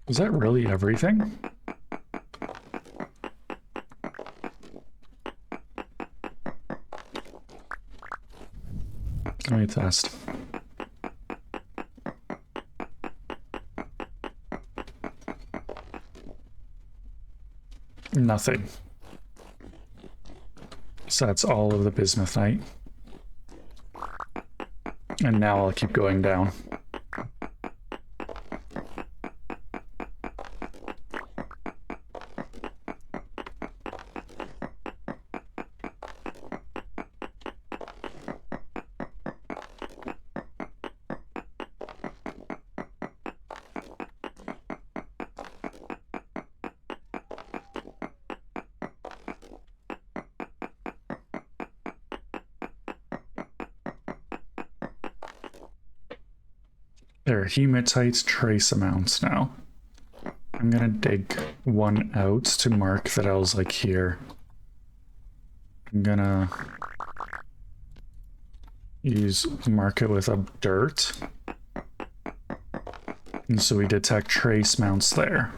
Was that really everything? Let me test. Nothing. So that's all of the bismuthite. And now I'll keep going down. There are hematite trace amounts now. I'm gonna dig one out to mark that I was like here. I'm gonna mark it with a dirt. And so we detect trace amounts there.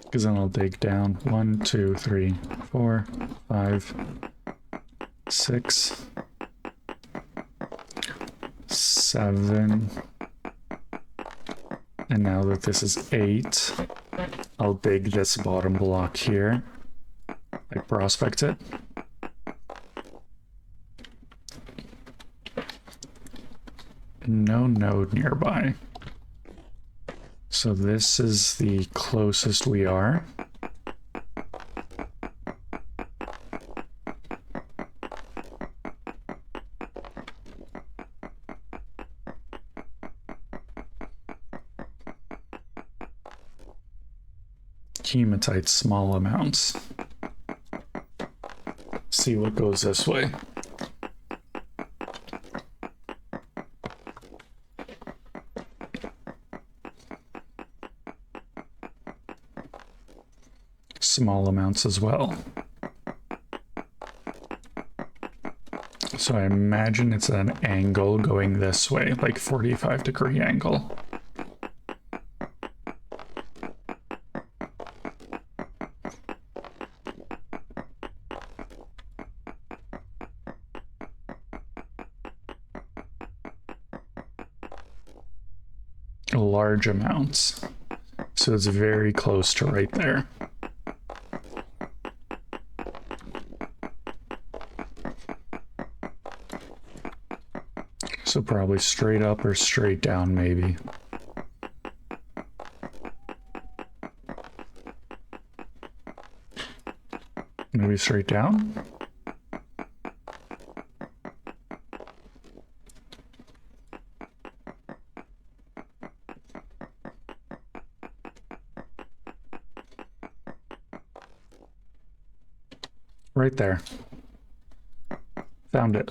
Because then I'll dig down 1, 2, 3, 4, 5, 6, 7. And now that this is 8, I'll dig this bottom block here, like prospect it. No node nearby. So this is the closest we are. Hematite, small amounts. See what goes this way. Small amounts as well. So I imagine it's an angle going this way, like 45-degree angle. Large amounts. So it's very close to right there. So probably straight up or straight down, maybe. Maybe straight down? Right there. Found it.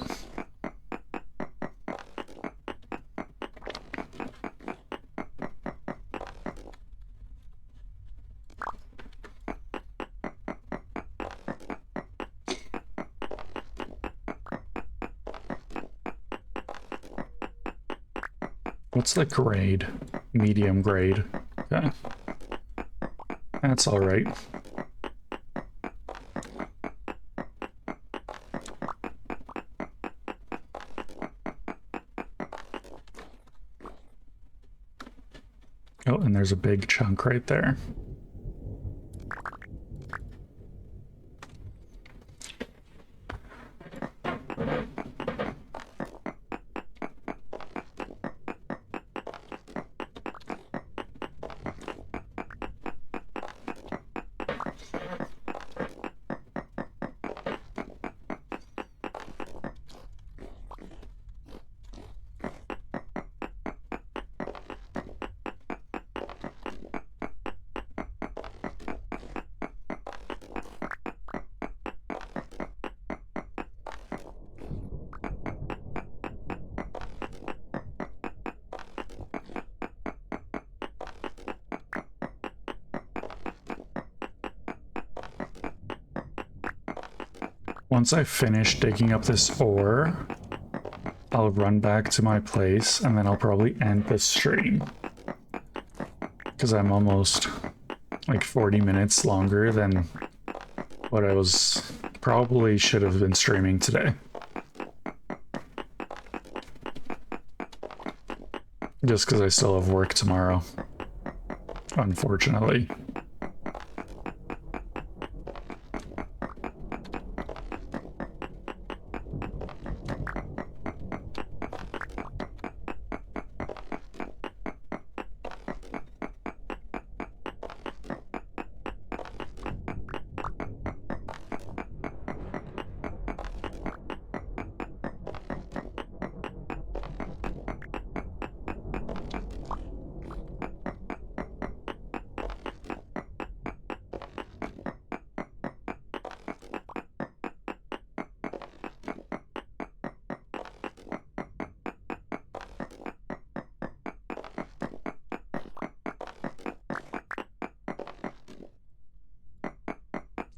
What's the grade? Medium grade. Okay. That's all right. Oh, and there's a big chunk right there. Once I finish digging up this ore, I'll run back to my place and then I'll probably end this stream. Because I'm almost like 40 minutes longer than But I was probably should have been streaming today. Just because I still have work tomorrow, unfortunately.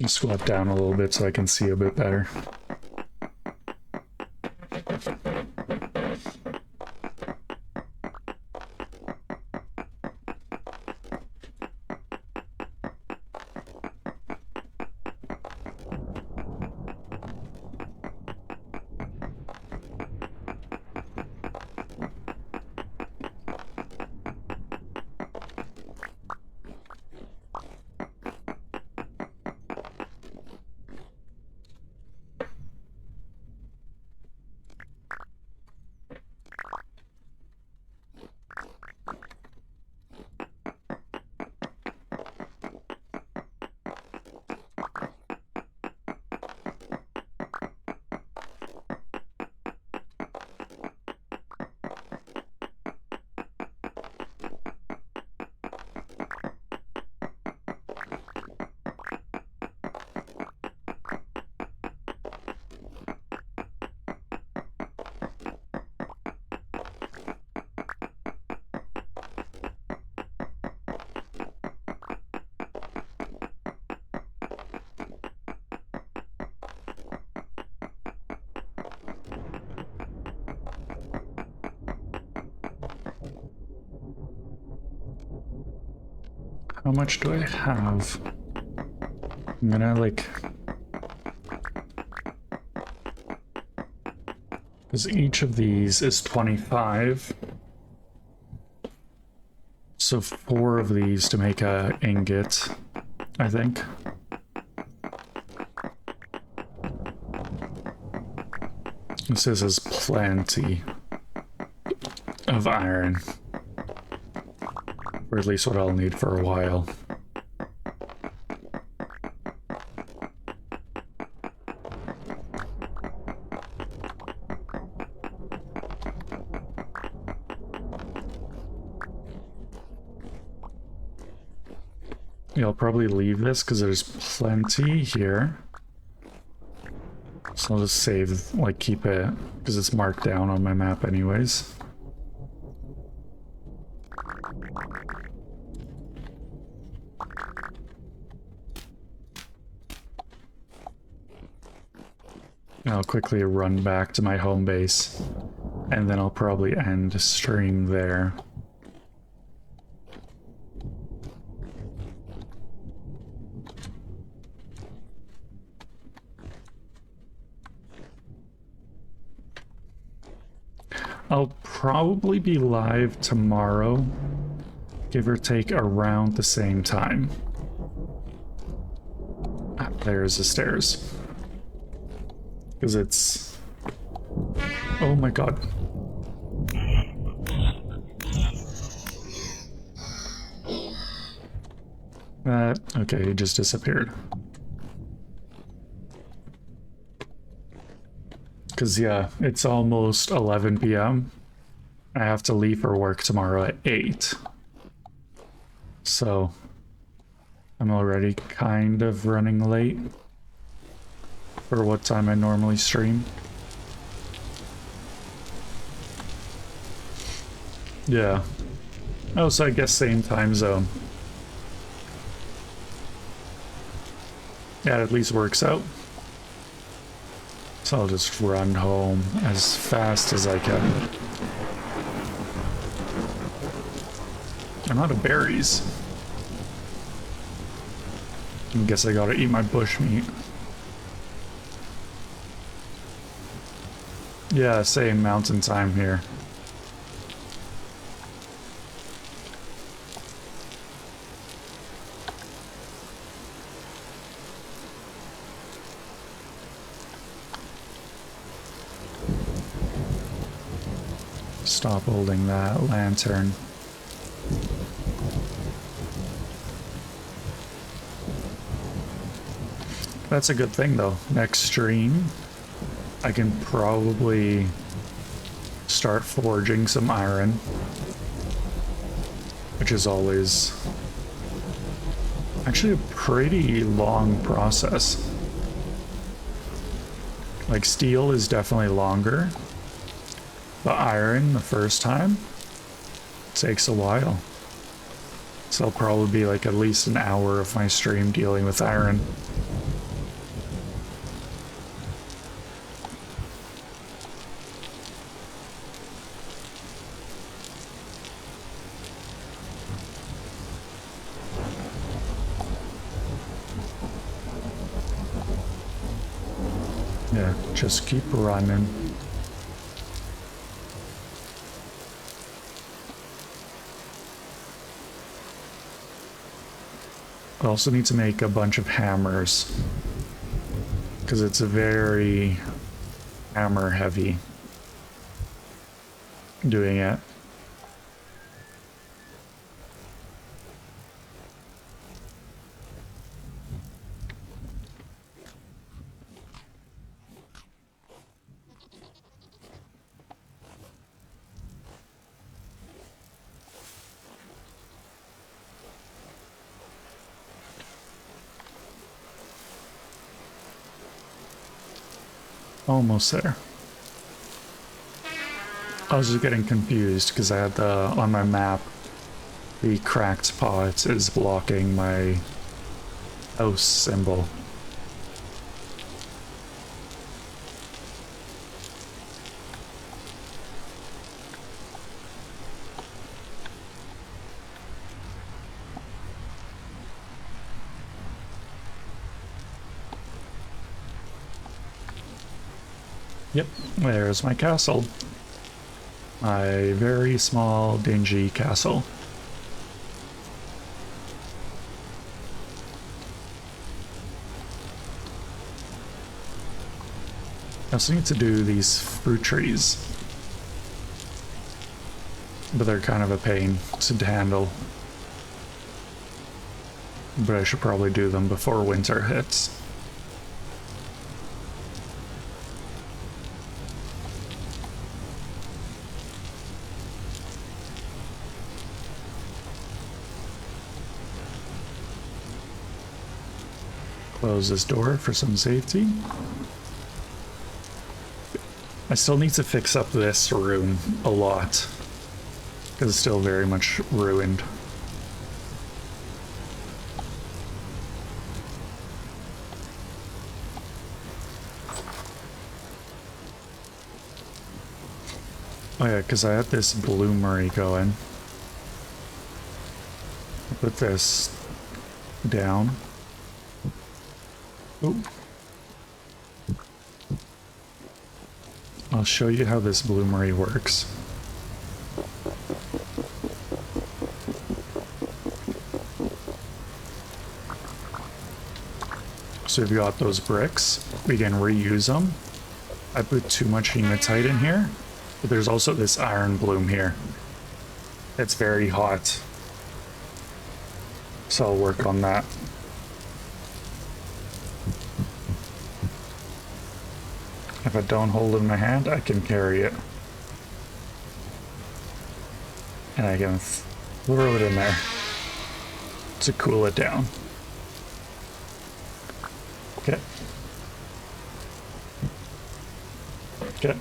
Squat down a little bit so I can see a bit better. How much do I have? I'm gonna like... Because each of these is 25. So 4 of these to make a ingot, I think. This is plenty of iron. Or at least what I'll need for a while. Yeah, I'll probably leave this because there's plenty here. So I'll just save, like keep it, because it's marked down on my map anyways. I'll quickly run back to my home base, and then I'll probably end stream there. I'll probably be live tomorrow, give or take around the same time. Ah, there's the stairs. Because it's... Oh my god. Okay, he just disappeared. Because, yeah, it's almost 11 p.m. I have to leave for work tomorrow at 8. So, I'm already kind of running late for what time I normally stream. Yeah. Oh, so I guess same time zone. Yeah, it at least works out. So I'll just run home as fast as I can. I'm out of berries. I guess I gotta eat my bush meat. Yeah, same mountain time here. Stop holding that lantern. That's a good thing though. Next stream, I can probably start forging some iron, which is always actually a pretty long process. Like steel is definitely longer, but iron the first time takes a while. So it'll probably be like at least an hour of my stream dealing with iron. Yeah, just keep running. I also need to make a bunch of hammers because it's very hammer heavy doing it. Almost there. I was just getting confused because I had on my map, the cracked pot is blocking my house symbol. Yep, there's my castle. My very small, dingy castle. I also need to do these fruit trees, but they're kind of a pain to handle. But I should probably do them before winter hits. Close this door for some safety. I still need to fix up this room a lot because it's still very much ruined. Oh yeah, because I had this bloomery going. I'll put this down. Oh. I'll show you how this bloomery works. So we've got those bricks. We can reuse them. I put too much hematite in here, but there's also this iron bloom here. It's very hot. So I'll work on that. If I don't hold it in my hand, I can carry it. And I can throw it in there to cool it down. Okay. Okay.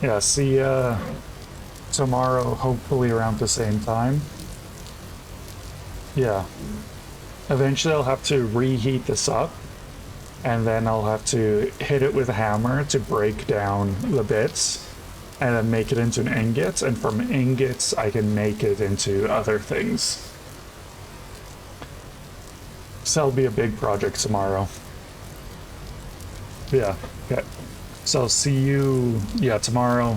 Yeah, see tomorrow, hopefully around the same time. Yeah. Eventually I'll have to reheat this up. And then I'll have to hit it with a hammer to break down the bits and then make it into an ingot. And from ingots, I can make it into other things. So that'll be a big project tomorrow. Yeah, okay. So I'll see you, yeah, tomorrow.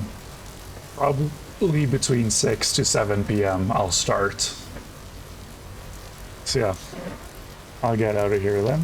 Probably between 6 to 7 p.m. I'll start. So yeah, I'll get out of here then.